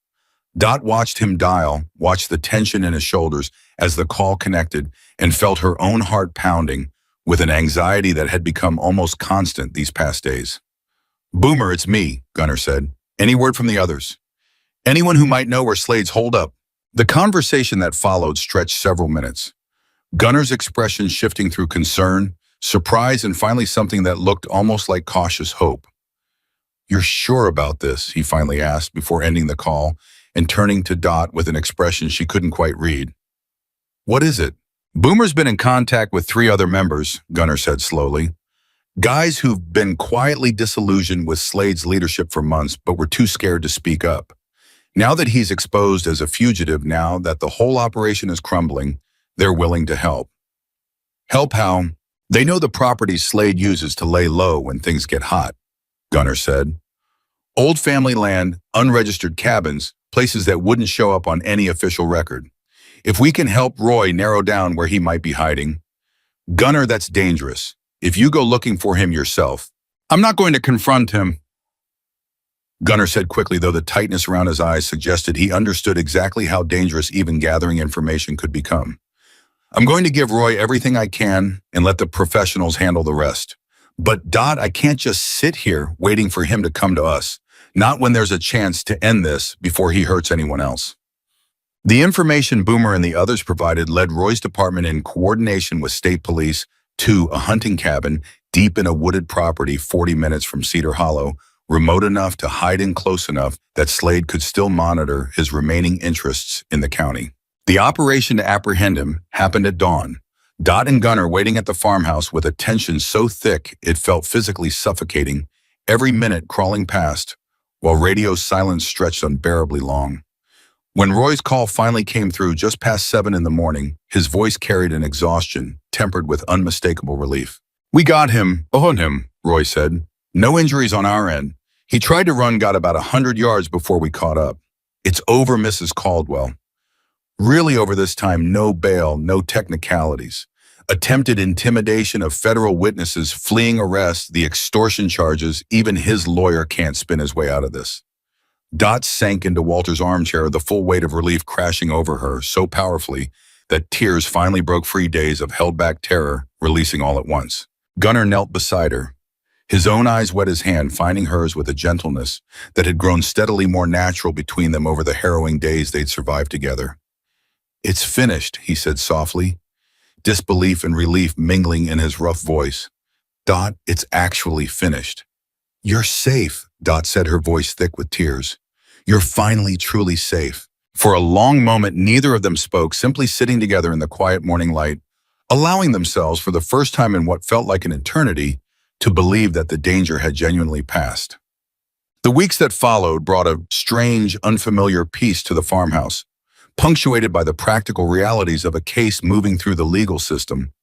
Dot watched him dial, watched the tension in his shoulders as the call connected, and felt her own heart pounding with an anxiety that had become almost constant these past days. Boomer, it's me, Gunnar said. Any word from the others? Anyone who might know where Slade's holed up? The conversation that followed stretched several minutes. Gunnar's expression shifting through concern, surprise, and finally something that looked almost like cautious hope. You're sure about this? He finally asked before ending the call and turning to Dot with an expression she couldn't quite read. What is it? Boomer's been in contact with 3 other members, Gunnar said slowly. Guys who've been quietly disillusioned with Slade's leadership for months but were too scared to speak up. Now that he's exposed as a fugitive, now that the whole operation is crumbling, they're willing to help. Help how? They know the properties Slade uses to lay low when things get hot, Gunnar said. Old family land, unregistered cabins, places that wouldn't show up on any official record. If we can help Roy narrow down where he might be hiding. Gunnar, that's dangerous. If you go looking for him yourself. I'm not going to confront him, Gunnar said quickly, though the tightness around his eyes suggested he understood exactly how dangerous even gathering information could become. I'm going to give Roy everything I can and let the professionals handle the rest. But Dot, I can't just sit here waiting for him to come to us, not when there's a chance to end this before he hurts anyone else. The information Boomer and the others provided led Roy's department in coordination with state police to a hunting cabin deep in a wooded property 40 minutes from Cedar Hollow, remote enough to hide in close enough that Slade could still monitor his remaining interests in the county. The operation to apprehend him happened at dawn. Dot and Gunnar waiting at the farmhouse with a tension so thick it felt physically suffocating, every minute crawling past, while radio silence stretched unbearably long. When Roy's call finally came through just past 7 in the morning, his voice carried an exhaustion, tempered with unmistakable relief. We got him, on him, Roy said. No injuries on our end. He tried to run, got about 100 yards before we caught up. It's over, Mrs. Caldwell. Really over this time, no bail, no technicalities. Attempted intimidation of federal witnesses, fleeing arrest, the extortion charges, even his lawyer can't spin his way out of this. Dot sank into Walter's armchair, the full weight of relief crashing over her so powerfully that tears finally broke free, days of held-back terror releasing all at once. Gunnar knelt beside her. His own eyes wet his hand, finding hers with a gentleness that had grown steadily more natural between them over the harrowing days they'd survived together. It's finished, he said softly, disbelief and relief mingling in his rough voice. Dot, it's actually finished. You're safe, Dot said, her voice thick with tears. You're finally truly safe. For a long moment, neither of them spoke, simply sitting together in the quiet morning light, allowing themselves, for the first time in what felt like an eternity, to believe that the danger had genuinely passed. The weeks that followed brought a strange, unfamiliar peace to the farmhouse, punctuated by the practical realities of a case moving through the legal system,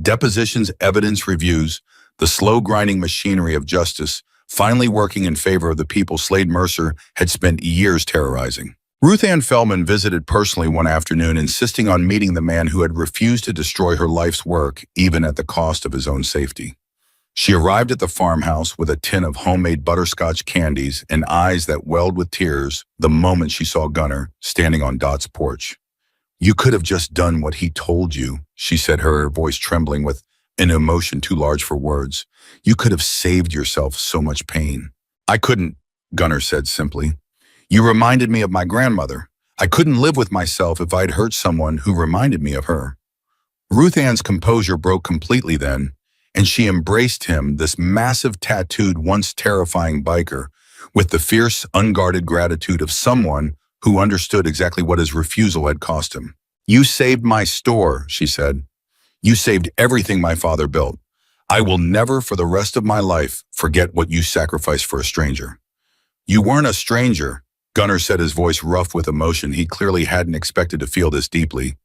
depositions, evidence reviews, the slow grinding machinery of justice, finally working in favor of the people Slade Mercer had spent years terrorizing. Ruth Ann Feldman visited personally one afternoon, insisting on meeting the man who had refused to destroy her life's work, even at the cost of his own safety. She arrived at the farmhouse with a tin of homemade butterscotch candies and eyes that welled with tears the moment she saw Gunnar standing on Dot's porch. You could have just done what he told you, she said, her voice trembling with an emotion too large for words. You could have saved yourself so much pain. I couldn't, Gunnar said simply. You reminded me of my grandmother. I couldn't live with myself if I'd hurt someone who reminded me of her. Ruth Ann's composure broke completely then, and she embraced him, this massive tattooed, once terrifying biker, with the fierce, unguarded gratitude of someone who understood exactly what his refusal had cost him. "You saved my store," she said. "You saved everything my father built. I will never, for the rest of my life, forget what you sacrificed for a stranger." "You weren't a stranger," Gunnar said, his voice rough with emotion he clearly hadn't expected to feel this deeply.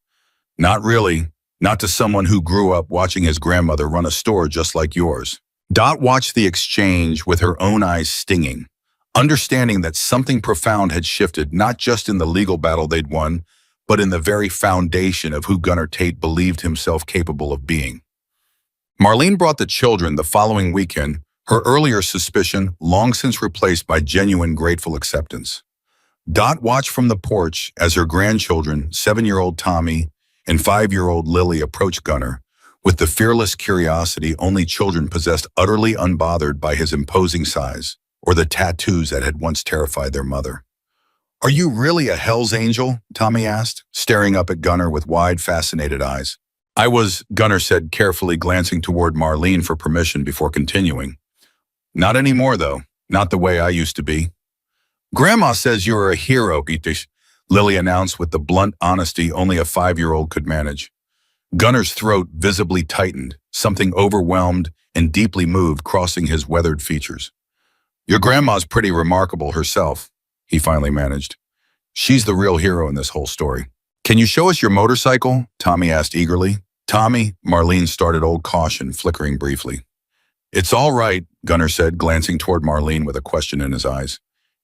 "Not really. Not to someone who grew up watching his grandmother run a store just like yours." Dot watched the exchange with her own eyes stinging, understanding that something profound had shifted, not just in the legal battle they'd won, but in the very foundation of who Gunnar Tate believed himself capable of being. Marlene brought the children the following weekend, her earlier suspicion long since replaced by genuine grateful acceptance. Dot watched from the porch as her grandchildren, 7-year-old Tommy and 5-year-old Lily, approached Gunnar with the fearless curiosity only children possessed, utterly unbothered by his imposing size or the tattoos that had once terrified their mother. "Are you really a Hell's Angel?" Tommy asked, staring up at Gunnar with wide, fascinated eyes. "I was," Gunnar said, carefully glancing toward Marlene for permission before continuing. "Not anymore, though. Not the way I used to be." "Grandma says you're a hero, Itish," Lily announced with the blunt honesty only a 5-year-old could manage. Gunnar's throat visibly tightened, something overwhelmed and deeply moved crossing his weathered features. "Your grandma's pretty remarkable herself," he finally managed. "She's the real hero in this whole story." "Can you show us your motorcycle?" Tommy asked eagerly. "Tommy," Marlene started, old caution flickering briefly. "It's all right," Gunnar said, glancing toward Marlene with a question in his eyes.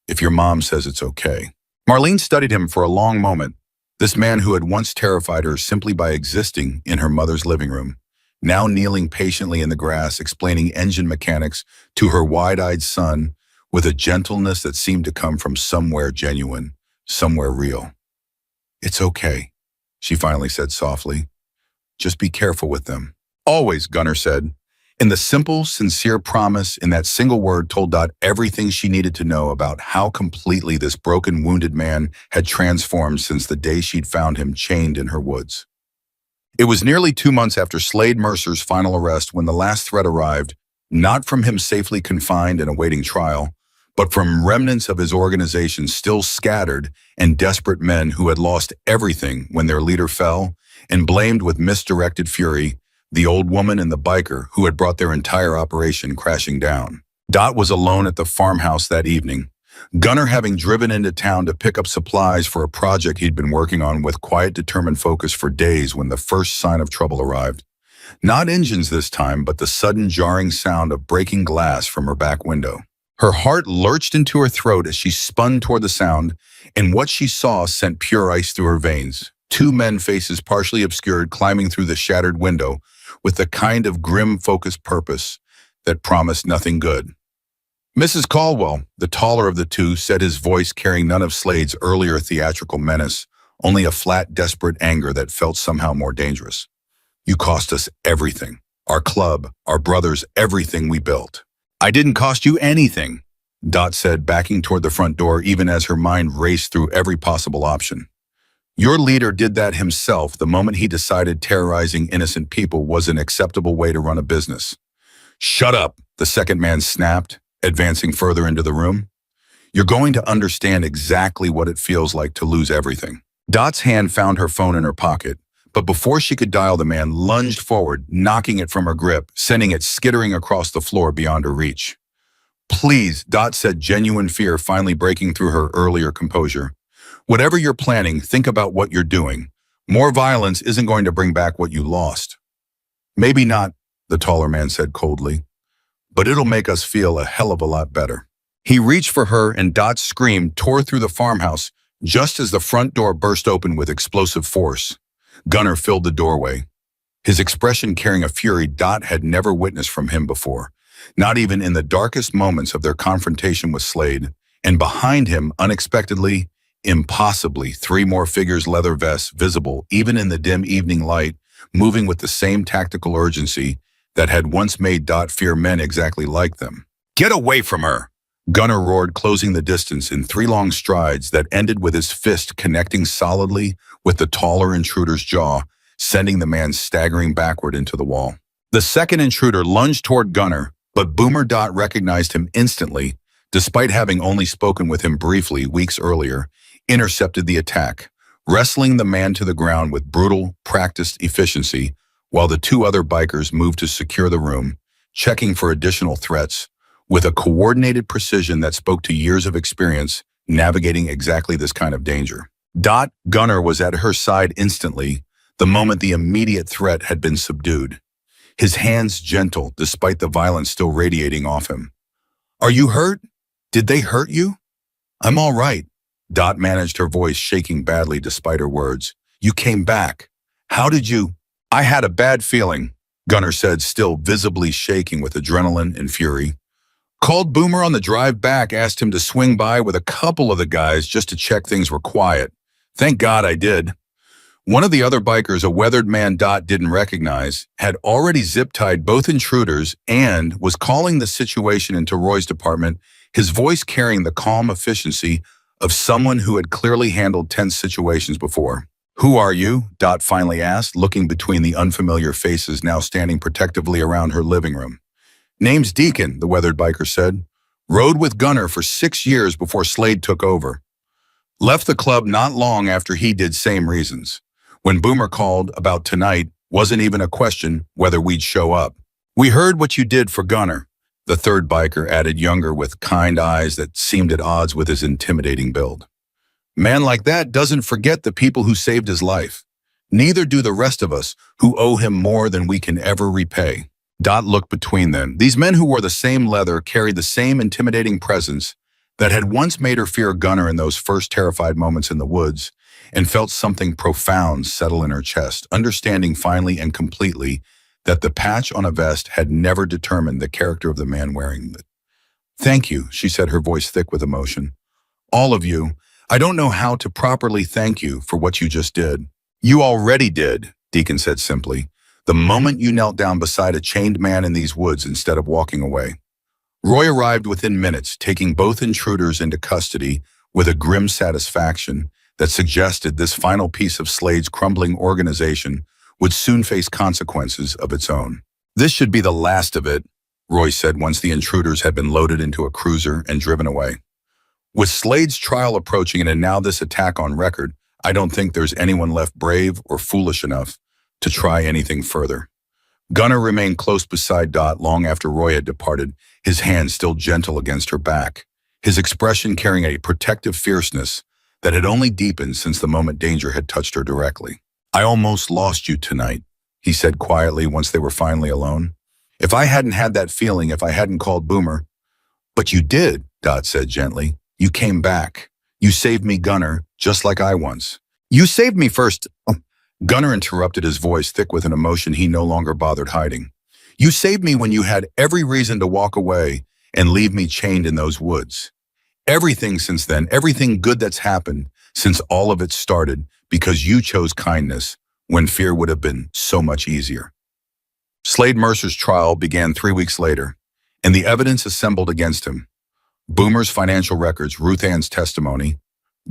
"If your mom says it's okay." Marlene studied him for a long moment, this man who had once terrified her simply by existing in her mother's living room, now kneeling patiently in the grass explaining engine mechanics to her wide-eyed son with a gentleness that seemed to come from somewhere genuine, somewhere real. "It's okay," she finally said softly. "Just be careful with them." "Always," Gunnar said. In the simple, sincere promise in that single word told Dot everything she needed to know about how completely this broken, wounded man had transformed since the day she'd found him chained in her woods. It was nearly 2 months after Slade Mercer's final arrest when the last threat arrived, not from him safely confined and awaiting trial, but from remnants of his organization still scattered and desperate men who had lost everything when their leader fell and blamed with misdirected fury the old woman and the biker who had brought their entire operation crashing down. Dot was alone at the farmhouse that evening, Gunnar having driven into town to pick up supplies for a project he'd been working on with quiet, determined focus for days when the first sign of trouble arrived. Not engines this time, but the sudden jarring sound of breaking glass from her back window. Her heart lurched into her throat as she spun toward the sound, and what she saw sent pure ice through her veins. 2 men, faces partially obscured, climbing through the shattered window with the kind of grim, focused purpose that promised nothing good. "Mrs. Caldwell," the taller of the two, said, his voice carrying none of Slade's earlier theatrical menace, only a flat, desperate anger that felt somehow more dangerous. "You cost us everything. Our club, our brothers, everything we built." "I didn't cost you anything," Dot said, backing toward the front door even as her mind raced through every possible option. "Your leader did that himself the moment he decided terrorizing innocent people was an acceptable way to run a business." "Shut up," the second man snapped, advancing further into the room. "You're going to understand exactly what it feels like to lose everything." Dot's hand found her phone in her pocket, but before she could dial, the man lunged forward, knocking it from her grip, sending it skittering across the floor beyond her reach. "Please," Dot said, genuine fear finally breaking through her earlier composure. "Whatever you're planning, think about what you're doing. More violence isn't going to bring back what you lost." "Maybe not," the taller man said coldly, "but it'll make us feel a hell of a lot better." He reached for her, and Dot's scream tore through the farmhouse just as the front door burst open with explosive force. Gunnar filled the doorway, his expression carrying a fury Dot had never witnessed from him before, not even in the darkest moments of their confrontation with Slade. And behind him, unexpectedly, impossibly, 3 more figures, leather vests, visible even in the dim evening light, moving with the same tactical urgency that had once made Dot fear men exactly like them. "Get away from her!" Gunnar roared, closing the distance in 3 long strides that ended with his fist connecting solidly with the taller intruder's jaw, sending the man staggering backward into the wall. The second intruder lunged toward Gunner, but Boomer Dot recognized him instantly, despite having only spoken with him briefly weeks earlier, intercepted the attack, wrestling the man to the ground with brutal, practiced efficiency, while the two other bikers moved to secure the room, checking for additional threats, with a coordinated precision that spoke to years of experience navigating exactly this kind of danger. Gunner was at her side instantly, the moment the immediate threat had been subdued. His hands gentle despite the violence still radiating off him. "Are you hurt? Did they hurt you?" "I'm all right." Dot managed, her voice shaking badly despite her words. "You came back. How did you—" "I had a bad feeling," Gunner said, still visibly shaking with adrenaline and fury. "Called Boomer on the drive back, asked him to swing by with a couple of the guys just to check things were quiet. Thank God I did." One of the other bikers, a weathered man Dot didn't recognize, had already zip-tied both intruders and was calling the situation into Roy's department, his voice carrying the calm efficiency of someone who had clearly handled tense situations before. "Who are you?" Dot finally asked, looking between the unfamiliar faces now standing protectively around her living room. "Name's Deacon," the weathered biker said. "Rode with Gunner for 6 years before Slade took over. Left the club not long after he did, same reasons. When Boomer called about tonight, wasn't even a question whether we'd show up. We heard what you did for Gunner," the third biker added, younger with kind eyes that seemed at odds with his intimidating build. "Man like that doesn't forget the people who saved his life. Neither do the rest of us who owe him more than we can ever repay." Dot looked between them. These men who wore the same leather carried the same intimidating presence that had once made her fear Gunner in those first terrified moments in the woods, and felt something profound settle in her chest, understanding finally and completely that the patch on a vest had never determined the character of the man wearing it. "Thank you," she said, her voice thick with emotion. "All of you. I don't know how to properly thank you for what you just did." "You already did," Deacon said simply, "the moment you knelt down beside a chained man in these woods instead of walking away." Roy arrived within minutes, taking both intruders into custody with a grim satisfaction that suggested this final piece of Slade's crumbling organization would soon face consequences of its own. "This should be the last of it," Roy said once the intruders had been loaded into a cruiser and driven away. "With Slade's trial approaching and now this attack on record, I don't think there's anyone left brave or foolish enough to try anything further." Gunner remained close beside Dot long after Roy had departed, his hand still gentle against her back, his expression carrying a protective fierceness that had only deepened since the moment danger had touched her directly. "I almost lost you tonight," he said quietly once they were finally alone. "If I hadn't had that feeling, if I hadn't called Boomer—" "But you did," Dot said gently. "You came back. You saved me, Gunner, just like I once." "You saved me first—" Gunner interrupted, his voice thick with an emotion he no longer bothered hiding. "You saved me when you had every reason to walk away and leave me chained in those woods. Everything since then, everything good that's happened since all of it started, because you chose kindness when fear would have been so much easier." Slade Mercer's trial began 3 weeks later, and the evidence assembled against him. Boomer's financial records, Ruth Ann's testimony,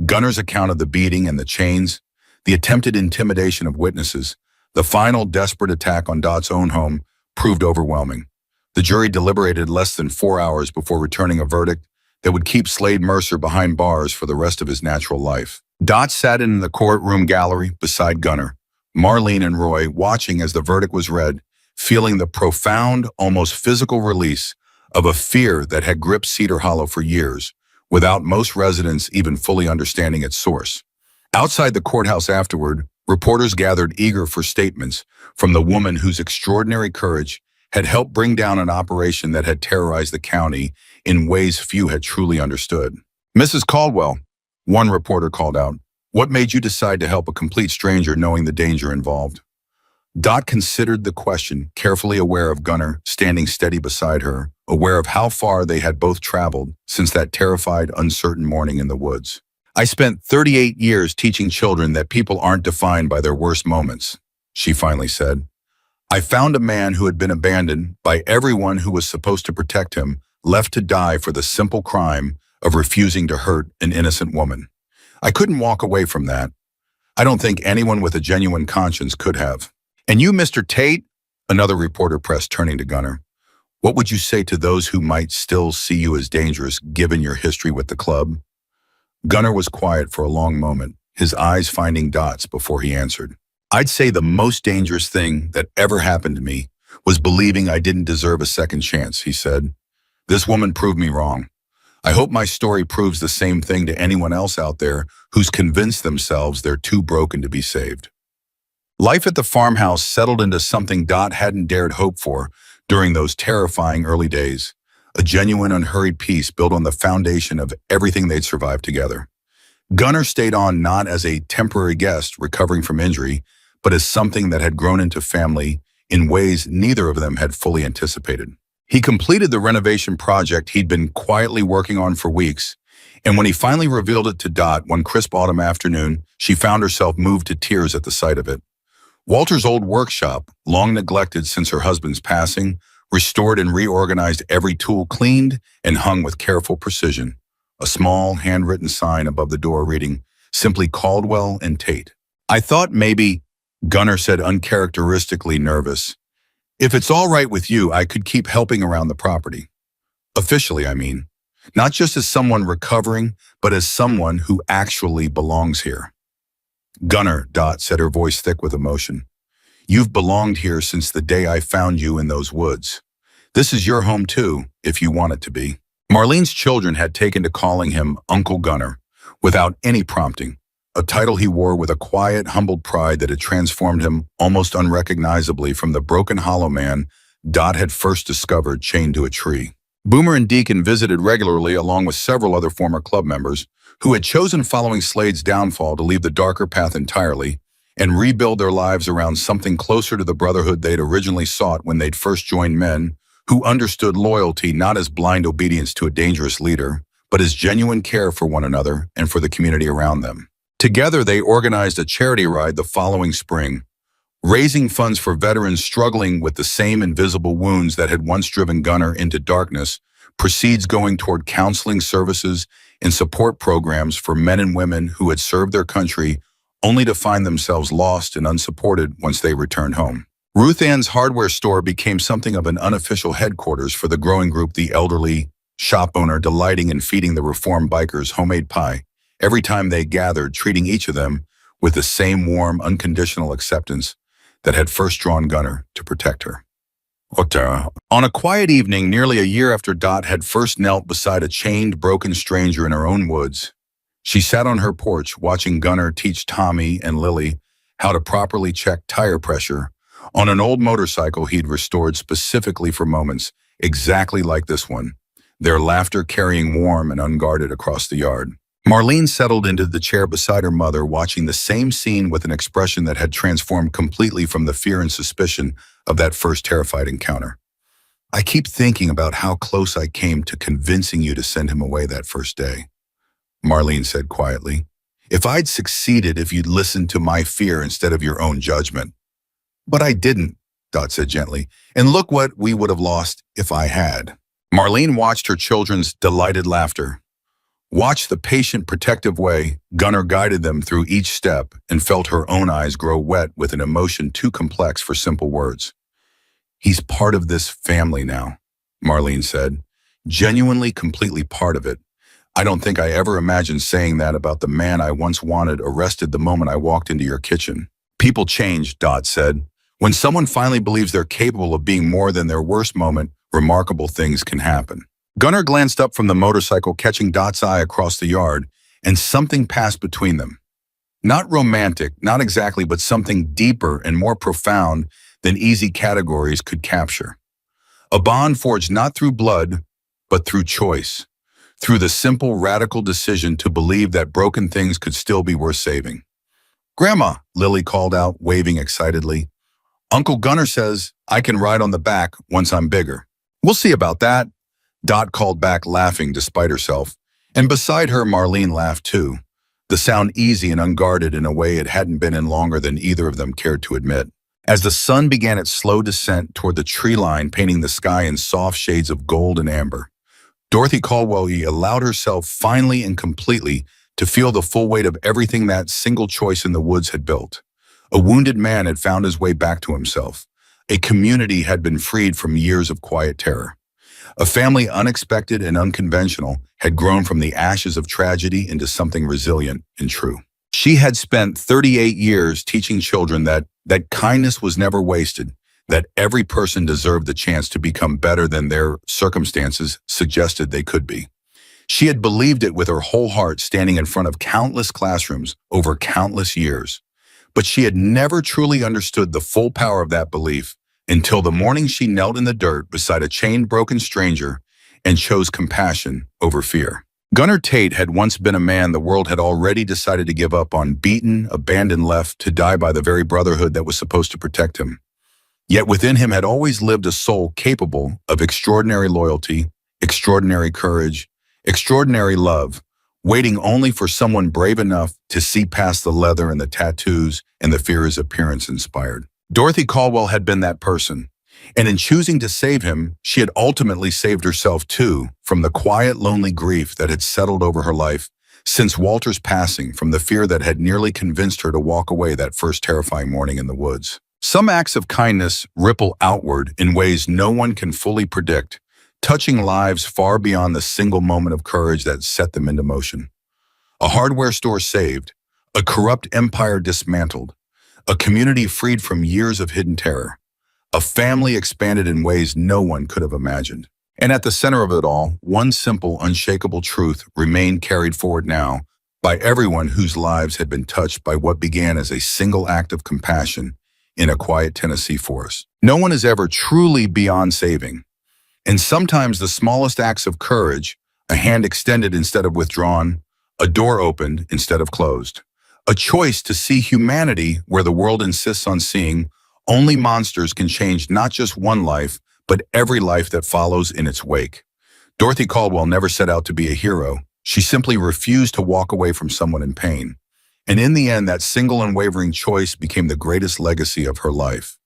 Gunner's account of the beating and the chains, the attempted intimidation of witnesses, the final desperate attack on Dot's own home proved overwhelming. The jury deliberated less than 4 hours before returning a verdict that would keep Slade Mercer behind bars for the rest of his natural life. Dot sat in the courtroom gallery beside Gunner, Marlene and Roy watching as the verdict was read, feeling the profound, almost physical release of a fear that had gripped Cedar Hollow for years, without most residents even fully understanding its source. Outside the courthouse afterward, reporters gathered eager for statements from the woman whose extraordinary courage had helped bring down an operation that had terrorized the county in ways few had truly understood. "Mrs. Caldwell," one reporter called out, "what made you decide to help a complete stranger knowing the danger involved?" Dot considered the question, carefully aware of Gunner standing steady beside her, aware of how far they had both traveled since that terrified, uncertain morning in the woods. "I spent 38 years teaching children that people aren't defined by their worst moments," she finally said. "I found a man who had been abandoned by everyone who was supposed to protect him, left to die for the simple crime of refusing to hurt an innocent woman. I couldn't walk away from that. I don't think anyone with a genuine conscience could have. And you, Mr. Tate? Another reporter pressed, turning to Gunnar. What would you say to those who might still see you as dangerous, given your history with the club? Gunnar was quiet for a long moment, his eyes finding dots before he answered. I'd say the most dangerous thing that ever happened to me was believing I didn't deserve a second chance, he said. This woman proved me wrong. I hope my story proves the same thing to anyone else out there who's convinced themselves they're too broken to be saved. Life at the farmhouse settled into something Dot hadn't dared hope for during those terrifying early days, a genuine, unhurried peace built on the foundation of everything they'd survived together. Gunnar stayed on not as a temporary guest recovering from injury, but as something that had grown into family in ways neither of them had fully anticipated. He completed the renovation project he'd been quietly working on for weeks, and when he finally revealed it to Dot one crisp autumn afternoon, she found herself moved to tears at the sight of it. Walter's old workshop, long neglected since her husband's passing, restored and reorganized, every tool cleaned and hung with careful precision. A small, handwritten sign above the door reading, simply Caldwell and Tate. I thought maybe, Gunnar said, uncharacteristically nervous, if it's all right with you, I could keep helping around the property. Officially, I mean. Not just as someone recovering, but as someone who actually belongs here. Gunnar, Dot said, her voice thick with emotion. You've belonged here since the day I found you in those woods. This is your home too, if you want it to be. Marlene's children had taken to calling him Uncle Gunnar, without any prompting, a title he wore with a quiet, humbled pride that had transformed him almost unrecognizably from the broken hollow man Dot had first discovered chained to a tree. Boomer and Deacon visited regularly along with several other former club members who had chosen following Slade's downfall to leave the darker path entirely and rebuild their lives around something closer to the brotherhood they'd originally sought when they'd first joined men who understood loyalty not as blind obedience to a dangerous leader, but as genuine care for one another and for the community around them. Together, they organized a charity ride the following spring, raising funds for veterans struggling with the same invisible wounds that had once driven Gunnar into darkness, proceeds going toward counseling services and support programs for men and women who had served their country only to find themselves lost and unsupported once they returned home. Ruth Ann's hardware store became something of an unofficial headquarters for the growing group, the elderly shop owner delighting in feeding the reformed bikers homemade pie every time they gathered, treating each of them with the same warm, unconditional acceptance that had first drawn Gunnar to protect her. On a quiet evening, nearly a year after Dot had first knelt beside a chained, broken stranger in her own woods, she sat on her porch watching Gunnar teach Tommy and Lily how to properly check tire pressure on an old motorcycle he'd restored specifically for moments exactly like this one, their laughter carrying warm and unguarded across the yard. Marlene settled into the chair beside her mother, watching the same scene with an expression that had transformed completely from the fear and suspicion of that first terrified encounter. I keep thinking about how close I came to convincing you to send him away that first day, Marlene said quietly. If I'd succeeded if you'd listened to my fear instead of your own judgment. But I didn't, Dot said gently, and look what we would have lost if I had. Marlene watched her children's delighted laughter, watched the patient, protective way Gunnar guided them through each step, and felt her own eyes grow wet with an emotion too complex for simple words. He's part of this family now, Marlene said, genuinely, completely part of it. I don't think I ever imagined saying that about the man I once wanted arrested the moment I walked into your kitchen. People change, Dot said. When someone finally believes they're capable of being more than their worst moment, remarkable things can happen. Gunnar glanced up from the motorcycle, catching Dot's eye across the yard, and something passed between them. Not romantic, not exactly, but something deeper and more profound than easy categories could capture. A bond forged not through blood, but through choice, through the simple, radical decision to believe that broken things could still be worth saving. Grandma, Lily called out, waving excitedly. Uncle Gunnar says I can ride on the back once I'm bigger. We'll see about that, Dot called back, laughing despite herself, and beside her Marlene laughed too, the sound easy and unguarded in a way it hadn't been in longer than either of them cared to admit. As the sun began its slow descent toward the tree line, painting the sky in soft shades of gold and amber, Dorothy Caldwell allowed herself finally and completely to feel the full weight of everything that single choice in the woods had built. A wounded man had found his way back to himself. A community had been freed from years of quiet terror. A family unexpected and unconventional had grown from the ashes of tragedy into something resilient and true. She had spent 38 years teaching children that kindness was never wasted, that every person deserved the chance to become better than their circumstances suggested they could be. She had believed it with her whole heart, standing in front of countless classrooms over countless years. But she had never truly understood the full power of that belief until the morning she knelt in the dirt beside a chain-broken stranger and chose compassion over fear. Gunnar Tate had once been a man the world had already decided to give up on, beaten, abandoned, left to die by the very brotherhood that was supposed to protect him. Yet within him had always lived a soul capable of extraordinary loyalty, extraordinary courage, extraordinary love, waiting only for someone brave enough to see past the leather and the tattoos and the fear his appearance inspired. Dorothy Caldwell had been that person, and in choosing to save him, she had ultimately saved herself too from the quiet, lonely grief that had settled over her life since Walter's passing, from the fear that had nearly convinced her to walk away that first terrifying morning in the woods. Some acts of kindness ripple outward in ways no one can fully predict, touching lives far beyond the single moment of courage that set them into motion. A hardware store saved, a corrupt empire dismantled, a community freed from years of hidden terror, a family expanded in ways no one could have imagined. And at the center of it all, one simple, unshakable truth remained carried forward now by everyone whose lives had been touched by what began as a single act of compassion in a quiet Tennessee forest. No one is ever truly beyond saving. And sometimes the smallest acts of courage, a hand extended instead of withdrawn, a door opened instead of closed, a choice to see humanity where the world insists on seeing only monsters, can change not just one life, but every life that follows in its wake. Dorothy Caldwell never set out to be a hero. She simply refused to walk away from someone in pain. And in the end, that single unwavering choice became the greatest legacy of her life.